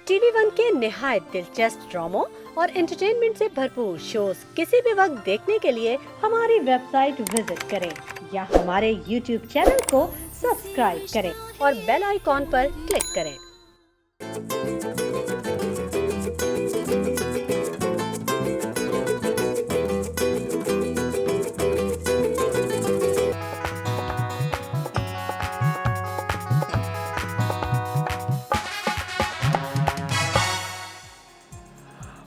TV one के निहायत दिलचस्प ड्रामों और एंटरटेनमेंट से भरपूर शोज किसी भी वक्त देखने के लिए हमारी वेबसाइट विजिट करें या हमारे यूट्यूब चैनल को सब्सक्राइब करें और बेल आइकॉन पर क्लिक करें।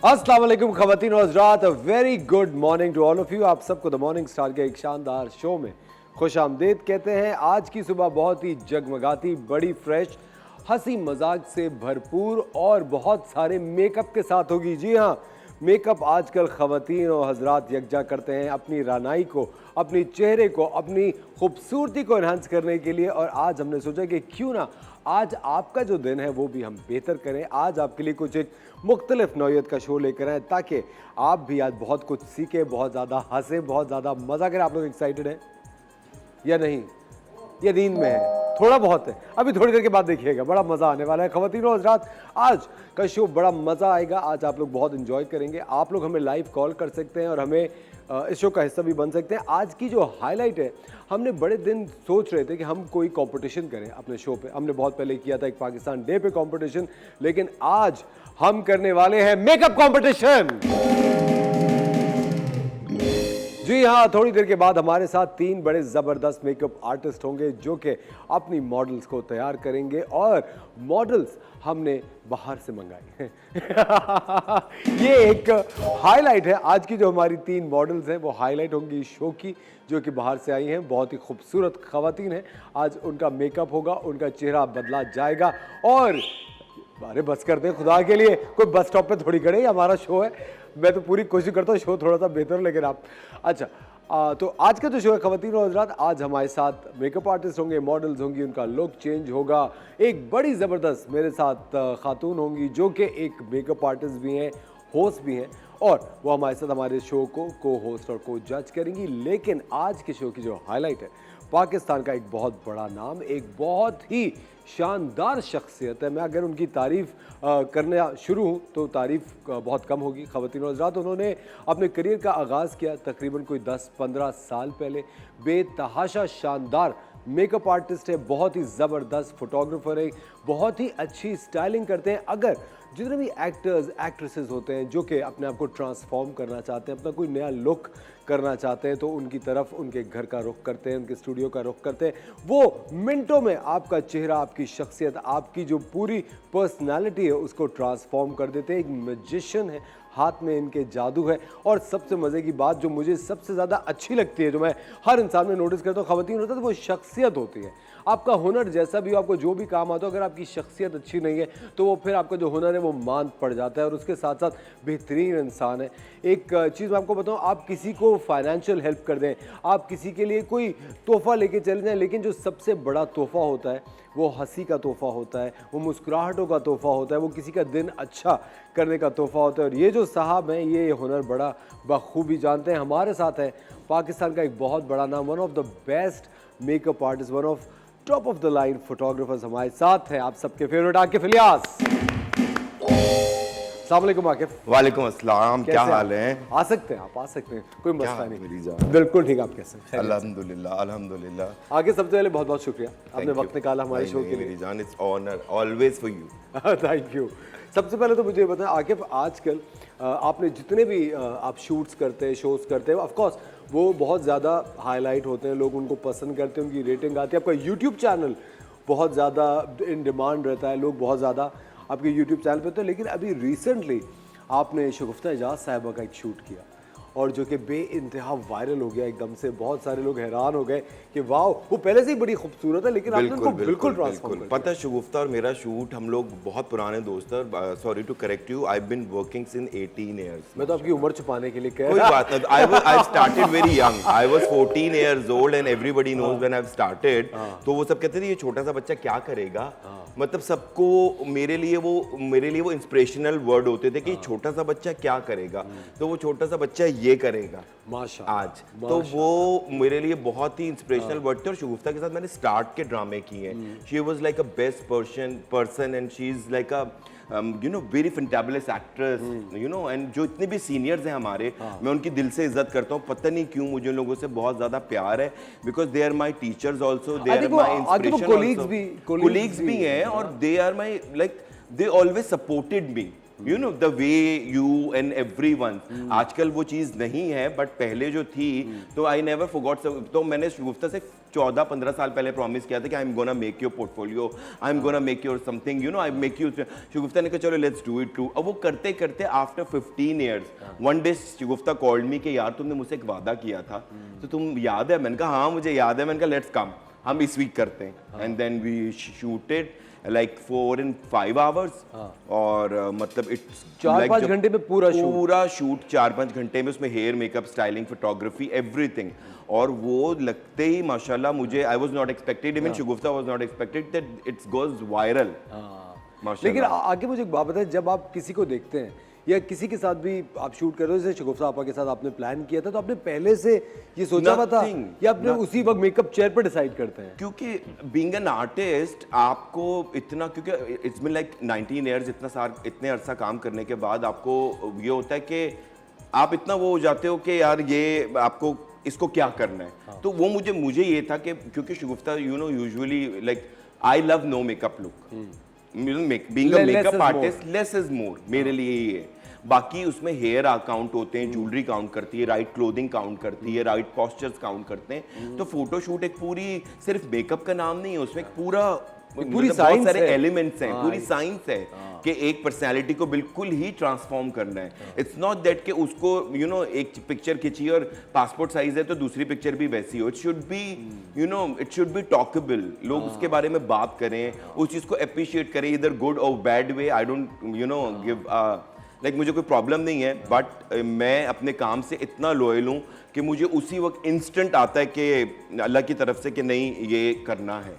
अस्सलाम वालेकुम ख़वातीन और हज़रात, very good morning to all of you. आप सबको द मॉर्निंग स्टार के एक शानदार शो में खुश आमदीद कहते हैं। आज की सुबह बहुत ही जगमगाती, बड़ी फ्रेश, हंसी मजाक से भरपूर और बहुत सारे मेकअप के साथ होगी। जी हाँ, मेकअप आजकल ख़वातीन और हज़रात यकजा करते हैं अपनी रानाई को, अपनी चेहरे को, अपनी खूबसूरती को इन्हांस करने के लिए। और आज हमने सोचा कि क्यों ना आज आपका जो दिन है वो भी हम बेहतर करें। आज आपके लिए कुछ एक मुख्तलिफ नौइयत का शो लेकर आए ताकि आप भी आज बहुत कुछ सीखें, बहुत ज़्यादा हंसें, बहुत ज़्यादा मज़ा करें। आप लोग एक्साइटेड हैं या नहीं? या नींद में है? थोड़ा बहुत है, अभी थोड़ी देर के बाद देखिएगा, बड़ा मज़ा आने वाला है। ख़वातीन और हज़रात, आज का शो बड़ा मज़ा आएगा, आज आप लोग बहुत इन्जॉय करेंगे। आप लोग हमें लाइव कॉल कर सकते हैं और हमें इस शो का हिस्सा भी बन सकते हैं। आज की जो हाईलाइट है, हमने बड़े दिन सोच रहे थे कि हम कोई कंपटीशन करें अपने शो पे। हमने बहुत पहले किया था एक पाकिस्तान डे पे कंपटीशन, लेकिन आज हम करने वाले हैं मेकअप कंपटीशन। जी हाँ, थोड़ी देर के बाद हमारे साथ 3 बड़े ज़बरदस्त मेकअप आर्टिस्ट होंगे जो कि अपनी मॉडल्स को तैयार करेंगे और मॉडल्स हमने बाहर से मंगाई हैं। ये एक हाईलाइट है। आज की जो हमारी 3 मॉडल्स हैं वो हाईलाइट होंगी शो की, जो कि बाहर से आई हैं। बहुत ही खूबसूरत ख़वातीन हैं। आज उनका मेकअप होगा, उनका चेहरा बदला जाएगा। और अरे बस करते हैं खुदा के लिए, कोई बस स्टॉप पे थोड़ी खड़े, हमारा शो है। मैं तो पूरी कोशिश करता हूँ शो थोड़ा सा बेहतर हो, लेकिन आप अच्छा तो आज का जो शो है ख़वातीन और हज़रात, आज हमारे साथ मेकअप आर्टिस्ट होंगे, मॉडल्स होंगी, उनका लुक चेंज होगा। एक बड़ी ज़बरदस्त मेरे साथ खातून होंगी जो कि एक मेकअप आर्टिस्ट भी हैं, होस्ट भी हैं, और वो हमारे साथ हमारे शो को होस्ट और को जज करेंगी। लेकिन आज के शो की जो हाईलाइट है, पाकिस्तान का एक बहुत बड़ा नाम, एक बहुत ही शानदार शख्सियत है। मैं अगर उनकी तारीफ़ करना शुरू हूँ तो तारीफ़ बहुत कम होगी। ख़वातीन और हज़रात, उन्होंने अपने करियर का आगाज़ किया तकरीबन कोई 10-15 साल पहले। बेतहाशा शानदार मेकअप आर्टिस्ट है, बहुत ही ज़बरदस्त फोटोग्राफर है, बहुत ही अच्छी स्टाइलिंग करते हैं। अगर जितने भी एक्टर्स एक्ट्रेसेस होते हैं जो कि अपने आप को ट्रांसफॉर्म करना चाहते हैं, अपना कोई नया लुक करना चाहते हैं, तो उनकी तरफ उनके घर का रुख करते हैं, उनके स्टूडियो का रुख करते हैं। वो मिनटों में आपका चेहरा, आपकी शख्सियत, आपकी जो पूरी पर्सनालिटी है उसको ट्रांसफॉर्म कर देते हैं। एक मैजिशियन है, हाथ में इनके जादू है। और सबसे मज़े की बात जो मुझे सबसे ज़्यादा अच्छी लगती है, जो मैं हर इंसान में नोटिस करता हूँ ख़वातीन होता है, तो वो शख्सियत होती है। आपका हुनर जैसा भी हो, आपको जो भी काम आता हो, अगर आपकी शख्सियत अच्छी नहीं है तो वो फिर आपका जो हुनर है वो मांद पड़ जाता है। और उसके साथ साथ बेहतरीन इंसान है। एक चीज़ मैं आपको बताऊँ, आप किसी को फाइनेंशियल हेल्प कर दें, आप किसी के लिए कोई तोहफ़ा लेके चले जाएँ, लेकिन जो सबसे बड़ा तोहफ़ा होता है वो हंसी का तोहफ़ा होता है, वो मुस्कुराहटों का तोहफ़ा होता है, वो किसी का दिन अच्छा करने का तोहफ़ा होता है। और ये जो साहब हैं, ये हुनर बड़ा बखूबी जानते हैं। हमारे साथ है पाकिस्तान का एक बहुत बड़ा नाम, one of the best makeup artist, one of top of the line photographers हमारे साथ हैं, आप सबके फेवरेट आकिफ इलियास। अस्सलाम वालेकुम आकिफ। वालेकुम अस्सलाम, क्या हाल है? आ सकते हैं, आप आ सकते हैं, कोई मसला नहीं। मेरी जान? बिल्कुल ठीक, आप कैसे हैं? अल्हम्दुलिल्लाह अल्हम्दुलिल्लाह। आगे सबसे पहले बहुत बहुत शुक्रिया, आपने वक्त निकाला हमारे शो के लिए। मेरी जान, it's honour always for you. Thank you. सबसे पहले तो मुझे बताएं आकिफ, आजकल आपने जितने भी आप शूट्स करते हैं, शोज़ करते हैं, ऑफ कोर्स वो बहुत ज़्यादा हाईलाइट होते हैं, लोग उनको पसंद करते हैं, उनकी रेटिंग आती है। आपका यूट्यूब चैनल बहुत ज़्यादा इन डिमांड रहता है, लोग बहुत ज़्यादा आपके यूट्यूब चैनल पे। तो लेकिन अभी रिसेंटली आपने शगुफ्ता एजाज साहिबा का एक शूट किया और जो कि बे इंतहा वायरल हो गया एकदम से। बहुत सारे लोग हैरान हो गए कि वाह, वो पहले से ही बड़ी खूबसूरत है, लेकिन आपने उनको बिल्कुल ट्रांसफॉर्म कर। पता है, शगुफ्ता और मेरा शूट, हम लोग बहुत पुराने दोस्त हैं। Sorry to correct you, I been working since 18 years. मैं तो आपकी उम्र छुपाने के लिए कह कोई बात नहीं। I started very young, I was 14 years old and everybody knows when I started. तो वो सब कहते थे ये छोटा सा बच्चा क्या करेगा, मतलब सबको मेरे लिए वो इंस्पिरेशनल वर्ड होते थे कि छोटा सा बच्चा क्या करेगा, तो वो छोटा सा बच्चा ये करेगा आज। तो वो मेरे लिए बहुत ही इंस्पिरेशनल वर्ड थे। और शगुफ्ता के साथ मैंने स्टार्ट के ड्रामे किए हैं। She was like a best person and she is like a you know very fantabulous actress, you know, and जो इतने भी सीनियर्स हैं हमारे, मैं उनकी दिल से इज्जत करता हूँ। पता नहीं क्यों मुझे उन लोगों से बहुत ज्यादा प्यार है, because they are my teachers also, they are my inspiration, colleagues भी हैं, और they are my like they always supported me, you know, the way you and everyone. आजकल वो चीज नहीं है, बट पहले जो थी, तो आई नेवर फॉरगॉट। तो मैंने शुगुफ्ता से 14-15 साल पहले प्रॉमिस किया था कि I am gonna make your portfolio, I am gonna make your something, you know, I make you. Shagufta ने कहा चलो लेट्स डू इट टू। अब वो करते करते after 15 years one day Shagufta called me कि यार तुमने मुझसे एक वादा किया था, तो तुम याद है? मैंने कहा हाँ मुझे याद है। मैंने कहा लेट्स कम, हम इस वीक करते हैं, and then we shooted like 4 and 5 hours, और मतलब इट्स 4-5 घंटे में पूरा शूट 4-5 घंटे में, उसमें hair makeup styling photography everything. और वो लगते ही माशाल्लाह मुझे, I was not expected, even Shagufta was not expected that it's goes viral. लेकिन आगे मुझे एक बात बताएं, जब आप किसी को देखते हैं या किसी के साथ भी आप शूट कर रहे हो, जैसे शगुफ्ता आपा के साथ आपने प्लान किया था, तो आपने पहले से ये सोचा हुआ था या आपने उसी वक्त मेकअप चेयर पर डिसाइड करते हैं? क्योंकि बीइंग एन आर्टिस्ट आपको इतना, क्योंकि इट्स बीन लाइक 19 years, इतने अरसा काम करने के बाद आपको ये होता है कि आप इतना वो हो जाते हो कि यार ये आपको इसको क्या करना है। तो वो मुझे ये था कि क्योंकि Shagufta you know usually like I love no makeup look, being a makeup artist less is more मेरे लिए ये है। बाकी उसमें हेयर काउंट होते हैं, ज्वेलरी काउंट करती है, राइट क्लोथिंग काउंट करती है, राइट पोस्चर्स काउंट करते हैं। तो फोटोशूट एक पूरी सिर्फ मेकअप का नाम नहीं है, उसमें एक पूरी बहुत सारे एलिमेंट्स हैं, पूरी साइंस है कि एक पर्सनालिटी को बिल्कुल ही ट्रांसफॉर्म करना है। इट्स नॉट दैट कि उसको यू नो एक पिक्चर खींची और पासपोर्ट साइज है तो दूसरी पिक्चर भी वैसी हो। It should be you know it should be talkable, लोग उसके बारे में बात करें, उस चीज को अप्रिशिएट करें, इधर गुड और bad way. I don't you know give like मुझे कोई प्रॉब्लम नहीं है, बट मैं अपने काम से इतना लॉयल हूँ कि मुझे उसी वक्त इंस्टेंट आता है कि अल्लाह की तरफ से कि नहीं ये करना है।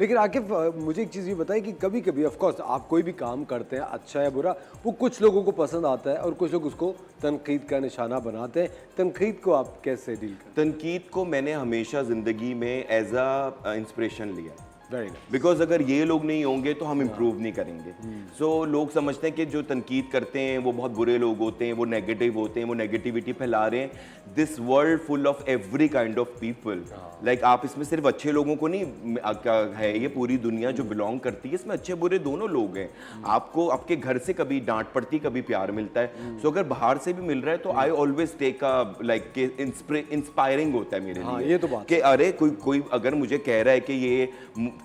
लेकिन आकिब मुझे एक चीज़ ये बताइए कि कभी कभी ऑफ कोर्स आप कोई भी काम करते हैं, अच्छा या बुरा, वो कुछ लोगों को पसंद आता है और कुछ लोग उसको तनकीद का निशाना बनाते हैं। तनकीद को आप कैसे डील करते हैं? तनकीद को मैंने हमेशा ज़िंदगी में एज अ इंस्पिरेशन लिया, वेरी नाइस। बिकॉज अगर ये लोग नहीं होंगे तो हम इम्प्रूव नहीं करेंगे। सो लोग समझते हैं कि जो तनकीद करते हैं वो बहुत बुरे लोग होते हैं, वो नेगेटिव होते हैं, वो नेगेटिविटी फैला रहे हैं। This world full of every kind of people, like आप इसमें सिर्फ अच्छे लोगों को नहीं है, ये पूरी दुनिया जो बिलोंग करती है इसमें अच्छे बुरे दोनों लोग हैं। आपको आपके घर से कभी डांट पड़ती, कभी प्यार मिलता है। सो अगर बाहर से भी मिल रहा है तो I always take a like inspiring होता है मेरे लिए। ये तो बात कि अरे कोई अगर मुझे कह रहा है कि ये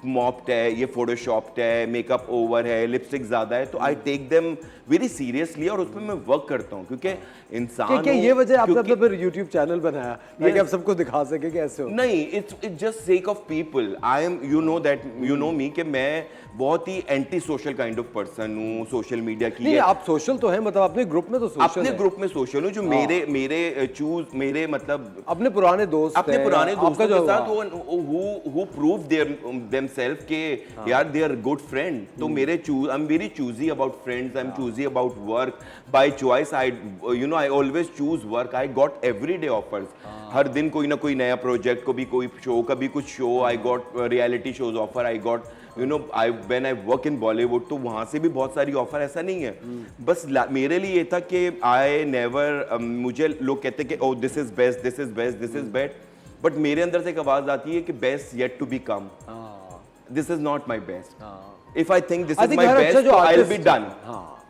मॉप्ड है, ये फोटोशॉप्ड है, मेकअप ओवर है, लिपस्टिक ज्यादा है, तो I take them very seriously और उसमें मैं वर्क करता हूँ। क्योंकि इंसान क्या ये वजह आपने अपना फिर YouTube चैनल बनाया ताकि आप सबको दिखा सके कि ऐसे हो? नहीं, it's just sake of people. I am you know that you know me कि मैं बहुत ही anti social kind of person हूँ सोशल मीडिया की। नहीं, आप सोशल तो हैं, मतलब अपने ग्रुप में तो सोशल अपने ग्रुप में सोशल हूँ, जो मेरे मतलब अपने पुराने दोस्त दोस्तों के साथ who prove themselves के यार they are good friend। तो मेरे I'm very choosy about friends, I'm choosy about work by choice। I always choose work। I got everyday offers। हर दिन कोई ना कोई नया प्रोजेक्ट, कभी कोई शो, कभी कुछ show. I got reality shows offer। I got when I work in Bollywood, तो वहाँ से भी बहुत सारी ऑफर। ऐसा नहीं है, बस मेरे लिए ये था कि I never मुझे लोग कहते हैं कि oh this is best, this is best, this is best, but मेरे अंदर से एक आवाज आती है कि best yet to become। This is not my best। If I think this is my best, so I'll be done।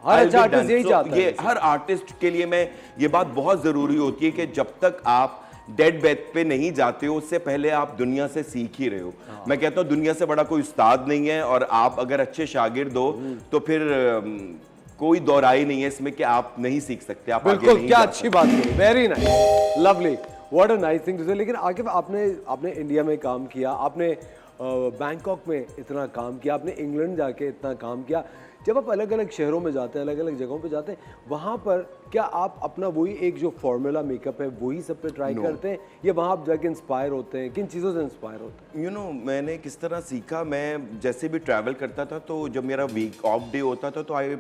हर अच्छा artist यही चाहता है। ये हर आर्टिस्ट के लिए मैं ये बात बहुत जरूरी होती है कि जब तक आप डेड बेड पे नहीं जाते हो उससे पहले आप दुनिया से सीख ही रहे हो। मैं कहता हूँ दुनिया से बड़ा कोई उस्ताद नहीं है, और आप अगर अच्छे शागिर्द हो तो फिर कोई दोहराई नहीं है इसमें कि आप नहीं सीख सकते। आप आगे बिल्कुल, नहीं क्या जा अच्छी बात है, very nice, lovely, what a nice thing to say. लेकिन आगे आपने इंडिया में काम किया, आपने बैंकॉक में इतना काम किया, आपने इंग्लैंड जाके इतना काम किया। जब आप अलग अलग शहरों में जाते हैं, अलग अलग जगहों पे जाते हैं, वहाँ पर क्या आप अपना वही एक जो फॉर्मूला मेकअप है वही सब पे ट्राई करते हैं, या वहाँ आप जाके इंस्पायर होते हैं? किन चीज़ों से इंस्पायर होते हैं? यू नो मैंने किस तरह सीखा, मैं जैसे भी ट्रैवल करता था तो जब मेरा वीक ऑफ डे होता था तो आई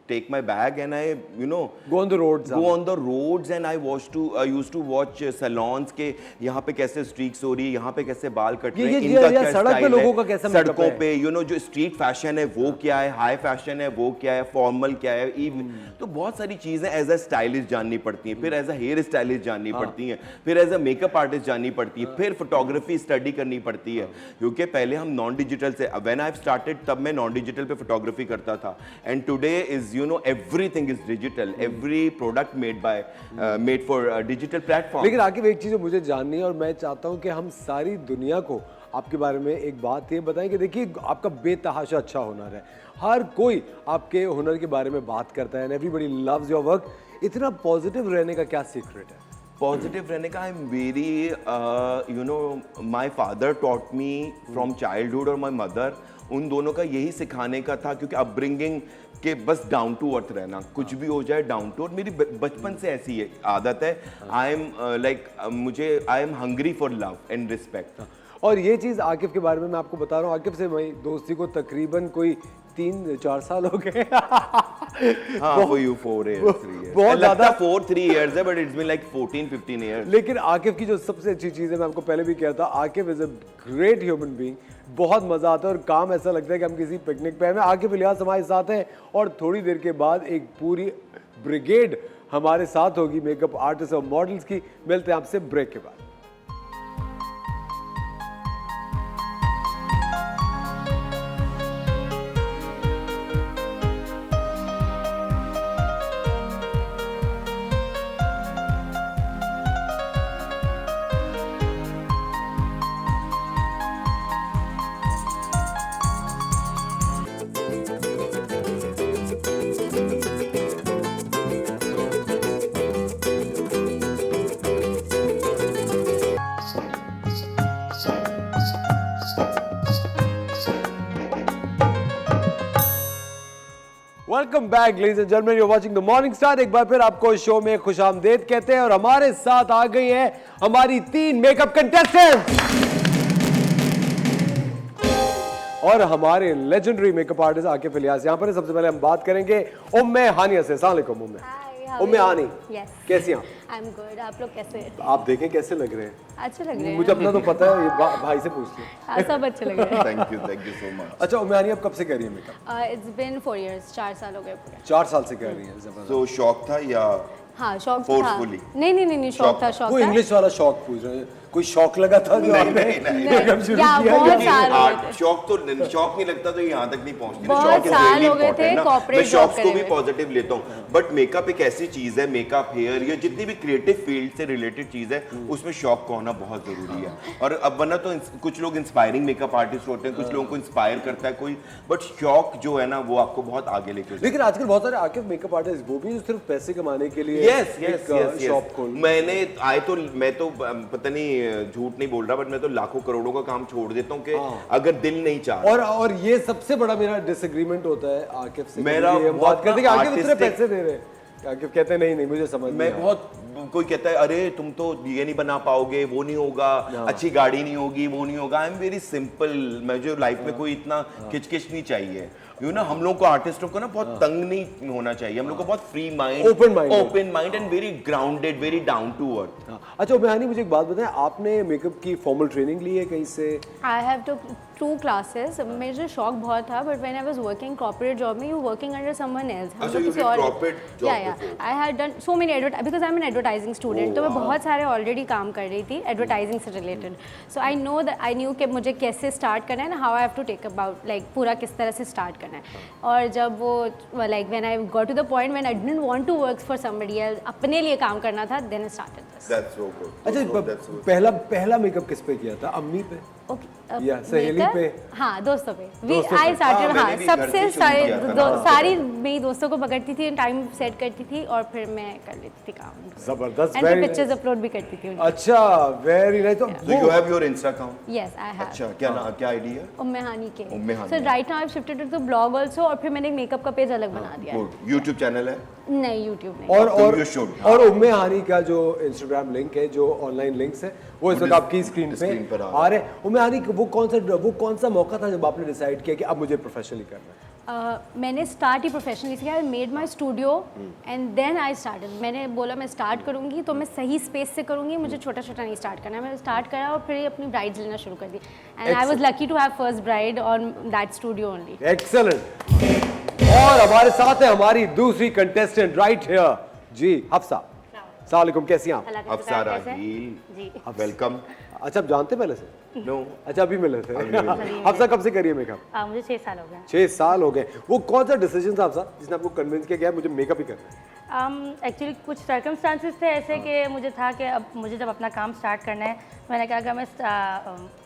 take my bag and I, you know, Go on the roads. go on the roads and I used to watch salons के यहाँ पे कैसे streaks हो रही है, यहाँ पे कैसे बाल कट रहे हैं, इनका क्या सड़क पे style लोगों का है, कैसा makeup सड़कों है। पे you know जो street fashion है वो क्या है, high fashion है वो क्या है, formal क्या है, even तो बहुत सारी चीजें as a stylist जाननी पड़ती हैं, फिर as a hair stylist जाननी पड़ती हैं, फिर as a makeup artist जाननी पड़ती है, फिर photography study करनी पड़ती है, क्योंकि पहले हम नॉन डिजिटल से, when I've started तब मैं नॉन डिजिटल पे फोटोग्राफी करता था, and today is you know everything is digital, every product made for digital platform. लेकिन आकिब एक चीज़ जो मुझे जाननी है और मैं चाहता हूँ कि हम सारी दुनिया को आपके बारे में एक बात ये बताएं कि देखिए आपका बेतहाशा अच्छा हुनर है, हर कोई आपके हुनर के बारे में बात करता है and everybody loves your work. इतना पॉजिटिव रहने का क्या सीक्रेट है? पॉजिटिव रहने का, आई am very you know my father taught me from childhood और माई मदर, उन दोनों का यही सिखाने का था, क्योंकि अपब्रिंगिंग के बस डाउन टू अर्थ रहना, कुछ भी हो जाए डाउन टू अर्थ, मेरी बचपन से ऐसी है आदत है। I am like I am hungry for love and respect. और ये चीज़ आकिब के बारे में मैं आपको बता रहा हूँ, आकिब से मेरी दोस्ती को तकरीबन कोई 3-4 साल हो गए। हाँ, for you 4 years, 3 years। बहुत लगता 4-3 years है, but it's been like 14-15 years। लेकिन आकिब की जो सबसे अच्छी चीज़ है, मैं आपको पहले भी कहता, Aqib is a great human being. बहुत मज़ा आता है और काम ऐसा लगता है कि हम किसी पिकनिक पे हैं। आकिब इलियास हमारे साथ हैं और थोड़ी देर के बाद एक पूरी ब्रिगेड हमारे साथ होगी मेकअप आर्टिस्ट और मॉडल्स की। मिलते हैं आपसे ब्रेक के बाद। Welcome back ladies and gentleman, you are watching the morning star. एक बार फिर आपको शो में खुशामदीद कहते हैं और हमारे साथ आ गई हैं हमारी 3 मेकअप कंटेस्टेंट्स और हमारे legendary makeup artist Aqib Ilyas यहाँ पर। सबसे पहले हम बात करेंगे उम्मे हानिया से। अस्सलाम वालेकुम उम्मे हानी, कैसी हैं आप? I am good. आप लोग कैसे हैं? आप देखें कैसे लग रहे हैं? अच्छे लग रहे हैं। मुझे अपना तो पता है, ये भाई से पूछ लो। हाँ, सब अच्छे लग रहे हैं। Thank you so much. अच्छा उम्मे हानी, आप कब से कर रही हैं मेकअप? इट्स बीन 4 years, 4 साल हो गए पूरे। 4 साल से कर रही हैं। जबरदस्त। तो शौक था या हाँ, शौक तो था। Forcefully? नहीं, शौक था, शौक कोई था। इंग्लिश वाला शौक पूछ रहे हैं, कोई शौक लगा था जो आपने मेकअप शुरू या किया? बहुत साल हो गए थे। शौक नहीं लगता तो यहाँ तक नहीं पहुँचती। बहुत शौक is साल really हो गए थे important ना। corporate मैं शौक job को करे भी हुए। पॉजिटिव लेता हूँ, बट मेकअप एक ऐसी चीज है, मेकअप हेयर या जितनी भी क्रिएटिव फील्ड से रिलेटेड चीज है उसमें शौक का होना बहुत जरूरी है। और अब वरना तो कुछ लोग इंस्पायरिंग मेकअप आर्टिस्ट होते हैं, कुछ लोगों को इंस्पायर करता है कोई, बट शौक जो है ना वो आपको बहुत आगे लेके लेकिन आजकल बहुत सारे आकिब मेकअप आर्टिस्ट वो भी जो सिर्फ पैसे कमाने के लिए यस शॉप खोल। मैं तो पता नहीं झूठ नहीं बोल रहा, बट मैं तो लाखों करोड़ों का काम छोड़ देता हूँ कि अगर दिल नहीं चाह। और ये सबसे बड़ा मेरा डिसएग्रीमेंट होता है आकिब से। मेरा हम बात करते हैं कि आकिब इतने artistic- पैसे दे रहे हैं, आकिब कहते हैं नहीं मुझे समझ नहीं मैं आया। बहुत, कोई कहता है अरे तुम तो ये नहीं बना पाओगे, वो नहीं होगा, अच्छी गाड़ी नहीं होगी, वो नहीं होगा। आई एम वेरी सिंपल। मुझे लाइफ में कोई इतना खिचकिच नहीं चाहिए। हम लोग को आर्टिस्टों को ना बहुत तंग नहीं होना चाहिए, हम लोग को बहुत free mind, open mind and very grounded, very down to earth. अच्छा उम्मे हानी, मुझे एक बात बताएं, आपने मेकअप की फॉर्मल ट्रेनिंग ली है कहीं से? I have to 2 classes। मुझे शौक बहुत था, but when I was working corporate job में, you working under someone else. अच्छा, you did corporate job before? I had done so many because I am an advertising student, तो मैं बहुत सारे ऑलरेडी काम कर रही थी एडवर्टाइजिंग से रिलेटेड। सो आई न्यू कि मुझे कैसे स्टार्ट करना है ना, how I have to take about like पूरा किस तरह से स्टार्ट करना है। और जब वो like when I got to the point when I didn't want to work for somebody else, अपने लिए काम करना था, then I started this. That's so good. अच्छा पहला मेकअप किस पे किया था? अम्मी पे या सहेली पे? हाँ, दोस्तों पे। दोस्तों आई पे। स्टार्टेड। मैंने हाँ, भी घर सबसे से शुरू किया था। सारी मेरी दोस्तों को पकड़ती थी, टाइम सेट करती थी और फिर मैं कर लेती थी काम। जबरदस्त। एंड पिक्चर्स अपलोड भी करती थी। अच्छा वेरी नाइस। तो Do you have your Insta account? Yes I have. अच्छा, क्या आईडी है? Umme Hani K. Umme Hani. So right now I shifted to the blog also, और फिर मैंने एक मेकअप का पेज अलग बना दिया है। गुड। YouTube चैनल है? नहीं, YouTube नहीं। और you should। और उम्मे हानी का जो इंस्टाग्राम लिंक है, जो ऑनलाइन लिंक्स है, वो इस वक्त आपकी स्क्रीन पे आ रहे हैं। उम्मे हानी वो कौन सा मौका था जब आपने डिसाइड किया कि अब मुझे प्रोफेशनली करना है? मैंने स्टार्ट ही प्रोफेशनली किया, I made my studio and then I started. मैंने बोला मैं स्टार्ट करूँगी तो मैं सही स्पेस से करूँगी, मुझे छोटा छोटा नहीं स्टार्ट करना है। मैंने स्टार्ट करा और फिर अपनी ब्राइड्स लेना शुरू कर दी and I was lucky to have first bride on that studio only. Excellent. और हमारे साथ है हमारी दूसरी कंटेस्टेंट राइट हियर जी, हफ्सा। अस्सलाम वालेकुम, कैसी हैं आप? हफ्सा रागील, वेलकम। अच्छा, आप जानते पहले से? नो, अच्छा, अभी मिले थे। हफ्सा कब से करिए मेकअप? मुझे 6 साल हो गए। 6 साल हो गए। वो कौन सा डिसीजन था हफ्सा जिसने आपको कन्विंस किया कि यार मुझे मेकअप ही करना है? एक्चुअली कुछ सर्कमस्टांसेस थे ऐसे कि मुझे था कि अब मुझे जब अपना काम स्टार्ट करना है, मैंने कहा कि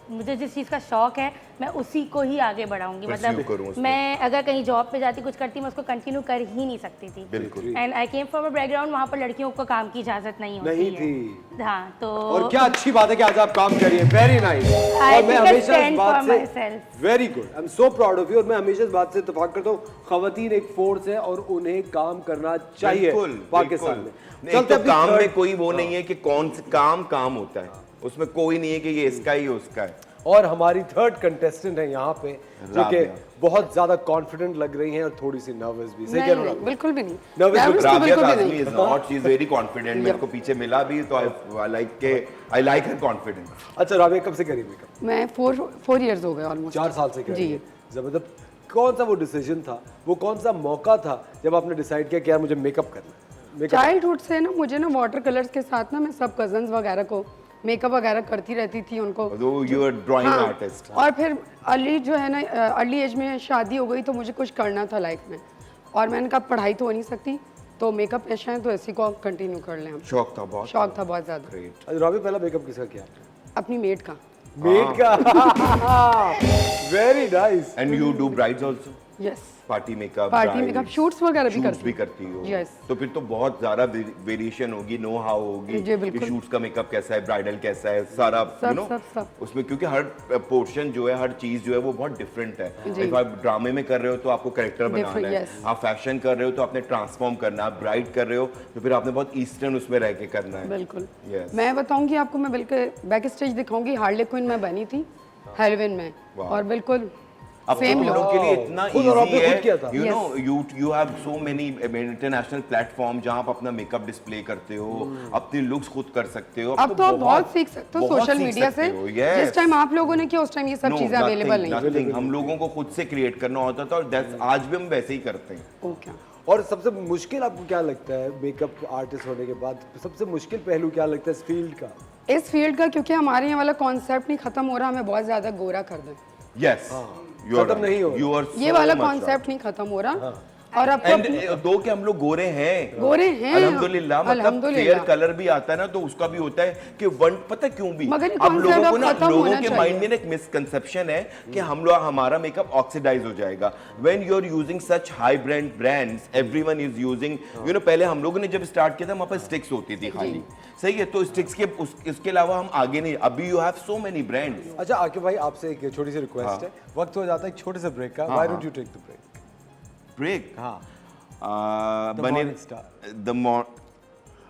मुझे जिस चीज़ का शौक है मैं उसी को ही आगे बढ़ाऊंगी। मतलब मैं अगर कहीं जॉब पे जाती कुछ करती, मैं उसको कंटिन्यू कर ही नहीं सकती थी। बिल्कुल। And I came from a background, वहाँ पर लड़कियों को काम की इजाज़त नहीं होती नहीं है। थी। हाँ, तो और क्या अच्छी बात है कि आज आप काम करिए, वेरी नाइस। और मैं हमेशा इस बात से very good, I am so proud of you. और मैं हमेशा इस बात से इत्तेफाक करता हूँ, खवातीन एक फोर्स है और उन्हें काम करना चाहिए पाकिस्तान में। एक तो काम में कोई वो नहीं है कि कौन सा काम होता है, उसमें कोई नहीं है कि ये इसका ही उसका है। और हमारी थर्ड कंटेस्टेंट है यहाँ पे जो कि बहुत ज्यादा कॉन्फिडेंट लग रही हैं और थोड़ी सी नर्वस भी। सही कह रहा हूँ? बिल्कुल भी नहीं। Nervous Nervous तो राबिया बिल्कुल भी काज़मी नहीं। is not, she is very confident। मेरे को पीछे मिला भी तो I like her confidence। अच्छा, राबिया कब से करी मेकअप? मैं 4 इयर्स हो गए ऑलमोस्ट। 4 साल से कर रही है। जबरदस्त। कौन सा वो डिसीजन था, वो कौन सा मौका था जब आपने डिसाइड किया कि यार मुझे मेकअप करना है? चाइल्डहुड से ना मुझे ना वाटर कलर्स के साथ ना मैं सब कजन्स वगैरह को मेकअप वगैरह करती रहती थी उनको। You are drawing artist। और फिर अर्ली जो है ना अर्ली एज में शादी हो गई तो मुझे कुछ करना था लाइफ में, और मैंने कहा पढ़ाई तो हो नहीं सकती, तो मेकअप पेशा है तो इसी को कंटिन्यू कर लें हम। शौक था बहुत ज़्यादा। अच्छा, राबिया पहला मेकअप किसका किया? अपनी मेड का। मेड का। Very nice. And you do brides also? Yes, party makeup, party makeup, shoots वगैरह भी करती हो। Yes। तो फिर तो बहुत ज्यादा वेरिएशन होगी, नो हाउ होगी जी, बिल्कुल। कि शूट्स का मेकअप कैसा है, ब्राइडल कैसा है, सारा यू नो सब। उसमें, क्योंकि हर पोर्शन जो है, हर चीज जो है वो बहुत डिफरेंट है। इफ आप ड्रामे में कर रहे हो तो आपको कैरेक्टर बनाना है, yes। आप फैशन कर रहे हो तो आपने ट्रांसफॉर्म करना है, आप ब्राइड कर रहे हो तो फिर आपने बहुत ईस्टर्न उसमें रह के करना है। बिल्कुल। Yes। मैं बताऊंगी आपको, मैं बिल्कुल बैक स्टेज दिखाऊंगी, हार्ले क्वीन मैं बनी थी हेलोविन में, और बिल्कुल अब तो सेम तुम लोगों के लिए इतना खुद और इजी आपने खुद किया था। है, you know you have so many international platform जहां आप अपना मेकअप डिस्प्ले करते हो, अपनी लुक्स खुद कर सकते हो। अब तो आप बहुत सीख सकते हो बहुत सोशल सीख मीडिया से। सकते हो, yes। जिस टाइम आप लोगों ने किया उस टाइम ये सब No, चीजें अवेलेबल नहीं। nothing। हम लोगों को खुद से क्रिएट करना होता था और आज भी हम वैसे ही करते हैं। ओके। और सबसे मुश्किल आपको क्या लगता है मेकअप आर्टिस्ट होने के बाद? सबसे मुश्किल पहलू क्या लगता है इस फील्ड का? इस फील्ड का, क्योंकि हमारे यहाँ वाला कॉन्सेप्ट नहीं खत्म हो रहा, हमें बहुत ज्यादा गोरा कर दें। यस, खत्म नहीं हो रहा। ये वाला कॉन्सेप्ट नहीं खत्म हो रहा। और अब दो के हम लोग गोरे हैं, अल्हम्दुलिल्लाह, मतलब फेयर कलर भी आता है ना, तो उसका भी होता है कि वन, पता है क्यों भी, मगर ये अब लोगों concept को ना, खत्म लोगों होना के चाहिए। माइंड में एक मिसकंसेप्शन है कि हम लोग, हमारा मेकअप ऑक्सीडाइज हो जाएगा when you are using such high brand brands, everyone is using, you know. पहले हम लोगों ने जब स्टार्ट किया था हमारे पास स्टिक्स होती थी खाली, सही है, तो स्टिक्स के इसके अलावा हम आगे नहीं, अभी you have so many brands. अच्छा आकिब भाई, आपसे एक छोटी सी रिक्वेस्ट है, वक्त हो जाता है एक छोटे से ब्रेक का। Why don't you take the break? हाँ, बने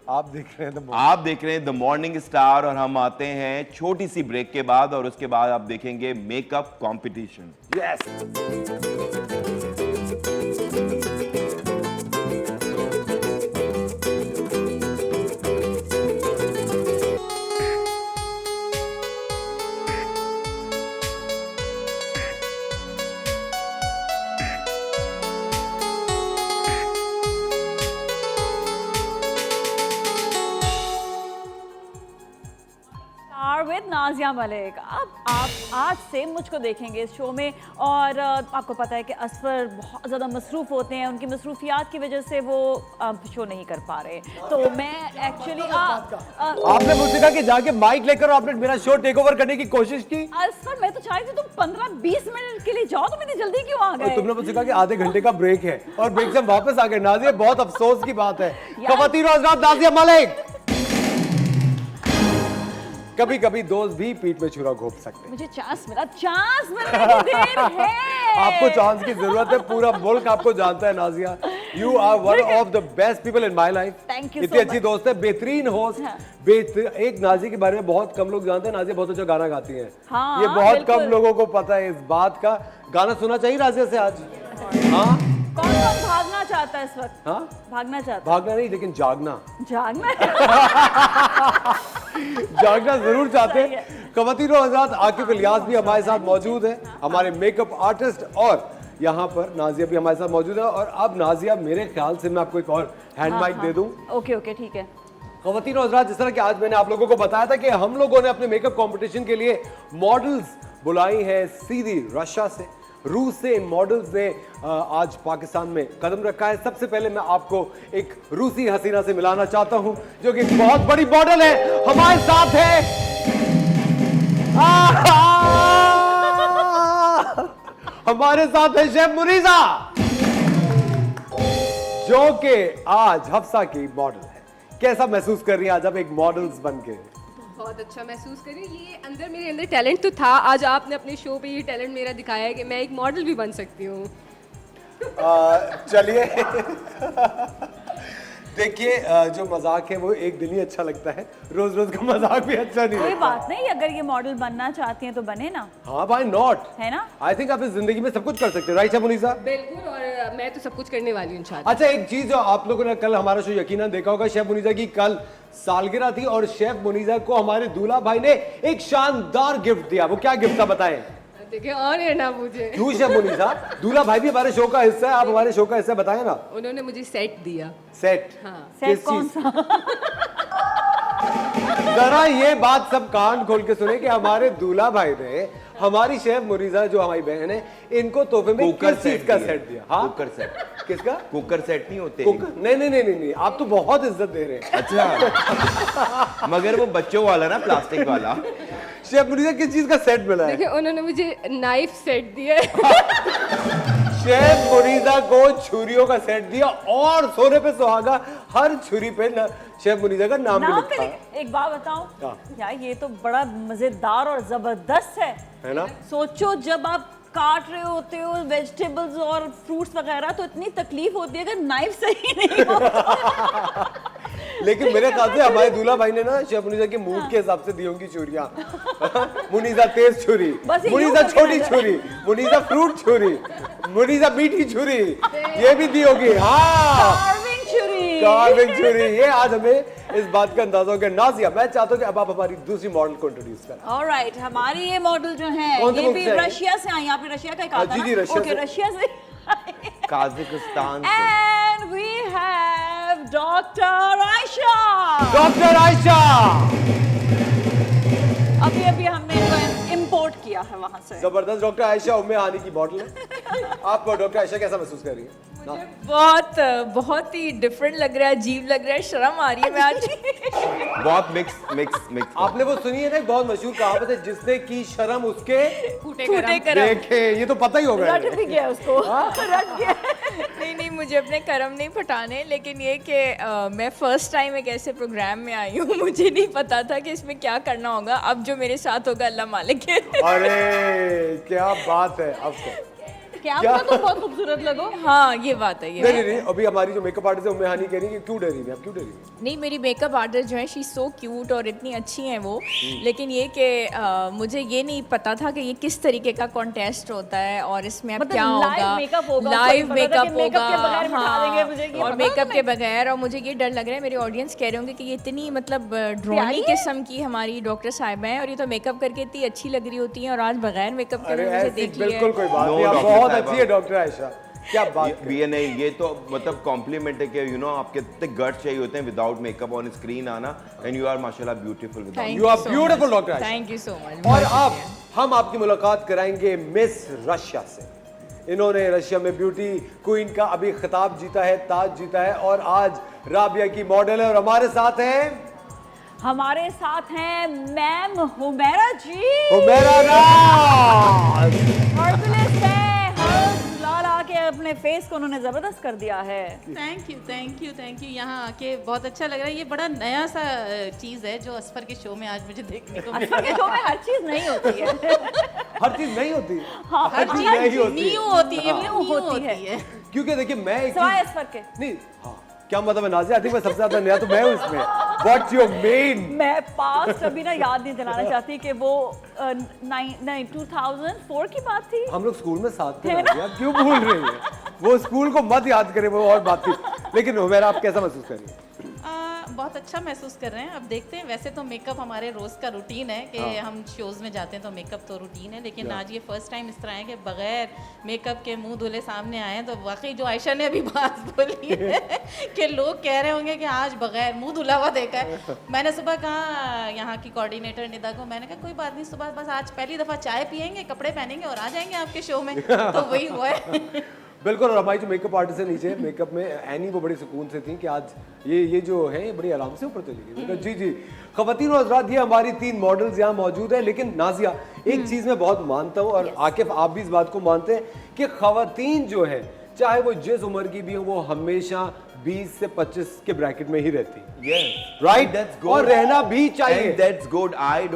आप देख रहे हैं द मॉर्निंग स्टार और हम आते हैं छोटी सी ब्रेक के बाद, और उसके बाद आप देखेंगे makeup competition. Yes. With Nazia Malik. अब आप आज से मुझको देखेंगे इस शो में, और आपको पता है कि असफर बहुत ज़्यादा मसरूफ़ होते हैं, उनकी मसरूफियात की वजह से वो शो नहीं कर पा रहे। तो मैं एक्चुअली आपने मुझसे कहा कि जाके माइक लेकर आपने मेरा शो टेक ओवर करने की कोशिश की। असफर, मैं तो चाह रही थी तुम 15-20 मिनट के लिए जाओ, तुम इतनी जल्दी क्यों आ गए? तुमने मुझसे कहा कि आधे घंटे का ब्रेक है और ब्रेक से हम वापस आ गए। नाजिया, बहुत अफसोस की बात है। ख़वातीन और हज़रात, नाजिया मलिक। कभी कभी दोस्त भी पीठ में छुरा घोंप सकते हैं। मुझे चांस मिला, चांस मिलने की देर है। आपको चांस की जरूरत है, पूरा मुल्क आपको जानता है Nazia. You are one of the best people in my life. Thank you. इतनी अच्छी दोस्त है, बेहतरीन होस्ट। एक नाजिया के बारे में बहुत कम लोग जानते हैं, नाजिया बहुत अच्छा गाना गाती हैं। हाँ, ये बहुत बिल्कुल। कम लोगों को पता है इस बात का। गाना सुना चाहिए नाजिया से आज। हाँ कौन कौन भागना चाहता है इस वक्त? हाँ भागना चाहता भागना नहीं लेकिन जागना है? जागना है। जागना जरूर चाहते हैं। ख़वातीनो हज़रात, आकिब इलियास भी हमारे साथ मौजूद है, हमारे मेकअप आर्टिस्ट, और यहाँ पर नाजिया भी हमारे साथ मौजूद है। और अब नाजिया, मेरे ख्याल से मैं आपको एक और हैंड माइक दे दूं। ओके ओके ठीक है। ख़वातीनो हज़रात, जिस तरह कि आज मैंने आप लोगों को बताया था कि हम लोगों ने अपने मेकअप कंपटीशन के लिए मॉडल्स बुलाई हैं सीधी रशिया से, रूस से। इन मॉडल्स ने आज पाकिस्तान में कदम रखा है। सबसे पहले मैं आपको एक रूसी हसीना से मिलाना चाहता हूं, जो कि एक बहुत बड़ी मॉडल है। हमारे साथ है हमारे साथ है शेफ मुनीजा, जो कि आज हफ्सा की मॉडल है। कैसा महसूस कर रही हैं आज आप एक मॉडल्स बन के? बहुत अच्छा महसूस करी। ये अंदर मेरे अंदर टैलेंट तो था, आज आपने अपने शो पे ये टैलेंट मेरा दिखाया है कि मैं एक मॉडल भी बन सकती हूँ। चलिए देखिए, जो मजाक है वो एक दिन ही अच्छा लगता है, रोज रोज का मजाक भी अच्छा नहीं कोई लगता। बात नहीं, अगर ये मॉडल बनना चाहती हैं तो बने ना। हाँ भाई, नॉट है ना? आई थिंक आप इस जिंदगी में सब कुछ कर सकते हो, राइट मुनीसा? बिल्कुल, और मैं तो सब कुछ करने वाली हूँ इंशाल्लाह। अच्छा, एक चीज जो आप लोगों ने कल हमारा शो यकीनन देखा होगा, शेफ मुनीजा की कल सालगिरह थी और शेफ मुनीजा को हमारे दूल्हा भाई ने एक शानदार गिफ्ट दिया। वो क्या गिफ्ट था बताएं? देखिए, और है ना मुझे। क्यों शेफ मुनीजा? दूल्हा भाई भी हमारे शो का हिस्सा है, आप हमारे शो का हिस्सा, बताएं ना। उन्होंने मुझे सेट दिया। सेट? हाँ। सेट कौन सा? जरा ये बात सब कान खोल के सुने कि हमारे दूल्हा भाई ने हमारी शेफ मुनीजा, जो हमारी बहन है, इनको तोहफे में किस चीज का सेट दिया? हाँ, कुकर सेट। किसका? कुकर सेट नहीं होते? नहीं नहीं नहीं नहीं, आप तो बहुत इज्जत दे रहे हैं। अच्छा मगर वो बच्चों वाला ना, प्लास्टिक वाला। शेफ मुनीजा किस चीज का सेट मिला है? देखिए, उन्होंने मुझे नाइफ सेट दिया है। शेफ मुनीजा को छुरियों का सेट दिया और सोने पे सुहागा, हर छुरी पे शेफ मुनीजा का नाम भी लिखा है। एक बात बताऊं हाँ। यार, ये तो बड़ा मजेदार और जबरदस्त है ना? सोचो, जब आप काट रहे होते हो वेजिटेबल्स और फ्रूट्स वगैरह तो इतनी तकलीफ होती है अगर नाइफ सही नहीं हो। लेकिन मेरे ख्याल से हमारे दूल्हा भाई ने ना शेफ मुनीजा के मूड के हिसाब से दी होंगी छुरियां। मुनीजा तेज छुरी, बस ये मुनीजा यूं छोटी करके छुरी, मुनीजा फ्रूट छुरी, मुनीजा मीठी छुरी, ये भी दी होगी। हाँ, कार्विंग छुरी। कार्विंग छुरी। ये आज हमें इस बात का अंदाजा हो गया। नाजिया, मैं चाहता हूँ कि अब आप हमारी दूसरी मॉडल को इंट्रोड्यूस करें। ऑलराइट, हमारी ये मॉडल जो है कौन से ये मुल्क भी से आई? रशिया से आई। यहाँ पे रशिया का एक आता जी, है जी, ना? रशिया ओके, से। रशिया से। काजाकिस्तान से। And we have Dr. Aisha. Doctor Ayesha, अभी अभी हमने इनको इम्पोर्ट किया है वहाँ से। जबरदस्त। डॉक्टर आयशा उम्मे हानी की मॉडल है। आप डॉक्टर आयशा कैसा महसूस कर रही हैं? बहुत ही डिफरेंट लग रहा है, अजीब लग रहा है, शर्म आ रही है मैं आज। बहुत मिक्स मिक्स मिक्स। आपने वो सुनी है ना, एक बहुत मशहूर कहावत है, जिसने की शर्म उसके फूटे करम। देखे। ये तो पता ही होगा। रट भी गया उसको। रट गया। नहीं नहीं, मुझे अपने करम नहीं फटाने, लेकिन ये कि मैं फर्स्ट टाइम एक ऐसे प्रोग्राम में आई हूँ, मुझे नहीं पता था कि इसमें क्या करना होगा। अब जो मेरे साथ होगा अल्लाह मालिक है। अरे क्या बात है। अब क्या आपका तो बहुत खूबसूरत लगो। हाँ, ये बात है। नहीं नहीं, अभी हमारी जो मेकअप आर्टिस्ट है उम्मे हानी कह रही है कि क्यों डरी है, आप क्यों डरी है? नहीं, मेरी मेकअप आर्टिस्ट जो है शी सो क्यूट और इतनी अच्छी हैं वो, लेकिन ये कि मुझे ये नहीं पता था कि ये किस तरीके का कॉन्टेस्ट होता है और इसमें अब मतलब क्या live होगा। makeup होगा, लाइव कोई पता था कि मेकअप makeup के होगा। बगैर बिठा देंगे, मुझे ये और पता मेकअप था के बगैर। और मुझे ये डर लग रहा है, मेरे ऑडियंस कह रहे होंगे कि ये इतनी मतलब ड्रोनी किस्म की हमारी डॉक्टर साहिबा हैं और ये तो मेकअप करके इतनी अच्छी लग रही होती हैं और आज बगैर मेकअप के अरे मुझे ऐसी देख लिया बिल्कुल है। कोई बात No, नहीं, आप डॉक्टर बहुत साहिबा। अच्छी है डॉक्टर आयशा। क्या बात ये नहीं, ये तो मतलब कॉम्प्लीमेंट है कि यू नो आपके इतने गट्स चाहिए होते हैं विदाउट मेकअप ऑन स्क्रीन आना, एंड यू आर माशाल्लाह beautiful without. You are beautiful doctor Ayesha. Thank you so much. और अब हम आपकी मुलाकात कराएंगे मिस रशिया से। इन्होंने रशिया में ब्यूटी क्वीन का अभी खिताब जीता है, ताज जीता है, और आज राबिया की मॉडल है। और हमारे साथ हैं मैम हुमैरा जी। हुमैरा राज। Herbalist है, herbs ला ला के अपने फेस को उन्होंने जबरदस्त कर दिया है। Thank you. यहाँ आके बहुत अच्छा लग रहा है। ये बड़ा नया सा चीज़ है जो असफर के शो में आज मुझे देखने को मिला। असफर के शो में हर चीज नहीं होती है। हर चीज नहीं होती। हाँ, हर चीज नहीं होती। न्यू होती है, न्यू होती है। क्योंकि देखिए मैं एक सवाए चीज असफर के। नहीं, हाँ क्या मतलब है नाज़िया? आई थिंक मैं सबसे ज्यादा नया तो मैं हूँ इसमें। What's your main? मैं पास्ट अभी ना याद नहीं दिलाना चाहती कि वो 2004 की बात थी। हम लोग स्कूल में साथ थे नाज़िया, आप क्यों भूल रही हैं? वो स्कूल को मत याद करें, वो और बात थी। लेकिन हुमैरा आप कैसा महसूस कर रही हैं? बहुत अच्छा महसूस कर रहे हैं। अब देखते हैं, वैसे तो मेकअप हमारे रोज़ का रूटीन है कि हम शोज़ में जाते हैं तो मेकअप तो रूटीन है, लेकिन आज ये फर्स्ट टाइम इस तरह है कि बगैर मेकअप के मुंह धुले सामने आए हैं। तो वाकई जो आयशा ने अभी बात बोली है कि लोग कह रहे होंगे कि आज बगैर मुंह धुला हुआ देखा है। मैंने सुबह कहा यहाँ की कोऑर्डिनेटर निदा को, मैंने कहा कोई बात नहीं, सुबह बस आज पहली दफ़ा चाय पियेंगे, कपड़े पहनेंगे और आ जाएंगे आपके शो में। तो वही हुआ है। बिल्कुल। और हमारी जो मेकअप आर्टिस्ट है नीचे मेकअप में, एनी, वो बड़ी सुकून से थी कि आज ये जो है ये बड़ी आराम से ऊपर चली गई। जी जी। ख़वातीन और हज़रात, ये हमारी 3 मॉडल्स यहाँ मौजूद है। लेकिन नाज़िया, एक चीज़ मैं बहुत मानता हूँ और आकिफ आप भी इस बात को मानते हैं कि ख़वातीन जो है चाहे वो जिस उम्र की भी हो, वो हमेशा 20 से 25 के ब्रैकेट में ही रहती है। Right, that's good. और रहना भी चाहिए। That's good. आई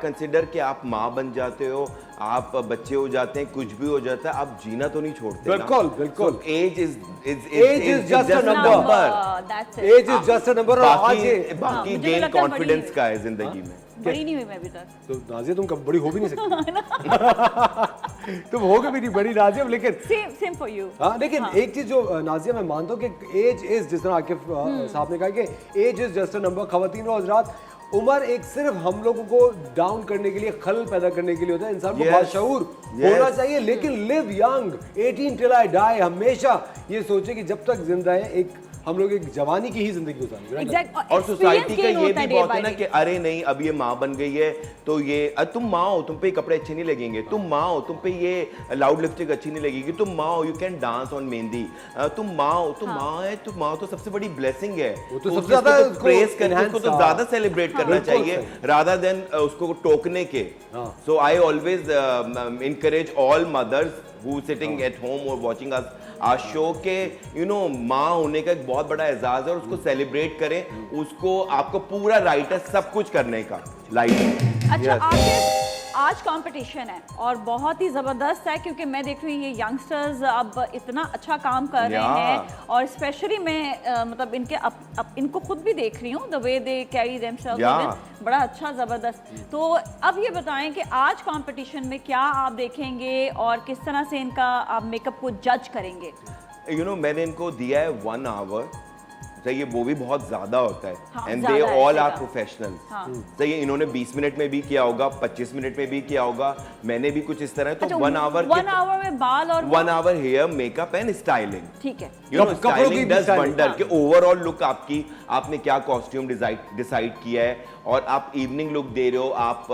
कंसिडर कि आप माँ बन जाते हो, आप बच्चे हो जाते हैं, कुछ भी हो जाता है, आप जीना तो नहीं छोड़ते। बिल्कुल बिल्कुल। Age is just a number. Age is just a number. और आज ये बाकी गेन कॉन्फिडेंस का है जिंदगी में। बड़ी नहीं हुई मैं अभी तक। तो नाज़िया तुम कब बड़ी हो भी नहीं सकती। तुम हो भी नहीं बड़ी नाज़िया, लेकिन सेम फॉर यू। हाँ, लेकिन एक चीज जो नाज़िया मैं मानता हूँ कि एज इज, जिस तरह आकिफ साहब ने कहा कि age is just a number. ख़वातीन और हज़रात, उम्र एक सिर्फ हम लोगों को डाउन करने के लिए, खलल पैदा करने के लिए होता है। इंसान को बाशऊर होना चाहिए, लेकिन live young, 18 till I die। हमेशा ये सोचे कि जब तक जिंदा है, एक हम लोग एक जवानी की ही जिंदगी गुजारेंगे। और सोसाइटी का ये भी बहुत है ना कि अरे नहीं अब ये माँ बन गई है तो ये तुम माँ हो, तुम पे कपड़े अच्छे नहीं लगेंगे, तुम माँ हो, तुम पे ये लाउड लिपस्टिक अच्छी नहीं लगेगी, तुम माँ हो, you can dance on mehndi, तुम माँ हो, तुम माँ है, तुम माँ तो सबसे बड़ी ब्लेसिंग है। वो तो सबसे ज्यादा प्रेस करके उसको तो ज्यादा सेलिब्रेट करना चाहिए रादर देन उसको टोकने के। So I always encourage all mothers who sitting at home or watching us our show के माँ होने का एक बहुत बड़ा एजाज है और उसको सेलिब्रेट करें, उसको आपको पूरा राइट है सब कुछ करने का लाइफ। अच्छा आज कंपटीशन है और बहुत ही ज़बरदस्त है, क्योंकि मैं देख रही हूँ ये यंगस्टर्स अब इतना अच्छा काम कर रहे हैं और स्पेशली मैं मतलब इनको खुद भी देख रही हूँ, the way they carry themselves, बड़ा अच्छा ज़बरदस्त। तो अब ये बताएं कि आज कंपटीशन में क्या आप देखेंगे और किस तरह से इनका आप मेकअप को जज करेंगे? मैंने इनको दिया है 1 आवर, सही, वो भी बहुत ज्यादा होता है and they all are professionals. सही है, इन्होंने 20 मिनट में भी किया होगा, 25 मिनट में भी किया होगा, मैंने भी कुछ इस तरह। तो 1 आवर में बाल और 1 hour hair makeup and styling. ठीक है, स्टाइलिंग डज वंडर कि ओवरऑल लुक आपकी, आपने क्या कॉस्ट्यूम डिसाइड किया है और आप इवनिंग लुक दे रहे हो, आप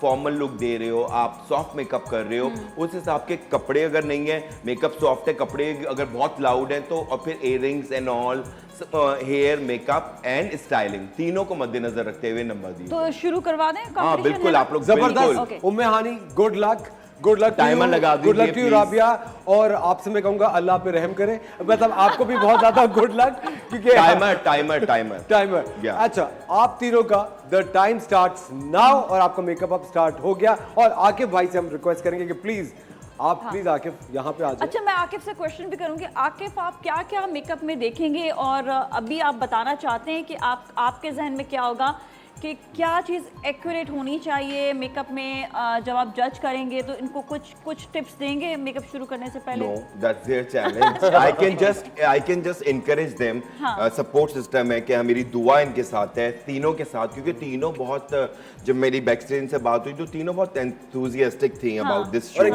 फॉर्मल लुक दे रहे हो, आप सॉफ्ट मेकअप कर रहे हो, उस हिसाब के कपड़े अगर नहीं है, मेकअप सॉफ्ट है, कपड़े अगर बहुत लाउड है तो, और फिर earrings and all, hair makeup and styling, तीनों को मद्देनजर रखते हुए नंबर दिए। तो शुरू करवा दें? हाँ बिल्कुल, आप लोग जबरदस्त। उम्मे हानी, गुड लक टाइमर लगा दीजिए, गुड लक टू राबिया। और आपसे मैं कहूंगा अल्लाह पे रहम करे, मतलब आपको भी बहुत ज्यादा गुड लक, क्योंकि टाइमर। अच्छा, आप तीनों का द टाइम स्टार्ट्स नाउ और आपका मेकअप अप स्टार्ट हो गया। और आकिफ भाई से हम रिक्वेस्ट करेंगे कि प्लीज प्लीज आकिफ यहाँ पे आ जाए। अच्छा, मैं आकिफ से क्वेश्चन भी करूंगी। आकिफ, आप क्या क्या मेकअप में देखेंगे और अभी आप बताना चाहते हैं कि आपके जहन में क्या होगा कि क्या चीज़ एक्यूरेट होनी चाहिए मेकअप में? जब आप जज करेंगे तो इनको कुछ टिप्स देंगे मेकअप शुरू करने से पहले? No, that's their challenge. I can just encourage them. Support system है कि मेरी दुआ इनके साथ है, तीनों के साथ, क्योंकि तीनों बहुत, जब मेरी बैक स्टेज से बात हुई तो तीनों बहुत enthusiastic थी about this show,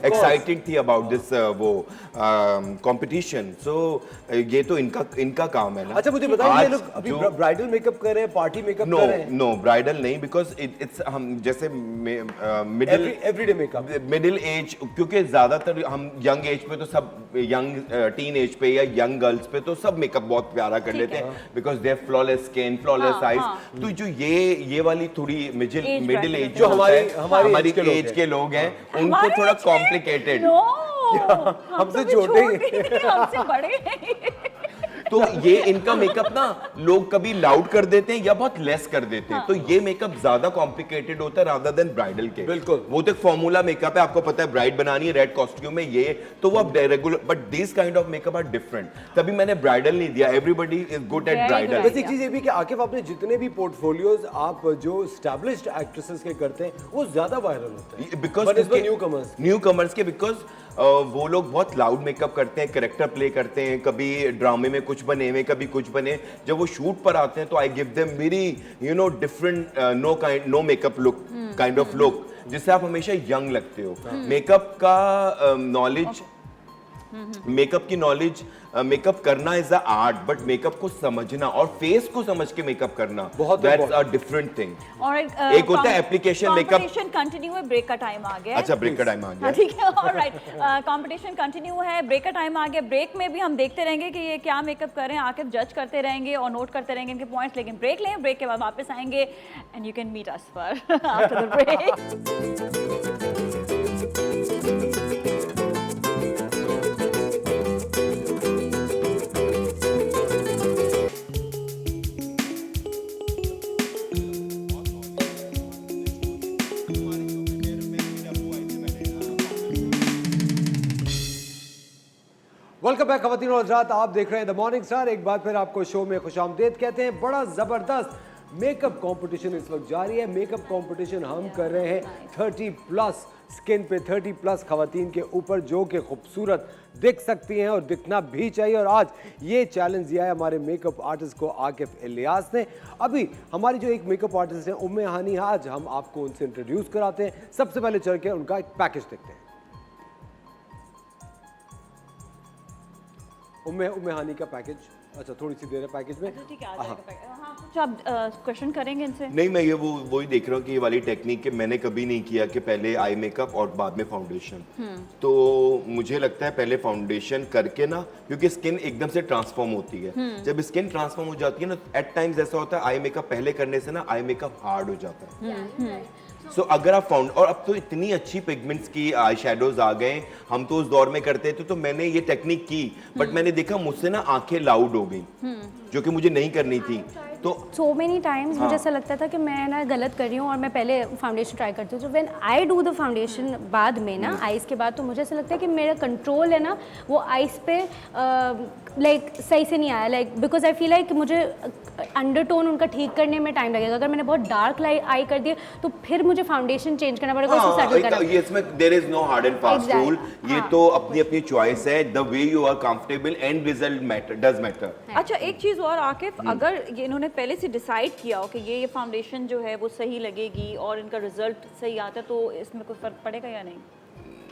excited थी about this वो competition. So ये तो इनका काम है ना। अच्छा, मुझे बताइए, ये लोग अभी ब्राइडल मेकअप कर रहे हैं, पार्टी मेकअप? नो ब्राइडल नहीं, बिकॉज इट्स हम जैसे एवरीडे मेकअप, मिडिल एज, क्योंकि ज्यादातर हम यंग एज पे तो सब, यंग टीन एज पे या यंग गर्ल्स पे तो सब मेकअप बहुत प्यारा कर लेते हैं, because they have flawless skin, flawless eyes. तो जो ये वाली थोड़ी मिडिल एज जो हमारी एज के लोग हैं, उनको थोड़ा कॉम्प्लिकेटेड, हमसे छोटे, हमसे बड़े तो ये इनका मेकअप ना लोग कभी लाउड कर देते हैं या बहुत लेस कर देते हैं, तो ये मेकअप ज्यादा कॉम्प्लिकेटेड होता है रादर देन ब्राइडल के। बिल्कुल। वो तो एक फॉर्मूला मेकअप है, आपको पता है ब्राइड बनानी है रेड कॉस्ट्यूम में, ये तो वो आप regular, but this kind of makeup are different. तभी मैंने ब्राइडल नहीं दिया, everybody is good at bridal. वैसे एक चीज ये भी कि आकिफ आपने जितने भी पोर्टफोलियोज आप जो एस्टैब्लिश्ड एक्ट्रेसेस के करते हैं वो ज्यादा वायरल होते हैं बिकॉज न्यू कमर्स के बिकॉज वो लोग बहुत लाउड मेकअप करते हैं, कैरेक्टर प्ले करते हैं, कभी ड्रामे में कुछ बने हुए, कभी कुछ बने, जब वो शूट पर आते हैं तो I give them very different no makeup look kind of look, जिससे आप हमेशा यंग लगते हो। मेकअप का नॉलेज मेकअप की नॉलेज, मेकअप करना is a art, but makeup को समझना और फेस को समझ के मेकअप करना दैट्स अ डिफरेंट थिंग। और एक होता है एप्लीकेशन मेकअप। कंपटीशन कंटिन्यू है, ब्रेक का टाइम आ गया है। अच्छा, ब्रेक का टाइम आ गया है, ठीक है, ऑलराइट। कंपटीशन कंटिन्यू है, ब्रेक का टाइम आ गया। ब्रेक में भी हम देखते रहेंगे कि ये क्या मेकअप कर रहे हैं, आके जज करते रहेंगे और नोट करते रहेंगे इनके पॉइंट्स, लेकिन ब्रेक लें, ब्रेक के बाद वापस आएंगे and you can meet us for after the break. Welcome back खवातीन और हज़रात, आप देख रहे हैं द मॉर्निंग स्टार। एक बार फिर आपको शो में खुशामदीद कहते हैं। बड़ा ज़बरदस्त मेकअप कंपटीशन इस वक्त जारी है। मेकअप कंपटीशन हम कर रहे हैं 30+ स्किन पे 30+ खवातीन के ऊपर, जो कि खूबसूरत दिख सकती हैं और दिखना भी चाहिए। और आज ये चैलेंज दिया है हमारे मेकअप आर्टिस्ट को आकिफ इलियास ने। अभी हमारी जो एक मेकअप आर्टिस्ट हैं उम्मे हानी, आज हम आपको उनसे इंट्रोड्यूस कराते हैं। सबसे पहले चल के उनका एक पैकेज देखते हैं। उम्मे हानी का पैकेज, अच्छा थोड़ी सी देर है पैकेज में। ठीक है, आ जाएगा। हाँ, कुछ आप क्वेश्चन करेंगे इनसे? नहीं, मैं ये वही देख रहा हूँ कि ये वाली टेक्निक के मैंने कभी नहीं किया कि पहले आई मेकअप और बाद में फाउंडेशन। तो मुझे लगता है पहले फाउंडेशन करके ना, क्योंकि स्किन एकदम से ट्रांसफॉर्म होती है। जब स्किन ट्रांसफॉर्म हो जाती है ना, एट टाइम्स ऐसा होता है आई मेकअप पहले करने से ना आई मेकअप हार्ड हो जाता है। सो अगर आप और अब तो इतनी अच्छी पिगमेंट्स की आई शेडोज आ गए, हम तो उस दौर में करते थे, तो मैंने ये टेक्निक की, बट मैंने देखा मुझसे ना आंखें लाउड हो गई, जो कि मुझे नहीं करनी थी। तो सो मेनी टाइम्स मुझे ऐसा लगता था कि मैं ना गलत कर रही हूँ और मैं पहले फाउंडेशन ट्राई करती हूँ। तो when I do the foundation बाद में ना आइज़ के बाद, तो मुझे ऐसा लगता है कि मेरा कंट्रोल है ना वो आइज़ पे लाइक सही से नहीं आया, like because I feel like मुझे अंडरटोन उनका ठीक करने में टाइम लगेगा। अगर मैंने बहुत डार्क आई कर दिया तो फिर मुझे फाउंडेशन चेंज करना पड़ेगा उसको सेटल करना। ये इसमें there is no hard and fast rule, ये तो अपनी अपनी चॉइस है। The way you are comfortable and result matter does matter. अच्छा, एक चीज और आकिफ, अगर ये इन्होंने पहले से डिसाइड किया हो कि ये फाउंडेशन जो है वो सही लगेगी और इनका रिजल्ट सही आता है, तो इसमें कोई फर्क पड़ेगा या नहीं?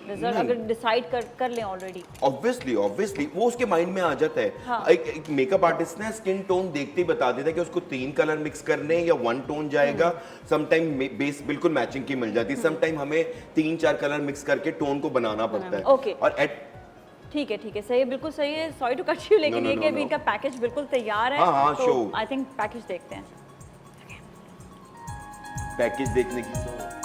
रिजल्ट अगर डिसाइड कर लें ऑलरेडी, ऑब्वियसली वो उसके माइंड में आ जाता है। हाँ। एक मेकअप आर्टिस्ट ना स्किन टोन देखते ही बता देता है कि उसको 3 कलर मिक्स करने हैं या 1 टोन जाएगा। सम टाइम बेस बिल्कुल मैचिंग की मिल जाती है, सम टाइम हमें 3-4 कलर मिक्स करके टोन को बनाना पड़ता है। ओके, और ठीक है, सही है, बिल्कुल सही है। सॉरी टू कट यू, लेकिन ये कि अभी इनका पैकेज बिल्कुल तैयार है। हाँ, तो show। आई थिंक पैकेज देखते हैं। पैकेज देखने की तो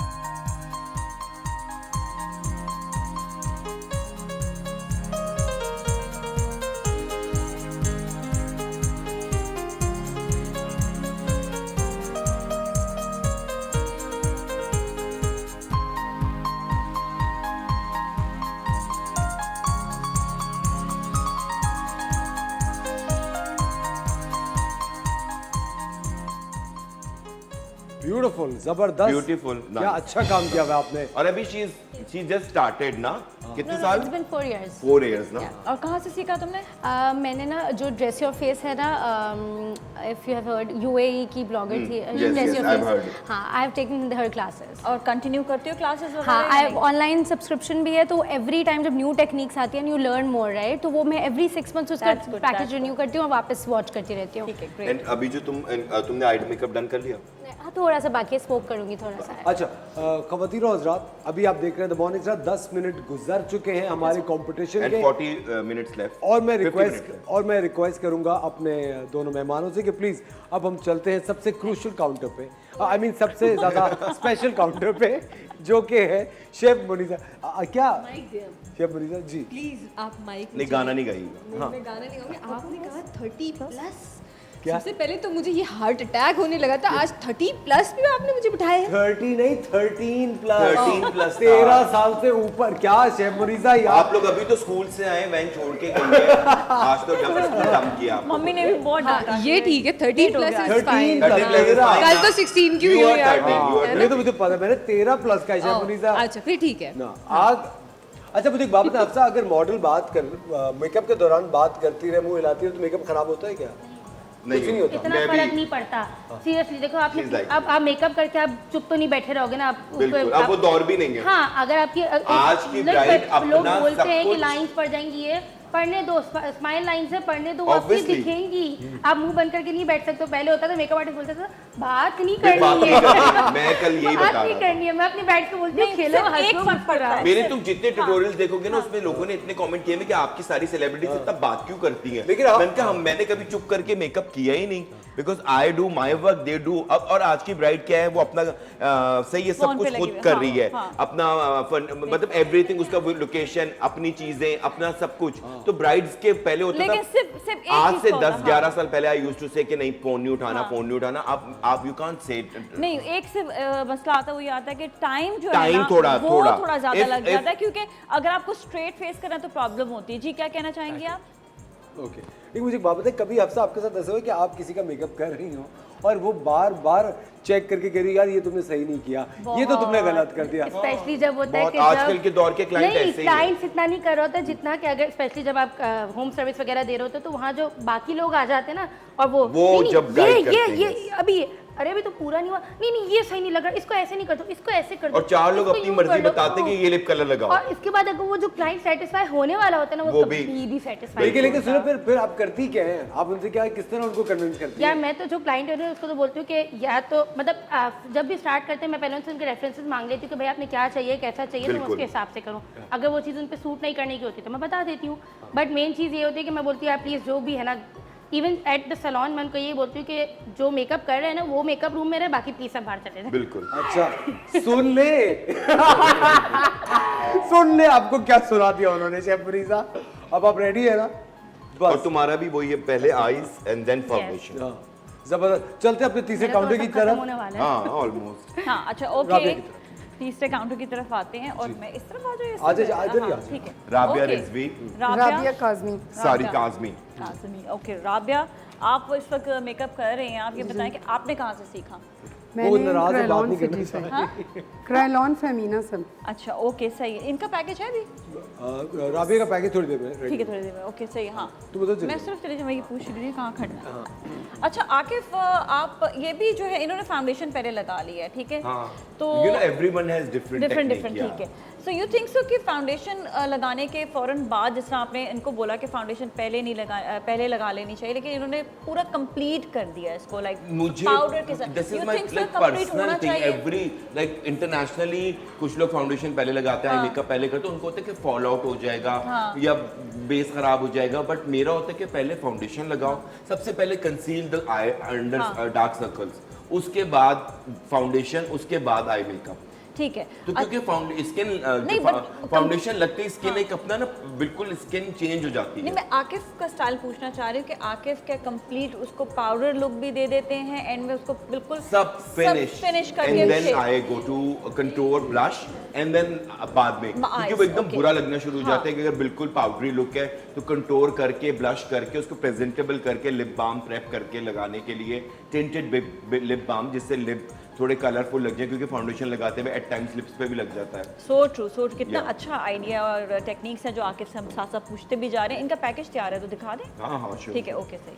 ब्यूटीफुल, जबरदस्त, ब्यूटीफुल, क्या अच्छा काम किया हुआ आपने। और अभी शी जस्ट स्टार्टेड ना, कितने साल? It's been 4 years. 4 years ना। और कहाँ से सीखा तुमने? मैंने ना जो ड्रेस योर फेस है ना, if you have heard, UAE की ब्लॉगर थी dress your I've face. heard. हाँ, I have taken her classes. और कंटिन्यू करती हो क्लासेस वगैरह? हाँ, आई ऑनलाइन सब्सक्रिप्शन भी है, तो एवरी टाइम जब न्यू टेक्निक्स आती हैं, यू लर्न मोर, राइट? तो वो मैं एवरी 6 मंथ्स उसका That's good, package that's renew करती हूँ और वापस वॉच करती रहती हूँ। ठीक है, ग्रेट। एंड अभी जो तुमने आई मेकअप डन कर लिया? हाँ, थोड़ा सा बाकी स्मोक करूँगी थोड़ा सा। अच्छा खवातीन और हज़रात, अभी आप देख रहे हैं द मॉर्निंग स्टार। 10 मिनट गुजर कर चुके हैं हमारे कंपटीशन एंड के 40 मिनट्स लेफ्ट और मैं रिक्वेस्ट करूंगा अपने दोनों मेहमानों से कि प्लीज अब हम चलते हैं सबसे क्रूशियल काउंटर पे, आई मीन सबसे ज्यादा स्पेशल काउंटर पे, जो कि है शेफ मुनीसा। क्या शेफ मुनीसा जी प्लीज आप माइक नहीं गाना नहीं गाइएगा। मैं गाना नहीं गाऊंगी। आपने कहा 30+। क्या? सबसे पहले तो मुझे ये हार्ट अटैक होने लगा था, आज 30+ भी आपने मुझे बिठाया है। 30 नहीं 13+। 13+ 13 साल से ऊपर। क्या शेफ मुनीसा आप लोग अभी तो स्कूल से आए, वैन छोड़ के गए हैं। आज तो जब स्कूल कम किया आपको। मम्मी ने भी बहुत डांटा। ये ठीक है 13+ इज 13 फाइन। plus। कल तो 16 क्यों हुई यार? नहीं तो मुझे पता, मैंने 13+ का शेफ मुनीसा। अच्छा फिर ठीक है ना आज अच्छा मुझे एक बात बता अफसा, अगर मॉडल बात कर मेकअप के दौरान बात करती रहे, मुंह हिलाती रहे, तो मेकअप खराब होता है क्या? नहीं होता। इतना फर्क नहीं पड़ता। सीरियसली देखो, आपने अब आप मेकअप करके आप चुप तो नहीं बैठे रहोगे ना, आप बिल्कुल, अब वो दौर भी नहीं है। हाँ, अगर आपकी आज की ब्राइड लोग अपना बोलते सब हैं कि कुछ- लाइंस पड़ जाएंगी, ये पढ़ने दो, स्माइल लाइन से पढ़ने दो, वो आपकी Obviously। दिखेंगी। आप मुंह बंद करके नहीं बैठ सकते हो। पहले होता था मेकअप आर्टिस्ट बोलता था बात नहीं बात करनी नहीं है, करनी। मैं कल यही बात बता नहीं रहा था। करनी है। मैं अपनी बैठ के बोलती हूँ खेलो, सिर्फ एक हंसो, फर्क पड़ता है। मेरे तुम जितने ट्यूटोरियल्स देखोगे ना, उसमें लोगों ने इतने कमेंट किए हैं कि आपकी सारी सेलिब्रिटीज इतना बात क्यों करती हैं। लेकिन मैंने कहा मैंने कभी चुप करके मेकअप किया ही नहीं, because I do my work, they do. अब और आज की ब्राइड क्या है, वो अपना सही है, सब फोन पे कुछ लगी खुद हुई है। कर हाँ, रही है, हाँ। अपना मतलब एवरीथिंग, उसका लोकेशन, अपनी चीजें, अपना सब कुछ। तो ब्राइड्स के पहले होता लेकिन था, सिर्फ एक आज चीज से का होता, 10-11 साल पहले आई यूज्ड टू से कि नहीं फोन नहीं उठाना, फोन नहीं उठाना। आप यू कांट से नहीं, एक से मसला आता है, वो ये आता है कि टाइम जो है Time ना, थोड़ा वो थोड़ा ज्यादा If- लग जाता है, क्योंकि अगर आपको स्ट्रेट फेस करना है तो प्रॉब्लम होती है। जी क्या कहना चाहेंगे आप? ओके लेकिन मुझे एक बात बताइए, कभी अफसा आपके साथ ऐसा हुआ कि आप किसी का मेकअप कर रही हो और वो बार बार चेक करके कह रही यार ये तुमने सही नहीं किया, ये तो तुमने गलत कर दिया? स्पेशली जब होता है बहुत कि आजकल के दौर के क्लाइंट नहीं, ऐसे ही हैं। क्लाइंट्स इतना नहीं कर रहा होता जितना कि अगर स्पेशली जब आप होम सर्विस वगैरह दे रहे होते हो, तो वहाँ जो बाकी लोग आ जाते हैं ना, और वो नहीं, जब नहीं, guide करते ये हैं। अभी अरे अभी तो पूरा नहीं हुआ, नहीं ये सही नहीं लग रहा, इसको ऐसे नहीं कर दो, इसको ऐसे कर दो। और 4 लोग इसको अपनी यूं मर्जी कर लो, बताते हैं कि ये लिप कलर लगाओ। और इसके बाद अगर वो जो क्लाइंट सेटिस्फाई होने वाला होता है ना, वो वो कभी भी सेटिस्फाई लेकिन लेकिन सुनो, फिर आप करती क्या है, आप उनसे क्या किस तरह उनको कन्विंस करती यार है? मैं तो जो क्लाइंट है उसको तो बोलती हूँ कि या तो मतलब जब भी स्टार्ट करते हैं मैं पहले उनसे उनके रेफरेंसेस मांग लेती हूँ कि भाई आपने क्या चाहिए, कैसा चाहिए, तो मैं बिल्कुल। उसके हिसाब से करूँ। अगर वो चीज़ उन पर सूट नहीं करने की होती तो मैं बता देती हूँ। बट मेन चीज़ ये होती है कि मैं बोलती हूँ आप प्लीज़ जो भी है ना, इवन एट द सैलून मैं उनको ये बोलती हूँ कि जो मेकअप कर रहे हैं ना वो मेकअप रूम में रहे, बाकी प्लीज सब बाहर चले जाए। बिल्कुल। अच्छा सुन ले सुन ले, आपको क्या सुना दिया उन्होंने शेफ मुनीसा? अब आप रेडी है ना? और बस तुम्हारा भी वही है, पहले आईज एंड देन फाउंडेशन। हाँ, जबरदस्त। चलते हैं अपने तीसरे मेरा तो काउंटर की सब खत्म तरफ। होने वाला है। हाँ ऑलमोस्ट। हाँ अच्छा राबिया ओके, की तरफ। तीसरे काउंटर की तरफ आते हैं और मैं इस तरफ आ जाऊँ? आ जाइए, इधर ही आ हाँ, जाइए। ठीक है। राबिया ओके। रिजवी, राबिया काजमी। सारी काजमी। काज़मी। ओके राबिया, आप इस वक्त मेकअप कर रहे हैं, आप ये बताएं कि आपने कहाँ से सीखा? वो नाराज है, बात क्रायलॉन नहीं सिटी से, हाँ? क्रायलॉन फेमिना से। अच्छा ओके सही है। इनका पैकेज है भी? राबिया का पैकेज थोड़ी देर में ready ठीक है, थोड़ी देर में। ओके सही है। हाँ तू बता चल। मैं सिर्फ चली जाऊँ, मैं ये पूछ रही थी कहाँ खड़ना है। अच्छा आकिफ, आप ये भी जो है इन्होंने फाउंडेशन पहले लगा लिया है, ठीक है? तो you know everyone has different different technique. ठीक है। सो यू थिंक सो कि फाउंडेशन लगाने के फौरन बाद, जिस तरह आपने इनको बोला कि फाउंडेशन पहले लगा लेनी चाहिए, लेकिन इन्होंने पूरा कंप्लीट कर दिया है इसको, लाइक मुझे पाउडर के साथ। This is You my think so like complete personal होना थिंग। चाहिए? एवरी लाइक इंटरनेशनली कुछ लोग फाउंडेशन पहले लगाते हैं, मेकअप पहले करते हैं, उनको होता है कि फॉल आउट हो जाएगा या बेस खराब हो जाएगा। बट मेरा होता है कि पहले फाउंडेशन लगाओ, सबसे पहले conceal the I under dark circles, उसके बाद फाउंडेशन, उसके बाद आई मेकअप। ठीक है। तो क्योंकि स्किन नहीं, but फाउंडेशन लगते ही स्किन एक अपना ना बिल्कुल स्किन चेंज हो जाती नहीं, है। मैं आकिफ का स्टाइल पूछना चाह रही हूँ कि आकिफ क्या कंप्लीट उसको पाउडर लुक भी दे देते हैं एंड में उसको बिल्कुल सब फिनिश करके and then shape। I go to contour blush and then बाद में, क्योंकि वो एकदम okay। बुरा लगना शुरू हो जाता है कि अगर बिल्कुल पाउडरी लुक है तो कंटूर करके ब्लश करके उसको प्रेजेंटेबल करके लिप बाम प्रेप करके लगाने के लिए टिंटेड लिप बाम, जिससे लिप थोड़े कलरफुल लग जाए, क्योंकि फाउंडेशन लगाते हुए एट टाइम्स लिप्स पे भी लग जाता है। सो ट्रू कितना Yeah। अच्छा आइडिया और टेक्निक्स हैं जो आकिफ से हम साथ साथ पूछते भी जा रहे हैं। इनका पैकेज तैयार है तो दिखा दें? हाँ हाँ श्योर। ठीक है ओके सही।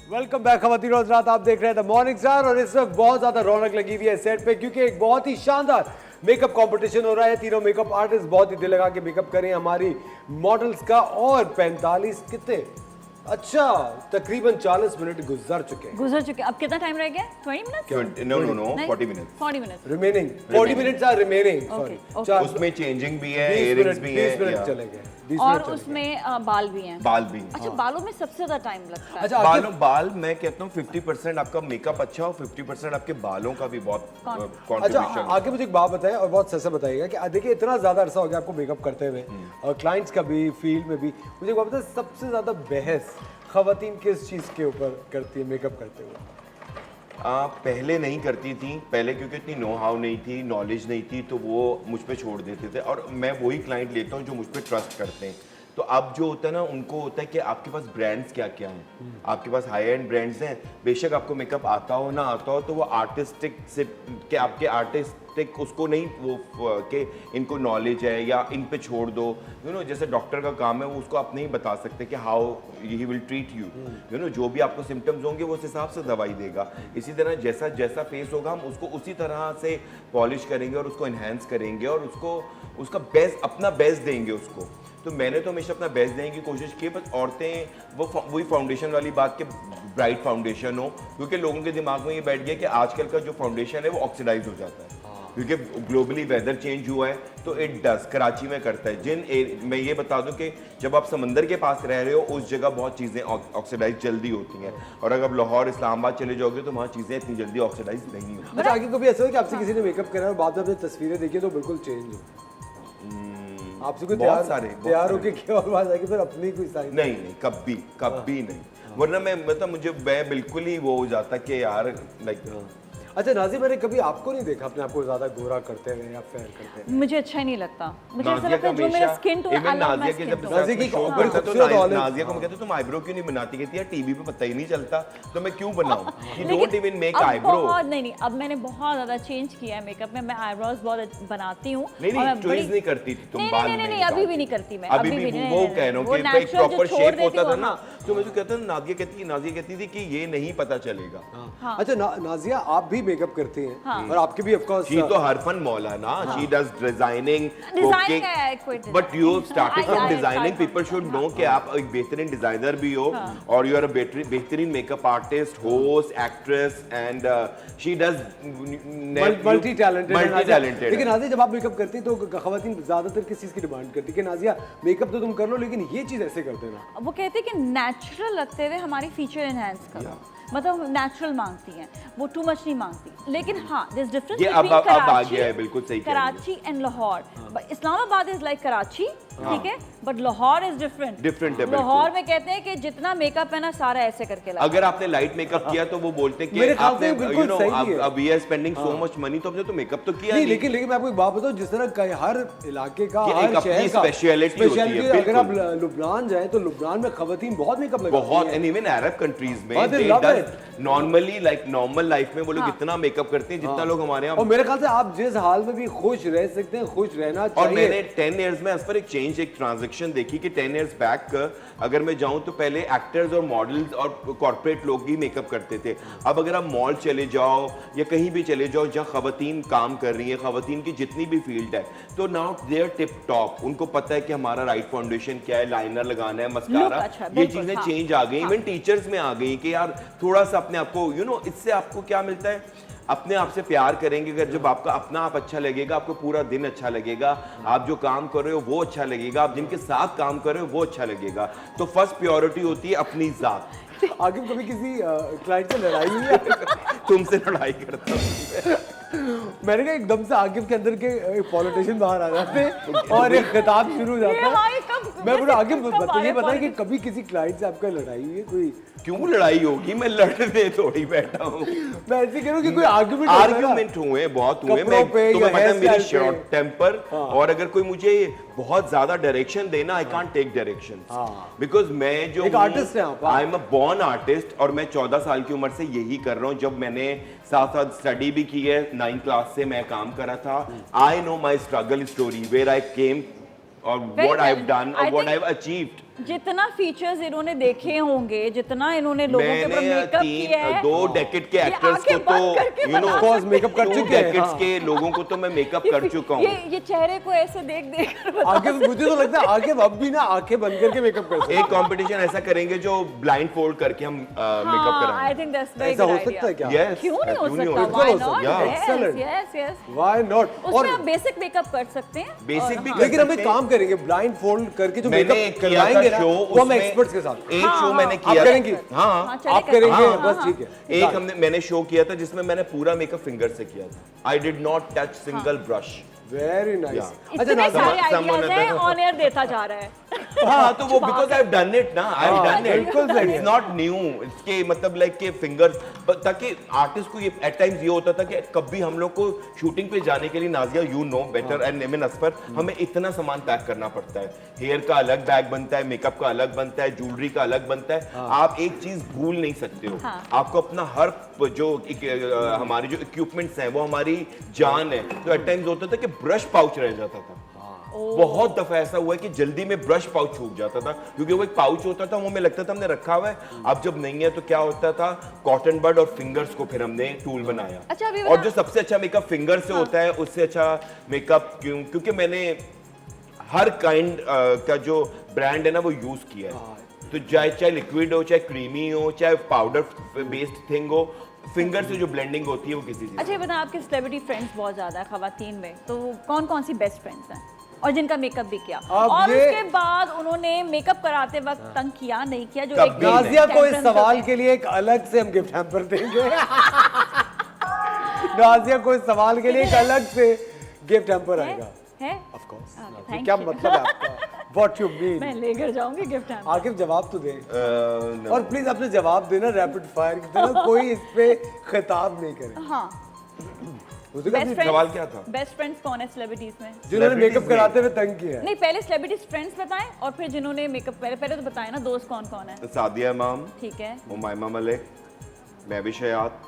वेलकम बैक खवातीन और हज़रात, आप देख रहे हैं द मॉर्निंग स्टार और इस वक्त बहुत ज्यादा रौनक लगी हुई है सेट पे क्योंकि एक बहुत ही शानदार मेकअप कंपटीशन हो रहा है। तीनों मेकअप आर्टिस्ट बहुत ही दिल लगा के मेकअप करें हमारी मॉडल्स का और 45 कितने अच्छा तकरीबन 40 मिनट गुजर चुके हैं। अब कितना टाइम रह गया? 20 minutes? No 40 minutes 40 minutes remaining 40 minutes are remaining. Sorry उसमें चेंजिंग भी है, इयरिंग्स भी है, 20 मिनट चले गए, 20 और मिनट चले उसमें बाल भी हैं। बाल भी। अच्छा, बालों में सबसे ज्यादा टाइम लगता है। अच्छा बाल मैं कहता हूँ 50% आपका मेकअप अच्छा हो, 50% आपके बालों का भी बहुत अच्छा कंट्रीब्यूशन। आगे मुझे एक बात बताएं और बहुत सच से बताइएगा कि देखिए इतना ज्यादा अरसा हो गया आपको मेकअप करते हुए और क्लाइंट्स का भी फील्ड में भी, मुझे एक बात बताएं सबसे ज्यादा बहस खवातीन किस चीज के ऊपर करती है मेकअप करते हुए? पहले नहीं करती थी, पहले क्योंकि इतनी नो हाउ नहीं थी, नॉलेज नहीं थी, तो वो मुझ पे छोड़ देते थे और मैं वही क्लाइंट लेता हूँ जो मुझ पे ट्रस्ट करते हैं। तो अब जो होता है ना, उनको होता है कि आपके पास ब्रांड्स क्या क्या हैं, आपके पास हाई एंड ब्रांड्स हैं, बेशक आपको मेकअप आता हो ना आता हो, तो वो आर्टिस्टिक से कि आपके आर्टिस्टिक उसको नहीं वो कि इनको नॉलेज है या इन पे छोड़ दो, यू नो, जैसे डॉक्टर का काम है वो उसको आप नहीं बता सकते कि how he will treat you, you know, जो भी आपको सिम्टम्स होंगे वो उस हिसाब से दवाई देगा। इसी तरह जैसा जैसा फेस होगा हम उसको उसी तरह से पॉलिश करेंगे और उसको इन्हेंस करेंगे और उसको उसका बेस्ट अपना बेस्ट देंगे उसको। तो मैंने तो हमेशा अपना बेस्ट देने की कोशिश की, बस औरतें वही फाउंडेशन वाली बात के ब्राइट फाउंडेशन हो, क्योंकि लोगों के दिमाग में ये बैठ गया कि आजकल का जो फाउंडेशन है वो ऑक्सीडाइज हो जाता है क्योंकि ग्लोबली वेदर चेंज हुआ है, तो इट डज कराची में करता है। मैं ये बता दूं कि जब आप समंदर के पास रह रहे हो उस जगह बहुत चीज़ें ऑक्सीडाइज जल्दी होती हैं और अगर आप लाहौर इस्लामाबाद चले जाओगे तो वहाँ चीज़ें इतनी जल्दी ऑक्सीडाइज नहीं होती। अच्छा आगे कभी ऐसा हो कि आपसे किसी ने मेकअप करा और बाद में आपने तस्वीरें देखी तो बिल्कुल चेंज हो, आपसे कोई तैयार होके क्या और बात है कि फिर अपनी कोई साइड? नहीं, कभी नहीं, वरना मैं बिल्कुल ही वो हो जाता कि यार लाइक। अच्छा नाज़िया, मैंने कभी आपको नहीं देखा अपने आप को ज्यादा गोरा करते हुए या फेयर करते हुए। मुझे अच्छा ही नहीं लगता, मुझे ऐसा लगता है जो मेरा स्किन टोन अलग, नाज़िया के जब नाज़िया की शो बड़ी करता तो खूबसूरत ऑलिव। नाज़िया को मैं कहता तुम आईब्रो क्यों नहीं बनाती, कहती यार टीवी पे पता ही नहीं चलता तो मैं क्यों बनाऊं, you don't even make eyebrow. नहीं, अब मैंने बहुत ज्यादा चेंज किया है मेकअप में, मैं आईब्रोज बहुत बनाती हूँ। नहीं चॉइस नहीं करती थी तुम बाल में? नहीं, अभी भी नहीं करती मैं, अभी भी वो कह रहा हूँ कि एक प्रॉपर शेप होता था ना, तो मैं तो कहता हूँ नाज़िया कहती थी कि ये नहीं पता चलेगा। अच्छा नाज़िया, आप भी मेकअप करती हैं और आपके भी ऑफ कोर्स शी तो हरफन मौला ना, she does designing, cooking, but you started from designing. People should know कि आप एक बेहतरीन डिजाइनर भी हो और यू आर अ बेहतरीन makeup artist, host, actress and she does multi talented. लेकिन नाज़िया जब आप मेकअप करती हैं तो खवातीन ज्यादातर किस चीज की डिमांड करती है कि नाज़िया मेकअप तो तुम कर लो लेकिन ये चीज ऐसे कर देना? वो कहते हैं कि नेचुरल लगते हुए हमारी फीचर एनहांस करो, मतलब नेचुरल मांगती हैं, वो टू मच नहीं मांगती। लेकिन हाँ, देयर इज डिफरेंस बिटवीन अब आ गया है, बिल्कुल सही Karachi and Lahore. Islamabad is like Karachi, ठीक है, बट लाहौर इज डिफरेंट है। लाहौर में कहते हैं कि जितना मेकअप है ना सारा ऐसे करके लगा। अगर आपने लाइट मेकअप किया तो वो बोलते हैं कि आपने यू नो अब we are spending so much money, तो हमने तो मेकअप तो किया नहीं। लेकिन मैं आपको एक बात बताऊं, जिस तरह हर इलाके का हर शहर का स्पेशलिटी होती है। अगर आप लुबनान जाएं तो लुबनान में खवातीन बहुत मेकअप लगाती हैं, बहुत, एंड इवन अरब कंट्रीज में नॉर्मली लाइक नॉर्मल लाइफ में वो लोग इतना मेकअप करते हैं जितना लोग हमारे यहाँ। और मेरे ख्याल से आप जिस हाल में भी खुश रह सकते हैं, खुश रहना चाहिए। और मैंने 10 इयर्स में इस पर एक चेंज, एक ट्रांजैक्शन देखी कि 10 इयर्स बैक अगर मैं जाऊं तो पहले एक्टर्स और मॉडल्स और कॉर्पोरेट लोग ही मेकअप करते थे। अब अगर आप मॉल चले जाओ या कहीं भी चले जाओ जहां खवातीन काम कर रही है, खवातीन की जितनी भी फील्ड है, तो now they are tip top, उनको पता है कि हमारा राइट फाउंडेशन क्या है, लाइनर लगाना है, मस्कारा, ये चीजें चेंज आ गई। इवन टीचर्स में आ गई कि यार थोड़ा सा अपने आप को, यू नो, इससे आपको क्या मिलता है, अपने आप से प्यार करेंगे। अगर जब आपका अपना आप अच्छा लगेगा, आपको पूरा दिन अच्छा लगेगा, आप जो काम कर रहे हो वो अच्छा लगेगा, आप जिनके साथ काम कर रहे हो वो अच्छा लगेगा। तो फर्स्ट प्योरिटी होती है अपनी जात। आगे कभी किसी क्लाइंट से लड़ाई हुई है? तुमसे लड़ाई करता हूँ मैंने कहा एकदम से आगिफ के अंदर के पॉलिटिशियन बाहर आ जाते और एक खिताब शुरू हो जाता। मैं बोला आगिफ ये बताएं कि कभी किसी क्लाइंट से आपका लड़ाई हुई है? कोई क्यों लड़ाई होगी, मैं लड़ने थोड़ी बैठा हूँ। मैं ऐसे कह रहा हूँ कि कोई आर्ग्यूमेंट हुए, बहुत हुए। मैं तुम्हें पता है मेरी शॉर्ट टेम्पर, और अगर कोई मुझे बहुत ज्यादा डायरेक्शन देना, I can't take direction because मैं जो आर्टिस्ट है, I am a born artist और मैं 14 साल की उम्र से यही कर रहा हूँ। जब मैंने साथ साथ स्टडी भी की है, 9th क्लास से मैं काम कर रहा था। I know my struggle story, where I came और व्हाट आई हैव डन और व्हाट आई हैव अचीव्ड। जितना फीचर्स इन्होंने देखे होंगे, जितना इन्होंने लोगों के ऊपर मेकअप किया है, 2 डेकेड के एक्टर्स को तो यू नो मेकअप कर चुके हैं। डेकेड्स के लोगों को तो मैं मेकअप कर चुका हूँ। ये चेहरे को ऐसे देख देख कर आगे मुझे तो लगता है आगे अब भी ना आंखें बंद करके मेकअप कर सकते हैं। एक कंपटीशन ऐसा करेंगे जो ब्लाइंड फोल्ड करके हम मेकअप कराएंगे। आई थिंक दैट्स वेरी ऐसा गुड हो सकता है क्या? Yes, क्यों नहीं हो क्यों सकता? Why not? Yeah. Excellent. Yes, yes. Why not? उसमें आप बेसिक मेकअप कर सकते हैं। बेसिक भी कर लेकिन हम एक सकते हैं। काम करेंगे, ब्लाइंड फोल्ड करके जो मैंने मेकअप किया था करवाएंगे ना शो, वो हम उसमें एक्सपर्ट्स के साथ। एक शो मैंने आप किया करेंगी? हाँ चले आप करेंगे। करेंगे? हाँ, बस हाँ, ठीक है। एक मैंने शो किया था जिसमें मैंने पूरा मेकअप फिंगर से किया था। I did not touch single brush. Very nice. इतने सारे someone आइडियाज हैं, ऑन एयर देता जा रहा है। हाँ तो वो बिकॉज आई डन इट ना, आई डन इट, बिल्कुल सही है। It's not new. इसके मतलब लाइक के फिंगर्स, ताकि आर्टिस्ट को ये एट टाइम्स ये होता था कि कभी हम लोग को शूटिंग पे जाने के लिए, Nazia you know better and Nemin Asfar, हमें इतना सामान पैक करना पड़ता है। हेयर का अलग बैग बनता है, मेकअप का अलग बनता है, ज्वेलरी का अलग बनता है। आप एक चीज भूल नहीं सकते हो, आपको अपना हर जो हमारे जो इक्विपमेंट्स हैं वो हमारी जान है। तो एट टाइम्स होता था कि ब्रश पाउच रह जाता था। बहुत दफा ऐसा हुआ है कि जल्दी में ब्रश पाउच छूट जाता था, क्योंकि वो एक पाउच होता था, वो हमें लगता था हमने रखा हुआ है। अब जब नहीं है तो क्या होता था, कॉटन बड और फिंगर्स को फिर हमने टूल बनाया। अच्छा, अभी और जो सबसे अच्छा मेकअप फिंगर से होता है, उससे अच्छा मेकअप क्योंकि मैंने हर काइंड का जो ब्रांड है ना वो यूज किया है। तो चाहे लिक्विड हो, चाहे क्रीमी हो, चाहे पाउडर बेस्ड थिंग हो, फिंगर से जो ब्लेंडिंग होती है वो किसी चीज। अच्छा, ये बताएं, आपके सेलिब्रिटी फ्रेंड्स बहुत ज्यादा है खवातीन में, तो कौन कौन सी बेस्ट फ्रेंड्स हैं और जिनका मेकअप भी किया और उसके बाद उन्होंने मेकअप कराते वक्त तंग किया नहीं किया? जो एक नाजिया को इस सवाल के लिए एक अलग से हम गिफ्ट हैम्पर देंगे। नाजिया को इस सवाल के लिए एक अलग से गिफ्ट हैम्पर आएगा। है? Of course. thank क्या you. मतलब है आपका? What you mean? मैं लेकर जाऊंगी गिफ्ट हैम्पर। आखिर जवाब तो दे। और प्लीज अपने जवाब देना रैपिड फायर की तरह, कोई इस पे खिताब नहीं करे। हाँ, सवाल क्या था? बेस्ट फ्रेंड्स कौन है सेलिब्रिटीज में जिन्होंने मेकअप कराते हुए तंग किया है? नहीं, पहले सेलिब्रिटीज फ्रेंड्स बताएं और फिर जिन्होंने मेकअप, पहले तो बताएं ना दोस्त कौन कौन है। सादिया इमाम, ठीक है, उमाइमा मलिक, महविश हयात,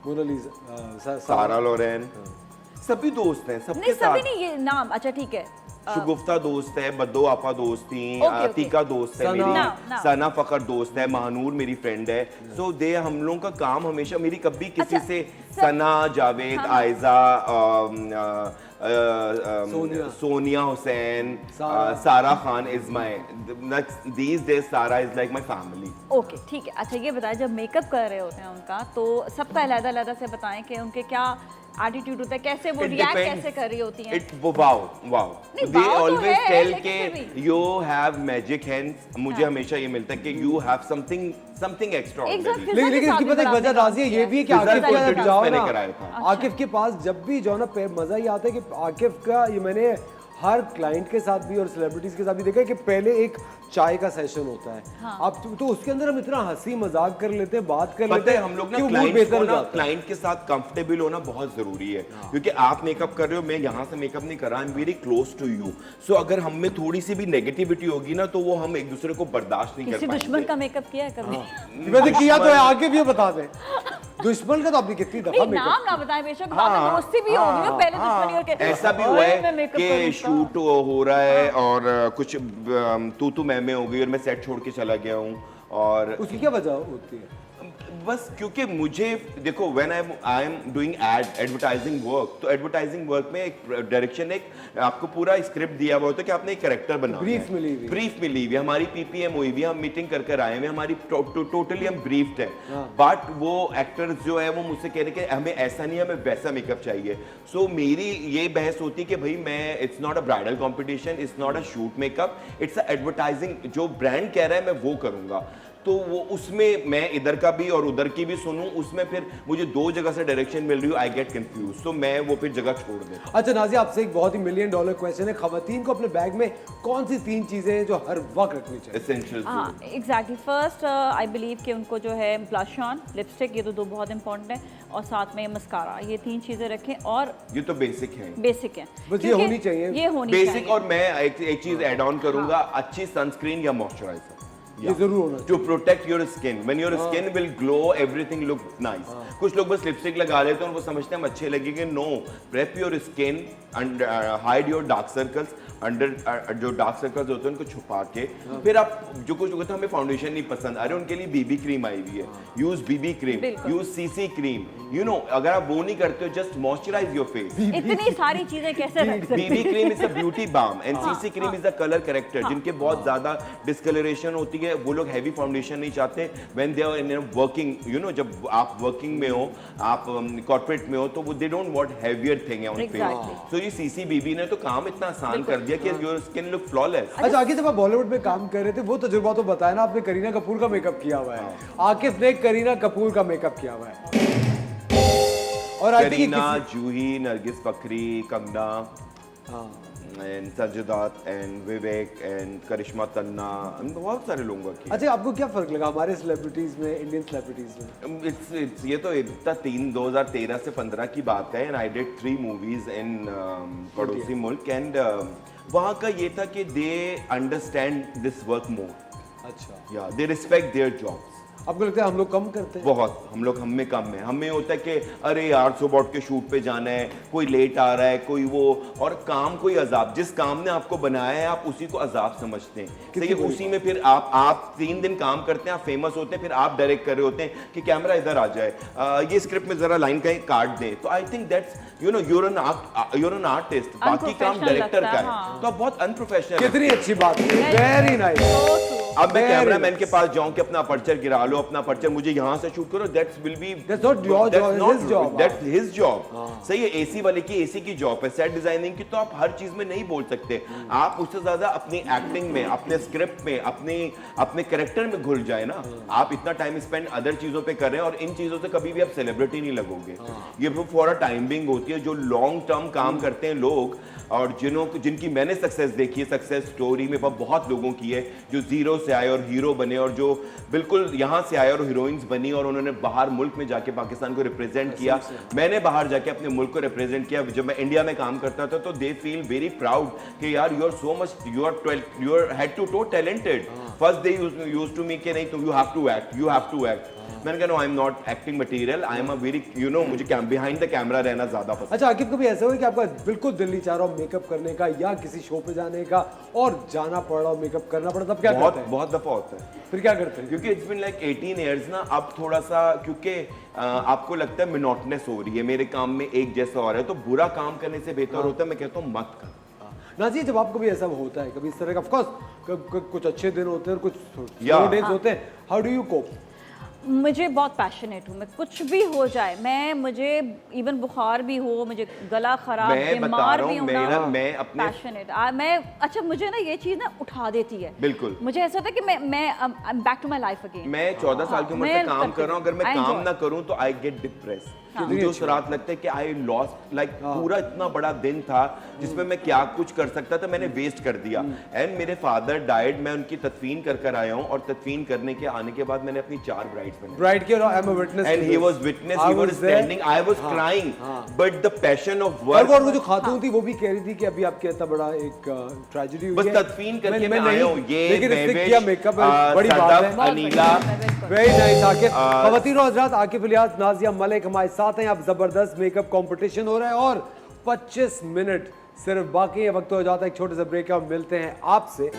मोनालिसा, सारा लोरेन, सभी दोस्त हैं सबके नहीं साथ। सभी नहीं, ये नाम अच्छा ठीक है। शुगुफ्ता दोस्त है, बद्दो आपा दोस्त थी, Okay. अतीका दोस्त है मेरी, Now. सना फकर दोस्त है, महानूर मेरी फ्रेंड है। सो दे हम लोगों का काम हमेशा, मेरी कभी किसी अच्छा, से सना, जावेद, आयजा, सोनिया हुसैन, सारा Khan is my, these days सारा is like my family. Okay ठीक है। अच्छा, ये बताएं, जब मेकअप कर रहे होते हैं उनका, तो सबका अलग-अलग से बताएं कि उनके क्या एटीट्यूड होता है, कैसे वो रिएक्ट कैसे कर रही होती हैं? वाओ नहीं, दे wow तो ऑलवेज है, टेल लेकिन के फिर भी। You have magic hands. मुझे हमेशा ये मिलता है कि यू हैव समथिंग एक्स्ट्राऑर्डिनरी। लेकिन इसकी पता है वजह राजी ये भी है कि आकिफ फिज़ा के को जाओ मैंने ना, कराया था। आकिफ के पास जब भी जाओ ना मजा ही आता है कि आकिफ का, ये मैंने हर क्लाइंट के साथ भी और सेलिब्रिटीज के साथ भी देखा है कि पहले एक चाय का सेशन होता है। अब तो उसके अंदर हम इतना हंसी मजाक कर लेते हैं, बात कर लेते पता हैं, है हम लोग ना कि वो क्लाइंट बेहतर हो को ना जाता है। क्लाइंट के साथ कंफर्टेबल होना बहुत जरूरी है, क्योंकि आप मेकअप कर रहे हो, मैं यहाँ से मेकअप नहीं कर रहा, I am very close to you. So अगर हम में थोड़ी सी भी नेगेटिविटी होगी ना, तो वो हम एक दूसरे को बर्दाश्त नहीं कर किसी पाएंगे। दुश्मन का मेकअप किया है कभी? वैसे किया तो है, आगे भी बता दे। दुश्मन का तो आपने कितनी दफा नहीं, मेकअप नाम ना बताएं, बेशक बाद में दोस्ती भी होगी, वो पहले दुश्मनी और के ऐसा भी हुआ है कि शूट हो रहा है और कुछ तू मैं हो गई और मैं सेट छोड़ के चला गया हूँ, और उसकी क्या वजह होती है? बस क्योंकि मुझे देखो, when I am doing advertising work, तो एडवर्टाइजिंग वर्क में एक डायरेक्शन, एक आपको पूरा स्क्रिप्ट दिया हुआ होता है कि आपने एक कैरेक्टर बनाना है, ब्रीफ मिली हुई, हमारी पीपीएम हुई हुई, हम मीटिंग कर कर आए हुए, हमारी टोटली हम ब्रीफ्ड है। बट वो एक्टर्स जो है वो मुझसे कह रहे कि हमें ऐसा नहीं, हमें वैसा मेकअप चाहिए। सो मेरी ये बहस होती है कि भाई मैं, it's not a bridal competition, it's not a shoot makeup, it's a advertising. जो ब्रांड कह रहा है मैं वो करूंगा, तो वो उसमें मैं इधर का भी और उधर की भी सुनूं, उसमें फिर मुझे दो जगह से डायरेक्शन मिल रही हो, आई गेट कंफ्यूज, तो मैं वो फिर जगह छोड़ दूं। अच्छा नाज़िया, आपसे एक बहुत ही $1 मिलियन क्वेश्चन है, खवातीन को अपने बैग में कौन सी 3 चीजें हैं जो हर वक्त रखनी चाहिए? एसेंशियल। हाँ एग्जैक्टली। फर्स्ट आई बिलीव कि उनको जो है ब्लश ऑन, लिपस्टिक, ये तो दो बहुत इंपॉर्टेंट है, और साथ में मस्कारा, ये 3 चीजें रखें। और ये तो बेसिक है, बेसिक है, बस ये होनी चाहिए, ये होनी बेसिक। चाहिए। और मैं एक चीज ऐड ऑन करूंगा, अच्छी सनस्क्रीन या मॉइस्चराइजर, ये जरूर होना to protect your skin when your skin will glow everything look nice. कुछ लोग बस लिपस्टिक लगा लेते हैं और वो समझते हैं हम अच्छे लगेंगे। No, prep your skin and hide your dark circles. Under जो डार्क सर्कल्स होते हैं उनको छुपा के फिर आप जो कुछ होता है, हमें फाउंडेशन नहीं पसंद, अरे उनके लिए बीबी क्रीम आई हुई है, use BB cream, use CC cream, you know. अगर आप वो नहीं करते हो, जस्ट मॉइस्चराइज योर फेस। इतनी सारी चीजें कैसे रख सकते हैं? BB cream is a beauty balm and CC cream is a colour corrector. जिनके बहुत ज्यादा डिस्कलरेशन होती है वो लोग हैवी फाउंडेशन नहीं चाहते when they are in working, you know. जब आप वर्किंग में हो, आप कॉर्पोरेट में हो, तो वो they don't want heavier thing on face. So ये सीसी बीबी ने तो काम इतना आसान कर दिया कि योर स्किन लुक फ्लॉलेस। अच्छा आकिफ, जब आप बॉलीवुड में काम कर रहे थे वो तजुर्बा तो बताया ना आपने, करीना कपूर का मेकअप किया हुआ है। आकिफ ने करीना कपूर का मेकअप किया हुआ है। और Kareena, Juhi, Nargis Fakhri, Kangana, and Sanjay Dutt and Vivek and Karishma Tanna, बहुत सारे लोगों का किया। अच्छा, आपको क्या फर्क लगा हमारे सेलिब्रिटीज में, इंडियन सेलिब्रिटीज में? इट्स ये तो इतना 2013 से 15 की बात है एंड आई डिड 3 मूवीज इन पड़ोसी मुल्क एंड वहाँ का ये था कि they understand this work more. अच्छा, या दे रिस्पेक्ट देयर जॉब्स। आपको लगता है हम लोग कम करते हैं? बहुत, हम लोग हम में कम है। हमें होता है कि अरे यार सुबह के शूट पे जाना है, कोई लेट आ रहा है, कोई वो, और काम कोई अजाब। जिस काम ने आपको बनाया है आप उसी को अजाब समझते हैं। सही, उसी में फिर आप 3 दिन काम करते हैं, आप फेमस होते हैं, फिर आप डायरेक्ट कर रहे होते हैं कि कैमरा इधर आ जाए, ये स्क्रिप्ट में जरा लाइन कहीं काट दें। तो I think that's, you know, you're an artist, बाकी काम डायरेक्टर का है, तो आप बहुत अनप्रोफेशनल। कितनी अच्छी बात है, वेरी नाइस। अब मैं कैमरामैन के पास जाऊं कि अपना अपर्चर गिरा लो, अपना अपर्चर मुझे यहां से शूट करो, that's will be, that's not your job, his job, that's his job. सही है, एसी वाले की एसी की जॉब है, सेट डिजाइनिंग की तो आप हर चीज में नहीं बोल सकते। आप उससे ज्यादा अपनी एक्टिंग में, अपने स्क्रिप्ट में, अपने कैरेक्टर में घुल जाए ना। आप इतना टाइम स्पेंड अदर चीजों पे कर रहे हैं और इन चीजों से कभी भी आप सेलिब्रिटी नहीं लगोगे। ये फॉर अ टाइमिंग होती है। जो लॉन्ग टर्म काम करते हैं लोग, और जिनकी मैंने सक्सेस देखी है, सक्सेस स्टोरी में बहुत लोगों की है, जो जीरो से आए और हीरो बने, और जो बिल्कुल यहाँ से आए और हीरोइंस बनी और उन्होंने बाहर मुल्क में जाके पाकिस्तान को रिप्रेजेंट किया। मैंने बाहर जाके अपने मुल्क को रिप्रेजेंट किया। जब मैं इंडिया में काम करता था तो दे फील वेरी प्राउड कि यार you are so much, you are head to toe talented. First they used to me कि नहीं तुम, you have to act, you have to act. मैंने कहा no, I am not acting material, I am a very, you know, मुझे behind the camera रहना ज्यादा पसंद। अच्छा आकिफ, कभी ऐसा हुआ कि आपका बिल्कुल दिल नहीं चाह रहा हो मेकअप करने का या किसी शो पे जाने का और जाना पड़ रहा हो, मेकअप करना पड़ा, तब क्या करते हैं? बहुत दफा होता है। फिर क्या करते हैं? क्योंकि इट्स बीन लाइक 18 इयर्स ना, अब थोड़ा सा, क्योंकि आपको लगता है मोनोटोनस हो रही है, मेरे काम में एक जैसा हो रहा है, तो बुरा काम करने से बेहतर होता है, मैं कहता हूँ मत कर। नाज़िया, जब आपको भी ऐसा होता है कभी इस तरह का, ऑफ कोर्स कुछ अच्छे दिन होते हैं और कुछ स्लो डेज होते हैं, हाउ डू यू कोप? मुझे बहुत पैशनेट हूँ, मैं कुछ भी हो जाए, मुझे इवन बुखार भी हो, मुझे गला खराब, बीमार भी हूँ ना, मैं अपने पैशनेट मैं, अच्छा मुझे ना ये चीज़ ना उठा देती है। बिल्कुल, मुझे ऐसा होता है कि मैं back to my life again. मैं 14 साल की उम्र से काम कर रहा हूँ, अगर मैं काम ना करूँ तो आई गेट डिप्रेस। मुझे उस रात लगता है कि आई लॉस्ट, लाइक पूरा इतना बड़ा दिन था जिसमें मैं क्या कुछ कर सकता था, मैंने वेस्ट कर दिया। एंड मेरे फादर डाइड, मैं उनकी तदफीन कर आया हूँ, और तदफीन करने के आने के बाद मैंने अपनी 4 ब्राइड की, आई am a witness, and he was witness, he was standing, I was crying, but the passion of work. और वो जो खातून थी वो भी कह रही थी कि अभी आपके इतना बड़ा एक ट्रेजेडी हुई है, बस तदफीन करके मैं आया हूँ। ये किया मेकअप बड़ी बात है, अनीला, वेरी नाइस। आकिफ, ख़वातीन और हज़रात, आकिफ इलियास, नाज़िया मलिक हमारे साथ हैं। अब जबरदस्त मेकअप कंपटीशन हो रहा है और 25 मिनट सिर्फ बाकी है, वक्त हो जाता है एक छोटे से ब्रेक और मिलते हैं आपसे।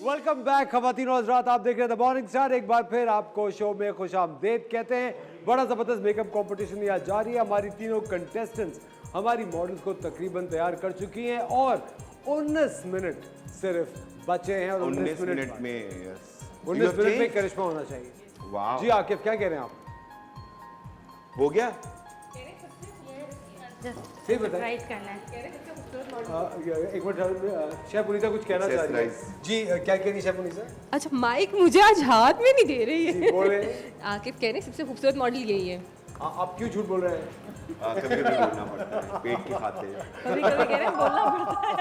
वेलकम बैक ख़वातीन और हज़रात, आप देख रहे हैं द मॉर्निंग स्टार। एक बार फिर आपको शो में खुशामदीद कहते हैं। बड़ा ज़बरदस्त मेकअप कंपटीशन यहाँ जारी है। हमारी तीनों कंटेस्टेंट्स हमारी मॉडल्स को तकरीबन तैयार कर चुकी हैं और 19 मिनट सिर्फ बचे हैं और 19 मिनट में 19 मिनट में करिश्मा होना चाहिए। वाह जी आकिफ, क्या कह रहे हैं आप? हो गया? जस्ट सही बताएं। राइट करना है। एक मिनट, शेफ उनीसा कुछ कहना चाह रही है जी। क्या कह रही है शेफ उनीसा? अच्छा, माइक मुझे आज हाथ में नहीं दे रही जी, है। बोल रहे हैं। आकिब कह रहे हैं सबसे खूबसूरत मॉडल यही है। आप क्यों झूठ बोल रहे हैं? कभी कभी बोलना पड़ता है, पेट की खाते हैं। कभी कभी कह रहे हैं बोलना पड़ता है।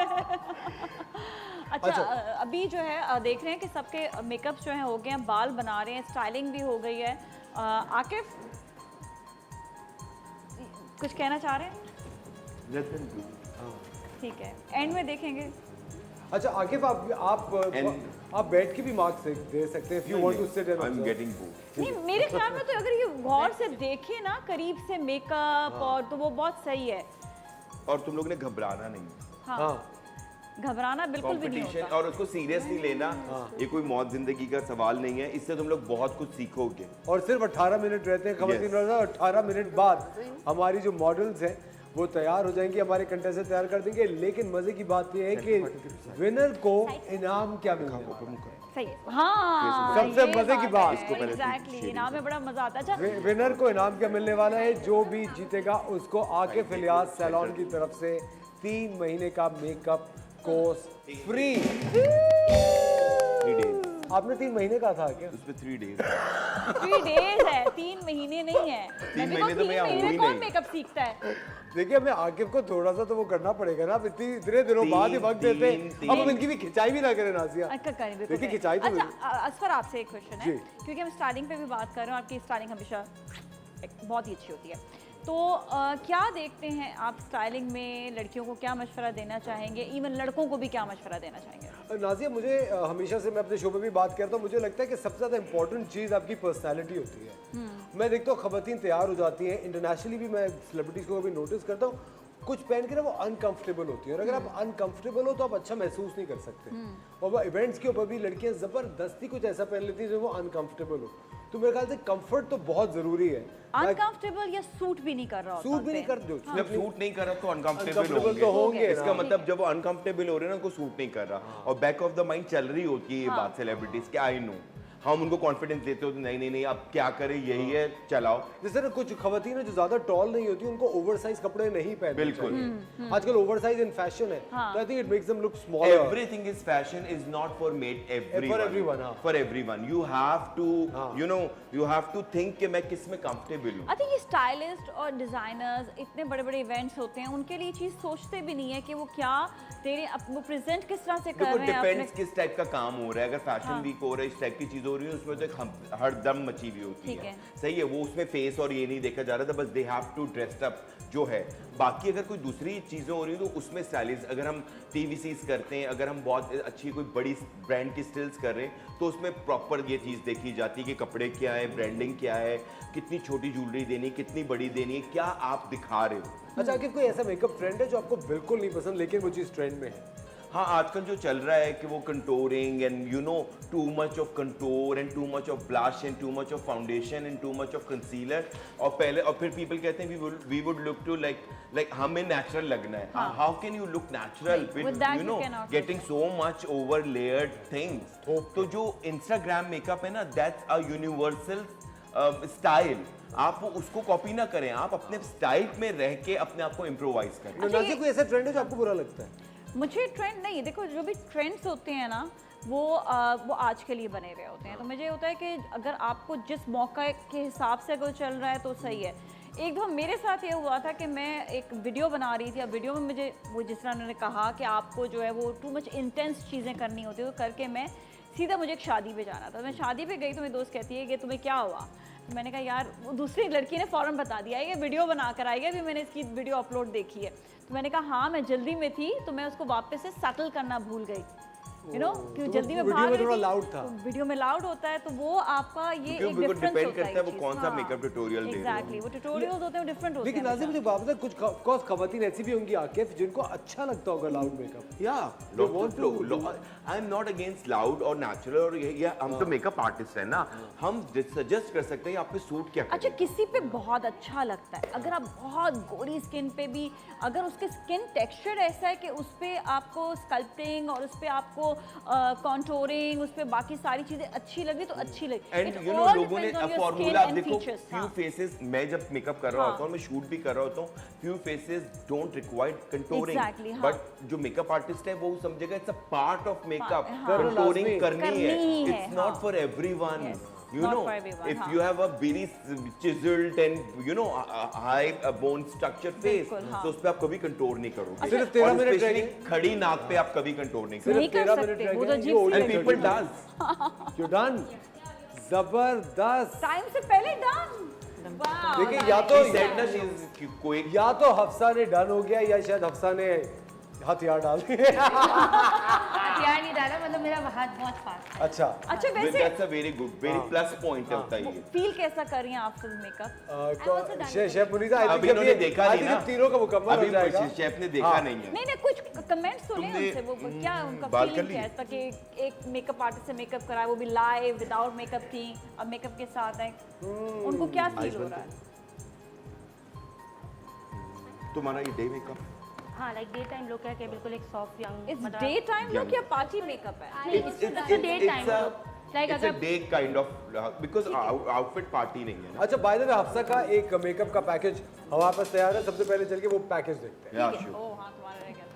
अच्छा, अभी जो है देख रहे हैं कि सबके मेकअप जो है हो गए हैं, बाल बना रहे हैं, स्टाइलिंग भी हो गई है। आकिफ कुछ कहना चाह रहे हैं? ठीक है, एंड में देखेंगे। अच्छा आकिफ, आप बैठ के भी मार्क्स दे सकते हैं। If you want to sit and I am getting bored. नहीं, मेरे ख्याल में तो अगर ये गौर से देखे ना करीब से मेकअप और तो वो बहुत सही है। और तुम लोग ने घबराना नहीं। हाँ, घबराना बिल्कुल भी नहीं कंपटीशन होता। और उसको सीरियसली लेना, ये कोई मौत जिंदगी का सवाल नहीं है। इससे तुम लोग बहुत कुछ सीखोगे। और सिर्फ 18 मिनट रहते हैं खवातीन। 18 मिनट बाद हमारी जो मॉडल्स हैं वो तैयार हो जाएंगी, हमारे कंटेस्टेंट तैयार कर देंगे। लेकिन मजे की बात ये है कि विनर को इनाम क्या मिलेगा? सही है। हाँ, सबसे मजे की बात। एग्जैक्टली, इनाम में बड़ा मजा आता है। अच्छा, विनर को इनाम क्या मिलने वाला है? जो भी जीतेगा उसको आकिफ इलियास सैलून की तरफ से 3 महीने का मेकअप कोर्स फ्री। 3 days। आपने 3 महीने का था क्या? उसमें 3 days। 3 days है, 3 महीने नहीं है। 3 महीने तो मैं यहाँ हूँ ही कौन नहीं। मेकअप सीखता है? देखिए, हमें आकिफ को थोड़ा सा तो वो करना पड़ेगा ना। इतने दिनों बाद ही वक्त देते हैं। अब हम इनकी भी खिंचाई भी ना करें नाजिया। देखिए खिंचाई तो। अच्छा, असफर आपसे एक क्वेश्चन है, क्योंकि हम स्टाइलिंग पे भी बात कर रहे हैं। आपकी स्टाइलिंग हमेशा बहुत ही अच्छी होती है, तो क्या देखते हैं आप स्टाइलिंग में? लड़कियों को क्या मशवरा देना चाहेंगे? इवन लड़कों को भी क्या मशवरा देना चाहेंगे? नाजिया, मुझे हमेशा से, मैं अपने शो में भी बात करता हूँ, मुझे लगता है कि सबसे ज़्यादा इंपॉर्टेंट चीज़ आपकी पर्सनैलिटी होती है। मैं देखता हूँ खवातीन तैयार हो जाती हैं, इंटरनेशनली भी मैं सेलिब्रिटीज़ को भी नोटिस करता हूँ, कुछ पहन के ना वो अनकंफर्टेबल होती है। और अगर आप अनकंफर्टेबल हो तो आप अच्छा महसूस नहीं कर सकते। और वो इवेंट्स के ऊपर भी लड़कियां ज़बरदस्ती कुछ ऐसा पहन लेती हैं जो वो अनकंफर्टेबल हो। तो मेरे ख्याल से कंफर्ट तो बहुत ज़रूरी है। अनकंफर्टेबल या सूट भी नहीं कर रहा होता सूट भी नहीं करते। जब सूट नहीं कर रहा तो अनकंफर्टेबल Uncomfortable तो होंगे। इसका मतलब जब वो अनकंफर्टेबल हो रहे हैं ना, उनको सूट नहीं कर रहा। और बैक ऑफ द माइंड चल रही होती है ये बात सेलिब्रिटीज के। आई नो, हम उनको कॉन्फिडेंस देते हो, नहीं नहीं नहीं अब क्या करें, यही है, चलाओ। जैसे ना कुछ खवातीन है जो ज्यादा टॉल नहीं होती, उनको ओवरसाइज कपड़े नहीं पहनने बिल्कुल। चाहिए। आजकल ओवरसाइज इन फैशन है, तो I think it makes them look smaller. Everything is fashion is not for made everyone. For everyone, हाँ। For everyone. You have to, you know, you have to think कि मैं किस में comfortable हूँ। I think ये stylist और designers इतने बड़े बड़े इवेंट्स होते हैं, उनके लिए चीज सोचते भी नहीं है कि वो क्या तेरे वो प्रेजेंट किस तरह से कर देखो, रहे हैं। डिपेंड्स किस टाइप का काम हो रहा है। अगर फैशन वीक हो रहा है, इस टाइप की चीज हो रही है, उसमें तो एक हरदम मची हुई होती है। सही है, वो उसमें फेस और ये नहीं देखा जा रहा था, बस they have to dressed up जो है। बाकी अगर कोई दूसरी चीज़ें हो रही हैं तो उसमें स्टाइलिश, अगर हम टीवीसीज करते हैं, अगर हम बहुत अच्छी कोई बड़ी ब्रांड की स्टिल्स कर रहे हैं, तो उसमें प्रॉपर ये चीज़ देखी जाती है कि कपड़े क्या है, ब्रांडिंग क्या है, कितनी छोटी ज्वेलरी देनी, कितनी बड़ी देनी है, क्या आप दिखा रहे हो। अच्छा, कि कोई ऐसा मेकअप ट्रेंड है जो आपको बिल्कुल नहीं पसंद लेकिन वो चीज़ ट्रेंड में है? हाँ, आजकल जो चल रहा है कि वो contouring and you know too much of contour and too much of blush and too much of foundation and too much of concealer, और फिर पीपल कहते हैं we would look to like हमें नेचुरल लगना है। How can you look natural with you know getting so much over layered things? तो जो Instagram makeup है ना, दैट्स अ यूनिवर्सल स्टाइल। आप उसको कॉपी ना करें, आप अपने स्टाइल में रह के अपने आप को इम्प्रोवाइज करें। नाज़िया, कोई ऐसा ट्रेंड है जो आपको बुरा लगता है? मुझे ट्रेंड नहीं, देखो जो भी ट्रेंड्स होते हैं ना वो आज के लिए बने हुए होते हैं। तो मुझे होता है कि अगर आपको जिस मौका के हिसाब से अगर चल रहा है तो सही है। एक दफ़ा मेरे साथ ये हुआ था कि मैं एक वीडियो बना रही थी। अब वीडियो में मुझे वो जिस तरह उन्होंने कहा कि आपको जो है वो टू मच इंटेंस चीज़ें करनी होती है, तो करके मैं सीधा मुझे एक शादी पे जाना था। मैं शादी पे गई तो मेरी दोस्त कहती है कि तुम्हें क्या हुआ? तो मैंने कहा यार वो दूसरी लड़की ने फ़ौरन बता दिया है कि वीडियो बना कर आई है, अभी मैंने इसकी वीडियो अपलोड देखी है। तो मैंने कहा हाँ, मैं जल्दी में थी तो मैं उसको वापस से सेटल करना भूल गई। यू नो, क्यों जल्दी में भाग रही थी, लाउड था। तो वीडियो में लाउड होता है, तो वो आपका ये एक डिफरेंस डिपेंड होता करता है वो कौन सा मेकअप ट्यूटोरियल दे रहे हो। एग्जैक्टली, वो ट्यूटोरियल्स होते हैं डिफरेंट होते हैं। लेकिन नाज़िया, मुझे बात बता, कुछ ऑफ कोर्स खवातीन ऐसी भी होंगी आकिफ जिनको अच्छा लगता होगा लाउड मेकअप। या आई एम नॉट अगेंस्ट लाउड और नेचुरल, और ये हम तो मेकअप आर्टिस्ट है ना, हम सजेस्ट कर सकते हैं आप पे सूट क्या अच्छा, किसी पे बहुत अच्छा लगता है, अगर आप बहुत गोरी स्किन पे भी, अगर उसके स्किन टेक्सचर ऐसा है कि उस पे आपको स्कल्पटिंग और उस पे आपको कॉन्टोरिंग, उस पे बाकी सारी चीजें अच्छी लगी तो अच्छी लगी। एंड यू नो लोगों ने फॉर्मूला, आप देखो फ्यू फेसेस, मैं जब मेकअप कर रहा होता हूँ, मैं शूट भी कर रहा होता हूँ, few faces don't require contouring, but जो मेकअप आर्टिस्ट है वो समझेगा it's a part of makeup, contouring करनी है, it's not for everyone. You know, if you have a very chiseled and you know high bone structure face, तो उस पे आप कभी कंटोर नहीं करोगे। सिर्फ 13 मिनट रहेंगे, खड़ी नाक पे आप कभी कंटोर नहीं नहीं करोगे। कर सकते, And people does। You're done। जबरदस्त। टाइम से पहले डन। देखिए या तो कोई या तो हफ्सा ने डन हो गया या शायद हफ्सा ने हथियार डाल दिए। हथियार नहीं डाला, मतलब मेरा हाथ बहुत फास्ट है। अच्छा अच्छा वैसे that's a very good, very plus point है बताइए। फील कैसा कर रही हैं आप फिल्म मेकअप? शेफ मुनीसा, अभी इन्होंने देखा नहीं ना, तीनों का मुकम्मल हो जाएगा। अभी शेफ ने देखा नहीं है। नहीं कुछ कमेंट्स सुने उनसे, वो क्या उनका फीलिंग क्या है ताकि एक मेकअप आर्टिस्ट से मेकअप कराए, वो भी लाइव विदाउट मेकअप थी, अब मेकअप के साथ है, उनको क्या फील हो रहा है? तुम्हारा ये डे मेकअप? हाँ, लाइक डे टाइम लोग क्या कि बिल्कुल एक soft young, it's day time look या पार्टी मेकअप है? Day time like it's a day kind of because outfit party नहीं है ना। अच्छा बाय द वे हफ्सा का एक मेकअप का पैकेज हमारे पास तैयार है, सबसे पहले चल के वो पैकेज देखते हैं। Yeah, sure। ओह हाँ, तुम्हारा रह गया था।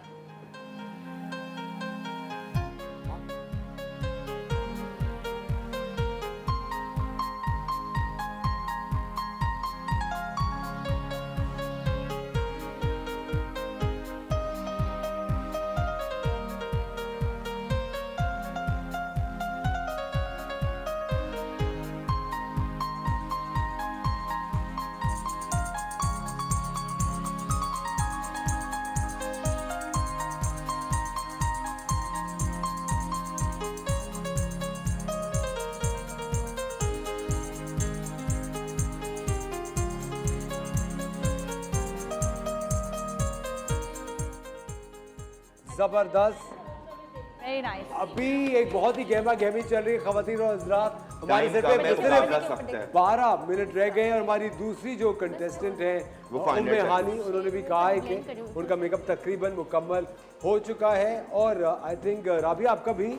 जबरदस्त। Very nice. अभी एक बहुत ही गहमा गहमी चल रही है खवातीन और हजरात, हमारे सेट पे सिर्फ सिर्फ 12 मिनट रह गए हैं और हमारी दूसरी जो कंटेस्टेंट हैं वो उम्मे हानी, उन्होंने भी कहा है कि उनका मेकअप तकरीबन मुकम्मल हो चुका है और आई थिंक राबिया आपका भी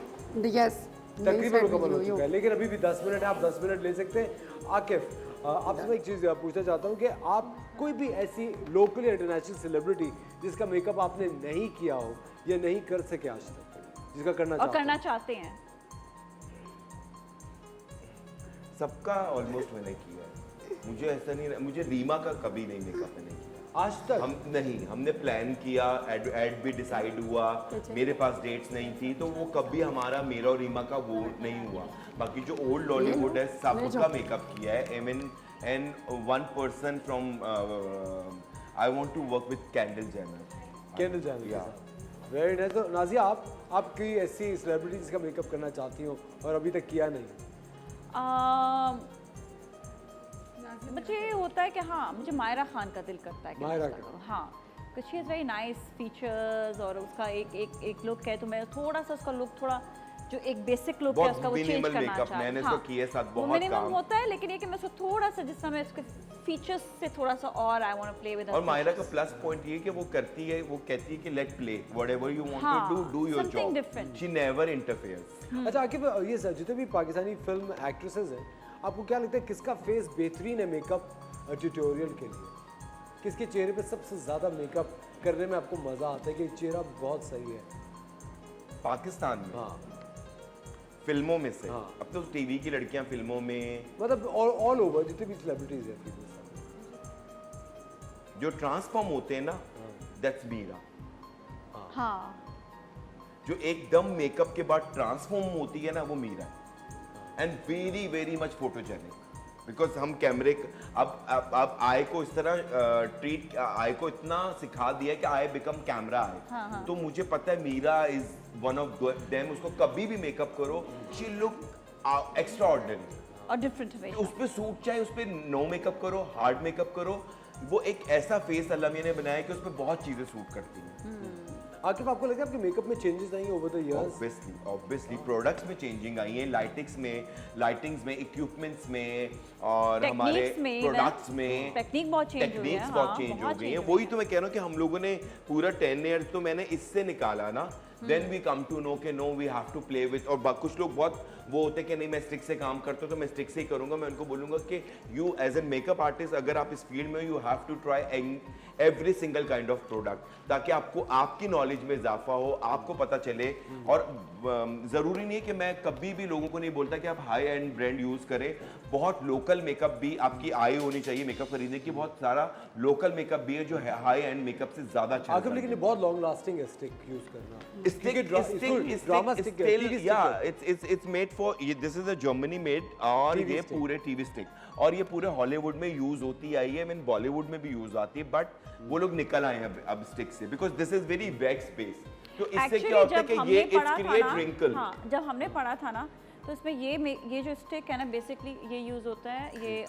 यस तकरीबन मुकम्मल हो चुका है, लेकिन अभी भी 10 मिनट है, आप 10 मिनट ले सकते हैं। आकिफ, आपसे मैं एक चीज़ पूछना चाहता हूँ कि आप कोई भी ऐसी लोकल या इंटरनेशनल सेलिब्रिटी जिसका मेकअप आपने नहीं किया हो या नहीं कर सके आज तक, जिसका करना चाहते हैं? सबका ऑलमोस्ट मैंने किया है, मुझे ऐसा नहीं, मुझे रीमा का कभी नहीं मेकअप मैंने किया आज तक। हम नहीं, हमने प्लान किया, एड भी डिसाइड हुआ, मेरे पास डेट्स नहीं थी, तो वो कभी हमारा, मेरा और रीमा का वो नहीं हुआ। बाकी जो ओल्ड लॉलीवुड है सबका मेकअप किया है। I mean and one person from I want to work with Kendall Jenner. Very nice. तो नाजिया, आप कोई ऐसी सेलिब्रिटी जिसका मेकअप करना चाहती हो और अभी तक किया नहीं? मुझे होता है कि हाँ, मुझे मायरा खान का दिल करता है कि मायरा मैं उसका करूं। हाँ, कुछ she is very nice features और उसका एक लुक है, तो मैं थोड़ा सा उसका लुक, थोड़ा जो एक बेसिक लुक है उसका वो चेंज करना चाहती हूँ। मैंने इसको किए साथ बहुत काम। मिनिमम होता है, लेकिन ये कि मैं उसको थोड़ा सा, जिस समय उसके फीचर्स से थोड़ा सा और I want to play with. और मायरा का प्लस पॉइंट ये कि वो करती है, वो कहती है कि let play, whatever you want to do your job, she never interferes. अच्छा आकिब, ये सर जितने भी पाकिस्तानी फिल्म एक्ट्रेसेस हैं, आपको क्या लगता है किसका फेस बेहतरीन है मेकअप ट्यूटोरियल के लिए? किसके चेहरे पे सबसे ज़्यादा मेकअप करने में आपको मज़ा आता है कि चेहरा बहुत सही है पाकिस्तान में? हाँ, फिल्मों में से। हाँ। अब तो टीवी की लड़कियां फिल्मों में, मतलब ऑल ओवर जितने भी सेलिब्रिटीज हैं जो ट्रांसफॉर्म होते हैं ना, दैट्स मीरा। हाँ, जो एकदम मेकअप के बाद ट्रांसफॉर्म होती है ना, वो मीरा है। And very very much photogenic, because हम कैमरे अब आई को इस तरह ट्रीट, आई को इतना सिखा दिया कि आई बिकम कैमरा आई। तो मुझे पता है Meera is one of them. उसको कभी भी मेकअप करो, शी लुक एक्स्ट्रा ऑर्डिनरी और डिफरेंट वे। उस पर सूट चाहे उस पर नो मेकअप करो, हार्ड मेकअप करो, वो एक ऐसा फेस अल्लाह मियां ने बनाया कि उस पर बहुत चीजें सूट करती हैं। आकिब, आपको लगता है आपके मेकअप में changes I over the years? Obviously products में चेंजिंग आई है, लाइटिंग्स में, इक्विपमेंट्स में और हमारे प्रोडक्ट्स में टेक्निक बहुत चेंज हुई है। बहुत चेंज हो गई है। वही तो मैं कह रहा हूँ कि हम लोगों ने पूरा 10 ईयर्स तो मैंने इससे निकाला ना then we come to know कि no we have to play with. और कुछ लोग बहुत वो होते हैं कि नहीं मैं स्टिक से काम करता हूँ तो मैं स्टिक से ही करूंगा। मैं उनको बोलूंगा कि you as a makeup artist अगर आप इस फील्ड में you have to try every single kind of product, ताकि आपको आपकी नॉलेज में इजाफा हो, आपको पता चले। और ज़रूरी नहीं है कि मैं कभी भी लोगों को नहीं बोलता कि आप हाई एंड ब्रांड यूज़ करें। बहुत लोकल मेकअप भी आपकी आई होनी चाहिए मेकअप खरीदने की। बहुत सारा लोकल मेकअप भी है जो हाई एंड मेकअप से ज़्यादा अच्छा है। लेकिन ये बहुत लॉन्ग लास्टिंग है स्टिक यूज करना। It's made for, this is a Germany made, और ये पूरे टीवी स्टिक, और ये पूरे हॉलीवुड में यूज होती आई है, मीन बॉलीवुड में भी यूज आती है, बट वो लोग निकल आए हैं अब स्टिक से, because this is very wet space. तो इससे क्या होता है कि ये इट्स क्रिएट रिंकल। हाँ, जब हमने पढ़ा था ना तो इसमें ये जो स्टिक है ना बेसिकली ये यूज होता है ये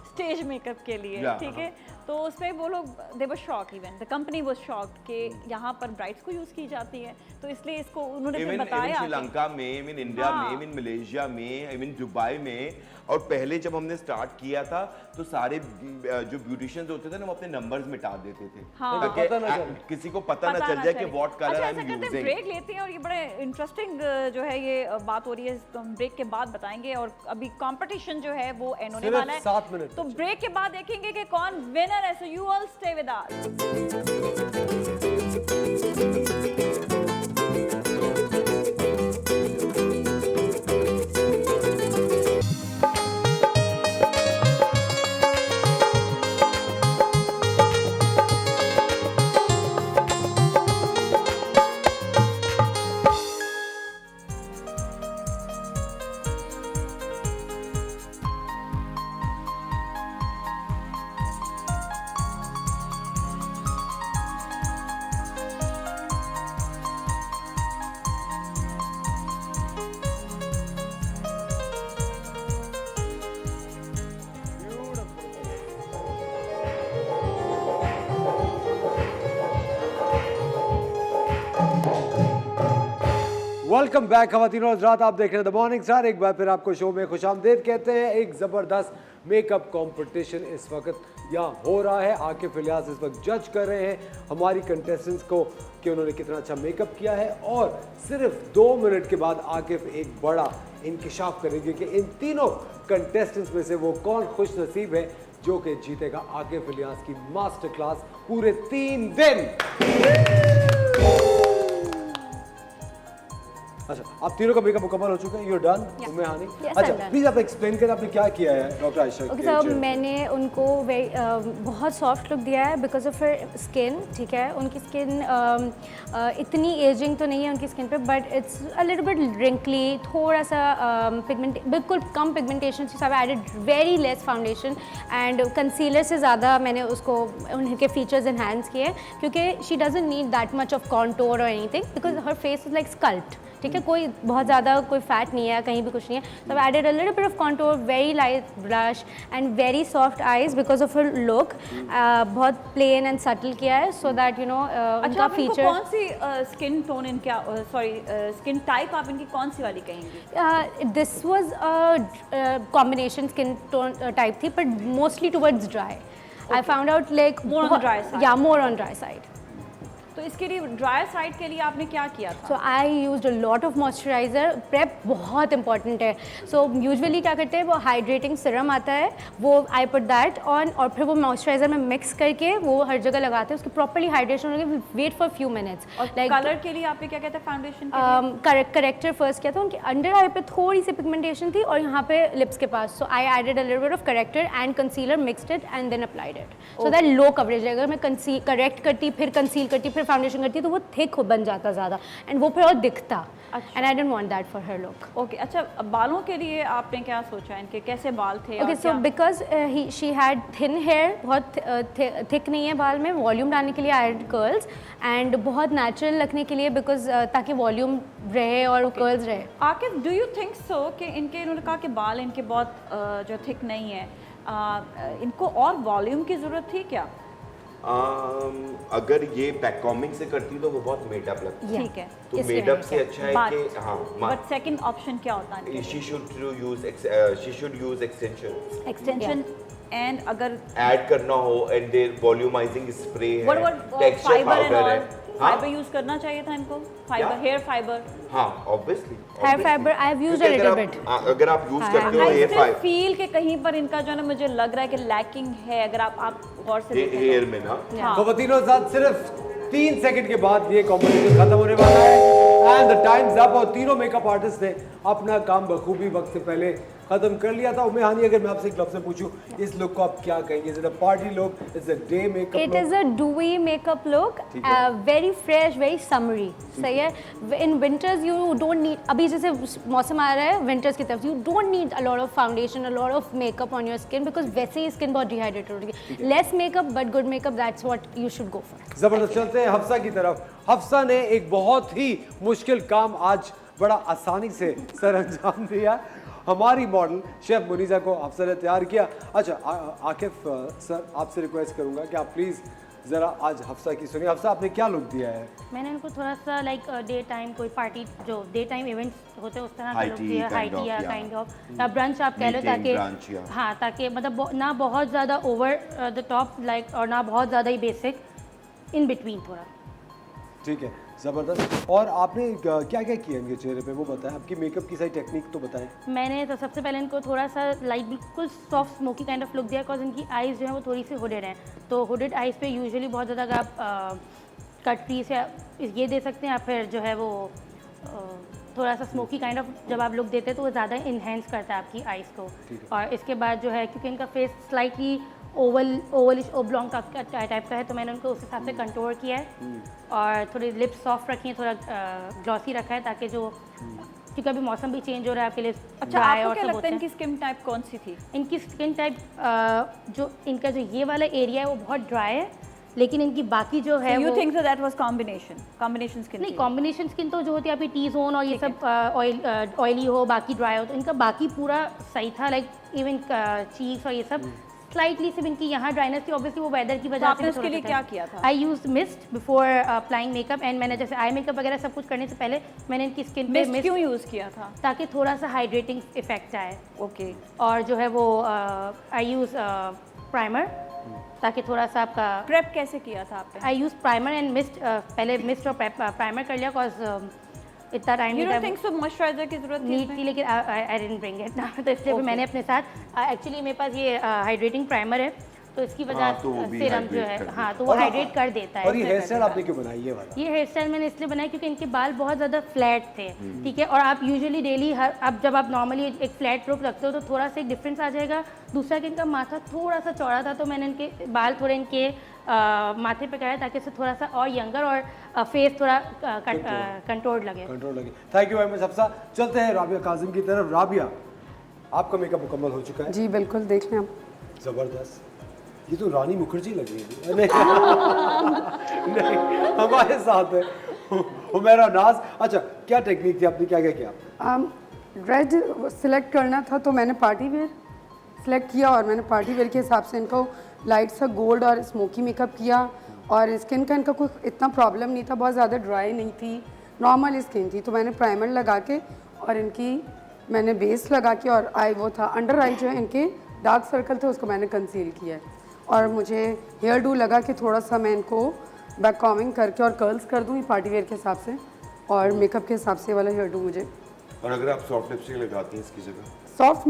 स्टेज मेकअप के लिए, ठीक है। तो उसमें वो लोग they were shock, even the company was shocked कि यहाँ पर ब्राइड्स को यूज की जाती है, तो इसलिए इसको उन्होंने फिर बताया। श्रीलंका में, इवन इंडिया में, इवन मलेशिया में, इवन दुबई में। और पहले जब हमने स्टार्ट किया था तो सारे जो ब्यूटिशियंस होते थे ना वो अपने नंबर्स मिटा देते थे, किसी को पता ना चल जाए कि what colour I am using. Break लेते हैं और ये बड़े इंटरेस्टिंग जो है ये बात हो रही है, तो हम ब्रेक के बाद बताएंगे। और अभी कंपटीशन जो है वो एंड होने वाला है 7 मिनट। तो ब्रेक के बाद देखेंगे कि कौन विनर है। So you all stay with us. Welcome back खवातीनो और हज़रात, आप देख रहे हैं द मॉर्निंग स्टार। एक बार फिर आपको शो में खुशामदीद कहते हैं। एक ज़बरदस्त मेकअप कंपटीशन इस वक्त यहाँ हो रहा है। आकिफ इलियास इस वक्त जज कर रहे हैं हमारी कंटेस्टेंट्स को कि उन्होंने कितना अच्छा मेकअप किया है। और सिर्फ 2 मिनट के बाद आकिफ एक बड़ा इंकिशाफ करेंगे कि इन तीनों कंटेस्टेंट्स में से वो कौन खुश नसीब है जो कि जीतेगा आकिफ इलियास की मास्टर क्लास पूरे 3 दिन। अच्छा, आप तीनों का मेकअप मुकम्मल हो चुका है, यू डन? तुम्हें हानि? अच्छा, प्लीज आप एक्सप्लेन करें आपने क्या किया है डॉक्टर आयशा? ओके सर, मैंने उनको बहुत सॉफ्ट लुक दिया है बिकॉज ऑफ हर स्किन, ठीक है। उनकी स्किन इतनी एजिंग तो नहीं है उनकी स्किन पे, but it's a little bit wrinkly, थोड़ा सा पिगमेंट, बिल्कुल कम pigmentation. So I added very less foundation and concealer से ज़्यादा मैंने उसको उनके फीचर्स एनहांस किए, क्योंकि she doesn't need that much of contour और anything, because her face is like sculpted, ठीक है। कोई बहुत ज़्यादा कोई फैट नहीं है, कहीं भी कुछ नहीं है। तो I added a little bit of contour, very light blush and very soft eyes because of her look. बहुत प्लेन एंड सटल किया है सो दैट यू नो उनका फीचर। कौन सी स्किन टोन इनका, सॉरी स्किन टाइप आप इनकी कौन सी वाली कहेंगी? This was a combination skin tone type थी, but mostly towards dry. I found out like more on dry side. या मोर ऑन ड्राई साइड। तो इसके लिए ड्राई साइड के लिए आपने क्या किया था? So I used a lot of moisturiser. Prep बहुत इंपॉर्टेंट है। सो यूजुअली क्या करते हैं, वो हाइड्रेटिंग सीरम आता है, वो आई पुट दैट ऑन, और फिर वो मॉइस्चराइज़र में मिक्स करके वो हर जगह लगाते हैं, उसकी प्रॉपर्ली हाइड्रेशन होगी। Wait for few minutes. और कलर के लिए आपने क्या कहते हैं फाउंडेशन? करेक्टर फर्स्ट किया था। उनके अंडर आई पे थोड़ी सी पिगमेंटेशन थी और यहाँ पे लिप्स के पास। So I added a little bit of corrector and concealer, mixed it and then applied it, so that low coverage है। अगर मैं करेक्ट करती, फिर कंसील करती, फिर फाउंडेशन करती, तो वो थिक बन जाता ज़्यादा एंड वो फिर और दिखता। And I don't want that for her look. Okay, अच्छा बालों के लिए आपने क्या सोचा, इनके कैसे बाल थे? Okay, so because she had thin hair, बहुत थिक नहीं है बाल में, वॉल्यूम डालने के लिए आई एड कर्ल्स एंड बहुत नेचुरल रखने के लिए, बिकॉज ताकि वॉल्यूम रहे और कर्ल्स रहे। Akif, do you think so कि इनके, इन्होंने कहा कि बाल इनके बहुत जो थिक नहीं है, इनको और वॉल्यूम की ज़रूरत थी क्या? अगर ये बैककॉमिंग से करती तो वो बहुत मेडअप लगती है, ठीक है। तो मेडअप से अच्छा है कि हाँ। बट सेकंड ऑप्शन क्या होता है? she should use extension and अगर ऐड करना हो, एंड देयर वॉल्यूमाइजिंग स्प्रे है, what texture fiber and powder all? है। फाइबर यूज करना चाहिए था इनको, फाइबर, हेयर फाइबर। हाँ obviously hair fibre I have used a little bit. अगर आप यूज करते हो I hair still fibre feel कि कहीं पर इनका जो है ना मुझे लग रहा है कि लैकिंग है, अगर आप गौर से देखें तो। हेयर में ना। हाँ। खवातीनों साथ सिर्फ 3 सेकंड के बाद ये कॉम्पिटिशन खत्म होने वाला है एंड द टाइम्स अप और तीनों मेकअप आर्टिस्ट ने अपना काम बखूबी वक्त से पहले खत्म कर लिया था। उम्मे हानी, अगर मैं आपसे एक लफ्ज़ से पूछूं, इस लुक को आप क्या कहेंगे? Is it a party look, is it day makeup It look? is a dewy makeup look, very fresh, very summery. सही है. In winters you don't need, अभी जैसे मौसम आ रहा है winters की तरफ, you don't need a lot of foundation, a lot of makeup on your skin because वैसे ही skin बहुत dehydrated होती है. Less makeup but good makeup, that's what you should go for. जबरदस्त। चलते हैं हफ्सा की तरफ। हफ्सा ने एक बहुत ही मुश्किल काम आज बड़ा आसानी से सर अंजाम दिया। हमारी मॉडल शेफ मुनीजा को हफ्सा ने तैयार किया। अच्छा आकिफ सर, आपसे रिक्वेस्ट करूंगा कि आप प्लीज़ ज़रा आज हफ्सा की सुनिए। हफ्सा, आपने क्या लुक दिया है? मैंने इनको थोड़ा सा लाइक डे टाइम कोई पार्टी जो डे टाइम इवेंट्स होते हैं उस तरह का High लुक tea दिया, kind हाई टी of, या yeah. काइंड ऑफ या ब्रंच आप कह लो, Meeting, ताकि brunch, yeah. हाँ, ताकि मतलब ना बहुत ज़्यादा ओवर द टॉप लाइक और ना बहुत ज़्यादा ही बेसिक, इन बिटवीन थोड़ा। ठीक है, ज़बरदस्त। और आपने क्या क्या किया इनके चेहरे पे वो बताएं, आपकी मेकअप की सारी टेक्निक तो बताएं। मैंने तो सबसे पहले इनको थोड़ा सा लाइट बिल्कुल soft smoky kind of look दिया बिकॉज इनकी आइज़ जो है वो थोड़ी सी हुडेड हैं, तो हुडेड आइज़ पे यूजुअली बहुत ज़्यादा अगर आप कट पीस या ये दे सकते हैं या फिर जो है वो थोड़ा सा स्मोकी काइंड ऑफ जब आप लुक देते हैं तो वो ज़्यादा इन्हेंस करता है आपकी आइज़ को। और इसके बाद जो है क्योंकि इनका फेस स्लाइटली ओवलिश ओब्लॉन्ग टाइप का है तो मैंने उनको उस हिसाब से कंटूर किया है और थोड़ी लिप्स सॉफ्ट रखी है, थोड़ा ग्लॉसी रखा है ताकि जो क्योंकि अभी मौसम भी चेंज हो रहा है आपके लिए। अच्छा, आपको क्या लगता है इनकी स्किन टाइप कौन सी थी? इनकी स्किन टाइप जो इनका जो ये वाला एरिया है वो बहुत ड्राई है, लेकिन इनकी बाकी जो है you think that was combination skin? नहीं, कॉम्बिनेशन स्किन तो जो होती है आपकी टी जोन और ये सब ऑयली हो बाकी ड्राई हो, तो इनका बाकी पूरा सही था, लाइक इवन चीक्स और ये सब स्लाइटली सिर्फ इनकी यहाँ ड्राइनेस थी, ऑब्वियसली वो वेदर की वजह से। आपने उसके लिए क्या किया था? I use mist before applying makeup and मैंने जैसे आई मेकअप वगैरह सब कुछ करने से पहले मैंने इनकी स्किन पे मिस्ट क्यों यूज किया था? ताकि थोड़ा सा हाइड्रेटिंग इफेक्ट आए। ओके। और जो है वो आई यूज प्राइमर ताकि थोड़ा सा आपका प्रेप कैसे किया था आपने? आई यूज प्राइमर एंड मिस्ट, पहले मिस्ट और प्राइमर कर लिया बिकॉज इतना time you don't think so moisturiser की जरूरत थी लेकिन आई डिडंट ब्रिंग इट तो इसलिए भी मैंने अपने साथ एक्चुअली मेरे पास ये हाइड्रेटिंग प्राइमर है तो इसकी वजह तो वो भी सीरम जो है हाँ तो वो हाइड्रेट कर देता है। और ये हेयर स्टाइल आपने क्यों बनाई है वाला? ये हेयर स्टाइल मैंने इसलिए बनाया क्योंकि इनके बाल बहुत ज़्यादा फ्लैट थे, ठीक है, और आप यूजुअली डेली अब जब आप नॉर्मली एक फ्लैट लुक रखते हो तो थोड़ा सा एक डिफरेंस आ जाएगा। दूसरा कि इनका माथा थोड़ा सा चौड़ा था तो मैंने इनके बाल थोड़े इनके माथे पे कराया ताकि इससे थोड़ा सा और यंगर और फेस थोड़ा कंट्रोल्ड लगे। Thank you very much Hafsa. चलते हैं राबिया काजिम की तरफ। राबिया, आपका मेकअप मुकम्मल हो चुका है? जी बिल्कुल, देख लें आप। जबरदस्त, ये तो रानी मुखर्जी लग रही है। नहीं, नहीं, हमारे साथ है हुमैरा नाज। अच्छा, क्या टेक्निक थी, आपने क्या क्या किया? रेड सिलेक्ट करना था तो मैंने पार्टी वेयर सिलेक्ट किया और मैंने पार्टी वेयर के हिसाब से इनको लाइट सा गोल्ड और स्मोकी मेकअप किया। और स्किन का इनका कोई इतना प्रॉब्लम नहीं था, बहुत ज़्यादा ड्राई नहीं थी, नॉर्मल स्किन थी, तो मैंने प्राइमर लगा के और इनकी मैंने बेस लगा के और आई वो था अंडर आई जो है इनके डार्क सर्कल थे उसको मैंने कंसील किया है। और मुझे हेयर डू लगा के थोड़ा सा मैं इनको बैक कॉमिंग करके और कर्ल्स कर दूँ पार्टी वेयर के हिसाब से और मेकअप के हिसाब से वाला हेयर डू मुझे। और अगर आप सॉफ्ट लिपस्टिक लगाती हैं इसकी जगह? सॉफ्ट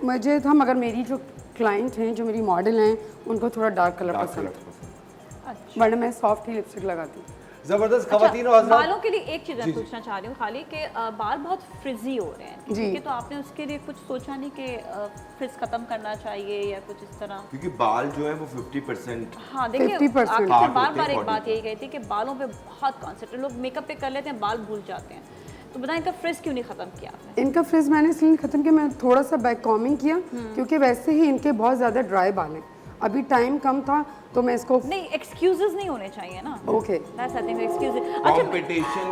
मुझे था, मगर मेरी जो क्लाइंट हैं जो मेरी मॉडल हैं उनको थोड़ा डार्क कलर पसंद, वरना मैं सॉफ्ट ही लिपस्टिक लगाती हूँ। जबरदस्त। खवातीन और हज़रात, बालों के लिए एक चीज़ मैं पूछना चाह रही हूँ खाली कि बाल बहुत फ्रिजी हो रहे हैं, ठीक है, तो आपने उसके लिए कुछ सोचा नहीं कि फ्रिज खत्म करना चाहिए या कुछ इस तरह? क्योंकि बाल जो है वो 50%। हाँ देखिए, 50% बार बार एक बात यही गई थी कि बालों पे बहुत कॉन्सेंट्रेट, लोग मेकअप पे कर लेते हैं बाल भूल जाते हैं, तो बताएं इनका फ्रिज क्यों नहीं खत्म किया आपने? इनका फ्रिज मैंने इसलिए ख़त्म किया, मैं थोड़ा सा बैक कॉमिंग किया क्योंकि वैसे ही इनके बहुत ज़्यादा ड्राई बाल हैं, अभी टाइम कम था तो मैं इसको नहीं, एक्सक्यूजेस नहीं होने चाहिए ना। Okay, that's I think excuses. Competition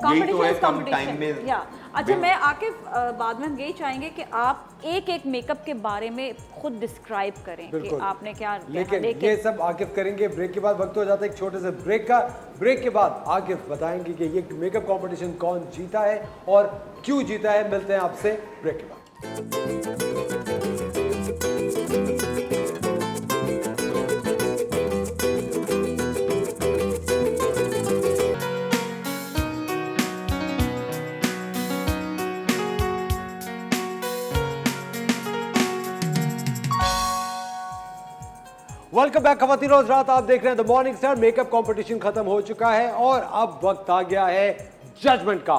यही तो है कम टाइम में। या अच्छा, मैं आकिफ बाद में हम यही चाहेंगे कि आप एक एक मेकअप के बारे में खुद डिस्क्राइब करें कि आपने क्या लेकिन ये सब आकिफ करेंगे ब्रेक के बाद। वक्त हो जाता है एक छोटे से ब्रेक का। ब्रेक के बाद आकिफ बताएंगे कि ये मेकअप कंपटीशन कौन जीता है और क्यों जीता है। मिलते हैं आपसे ब्रेक के बाद। वेलकम बैक खवातीन, रोज रात आप देख रहे हैं the morning star. Makeup competition खत्म हो चुका है और अब वक्त आ गया है जजमेंट का।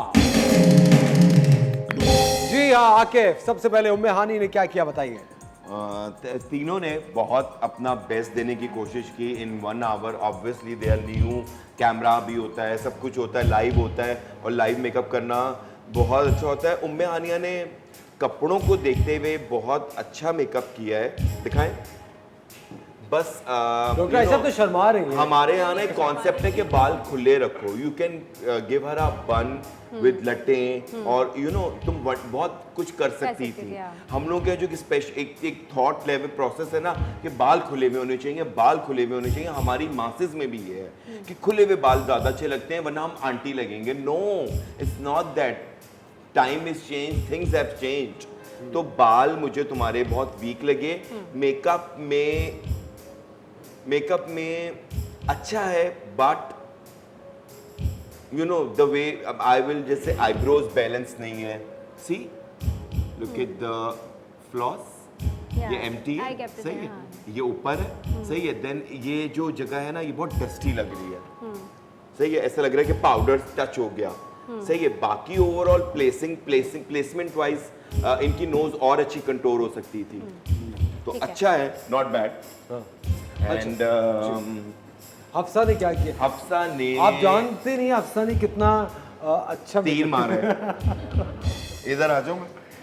जी हाँ आकिफ, सबसे पहले उम्मे हानी ने क्या किया बताइए। तीनों ने बहुत अपना बेस्ट देने की कोशिश की in 1 hour. Obviously they are new, camera भी होता है, सब कुछ होता है, लाइव होता है और लाइव मेकअप करना बहुत अच्छा होता है। उम्मे हानिया ने कपड़ों को देखते हुए बहुत अच्छा मेकअप किया है। दिखाएं बस। डॉक्टर ऐसा तो शर्मा रही हैं। हमारे यहाँ ना एक कॉन्सेप्ट है कि बाल खुले रखो। यू कैन गिव हर अ बन विद लटें और तुम बहुत कुछ कर सकती थी। हम लोग के जो एक थॉट लेवल प्रोसेस है ना कि बाल खुले हुए होने चाहिए, बाल खुले हुए होने चाहिए। हमारी मासेस में भी ये है कि खुले हुए बाल ज्यादा अच्छे लगते हैं वरना हम आंटी लगेंगे। No, it's not that. Time is change, things have changed. तो बाल मुझे तुम्हारे बहुत वीक लगे। मेकअप में अच्छा है but the way I will जैसे आईब्रोज बैलेंस नहीं है। See look at the floss, ये एम्प्टी है, सही है, ये ऊपर है, सही है। देन ये जो जगह है ना ये बहुत डस्टी लग रही है, सही है। ऐसा लग रहा है कि पाउडर टच हो गया, सही है। बाकी ओवरऑल प्लेसमेंट वाइज इनकी नोज और अच्छी कंटोर हो सकती थी, तो अच्छा है, नॉट बैड। एंड हफ्सा ने क्या किया? हफ्सा ने, आप जानते नहीं हफ्सा ने कितना अच्छा तीर मारा है। इधर आ जाओ,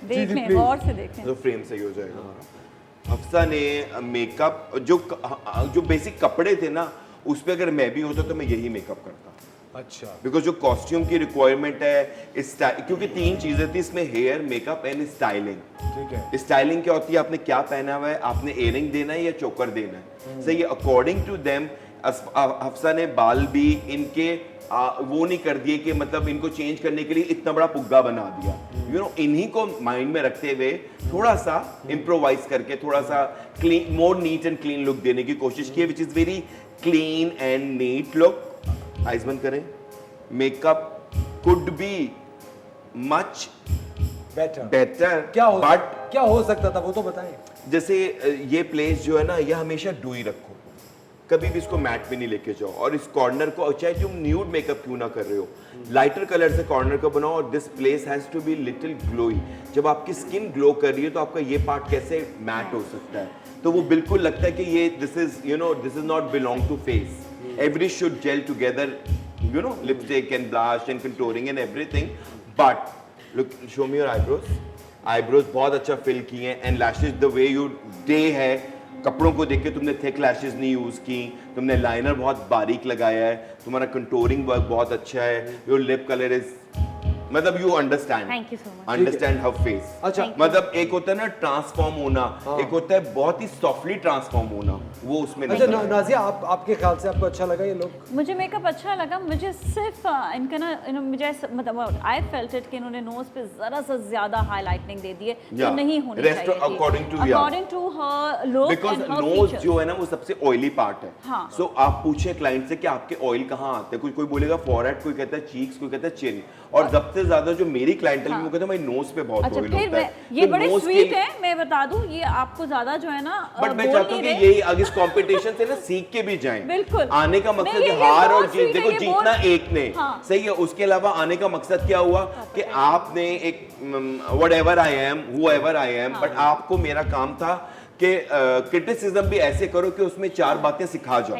देख लें, गौर से देखें तो फ्रेम सही हो जाएगा। हफ्सा ने मेकअप जो बेसिक कपड़े थे ना उस पे अगर मैं भी होता तो मैं यही मेकअप करता। अच्छा, बिकॉज जो कॉस्ट्यूम की रिक्वायरमेंट है क्योंकि 3 चीजें थी इसमें, हेयर, मेकअप एंड स्टाइलिंग। ठीक है। स्टाइलिंग क्या होती है, आपने क्या पहना हुआ है, आपने इयरिंग देना है या चोकर देना है, सही है। अकॉर्डिंग टू देम हफ्सा ने बाल भी इनके वो नहीं कर दिए कि मतलब इनको चेंज करने के लिए इतना बड़ा पुग्गा बना दिया। इन्हीं को माइंड में रखते हुए थोड़ा सा इम्प्रोवाइज करके थोड़ा सा clean, more neat and clean look देने की कोशिश की, which is very clean and neat look. Eyes बंद करें। Makeup could be much better. क्या हो सकता था वो तो बताएं। जैसे ये प्लेस जो है ना ये हमेशा डूई रखो, कभी भी इसको मैट पे नहीं लेके जाओ। और इस कॉर्नर को चाहे तुम न्यूड मेकअप क्यों ना कर रहे हो, लाइटर कलर से कॉर्नर को बनाओ। और this place has to be little glowy. जब आपकी स्किन ग्लो कर रही है तो आपका ये पार्ट कैसे मैट हो सकता है, तो वो बिल्कुल लगता है कि ये this is not belong to face. Every should gel together, lipstick and blush and contouring and everything. But look, show me your eyebrows. Eyebrows बहुत अच्छा fill किए हैं and lashes the way you day है। कपड़ों को देख के तुमने thick lashes नहीं यूज की, तुमने लाइनर बहुत बारीक लगाया है, तुम्हारा contouring वर्क बहुत अच्छा है। Your lip color is मतलब you understand, thank you so much, understand how face. अच्छा, मतलब एक होता है ना ट्रांसफॉर्म होना, एक होता है बहुत ही सॉफ्टली ट्रांसफॉर्म होना, वो उसमें अच्छा नाजिया, आपके ख्याल से आपको अच्छा लगा ये लोग? मुझे मेकअप अच्छा लगा। मुझे सिर्फ इनका ना मुझे मतलब आई फेल्ट इट कि इन्होंने नोज पे जरा सा ज्यादा हाईलाइटनिंग दे दी है जो नहीं होनी चाहिए थी अकॉर्डिंग टू हर लुक। बिकॉज़ नोज जो है ना वो सबसे ऑयली पार्ट है। सो आप पूछे क्लाइंट से कि आपके ऑयल कहाँ आते हैं, कोई बोलेगा फॉरहेड, कोई कहता है चीक्स, कोई कहता है चिन। और सबसे ज्यादा जो मेरी क्लाइंटल में वो कहते हैं भाई नोज पे बहुत ऑयल होता है। ये बड़े स्वीट है, मैं बता दूं, ये आपको ज्यादा जो है ना बट मैं चाहता हूँ कि यही आगे इस कंपटीशन से ना सीख के भी जाएं। बिल्कुल आने का मकसद हार और जीत, देखो जीतना एक ने, सही है। उसके अलावा आने का मकसद क्या हुआ कि आपने एक whatever I am, whoever I am, but आपको मेरा काम था कि क्रिटिसिज्म भी ऐसे करो कि उसमें 4 बातें सिखा जाओ।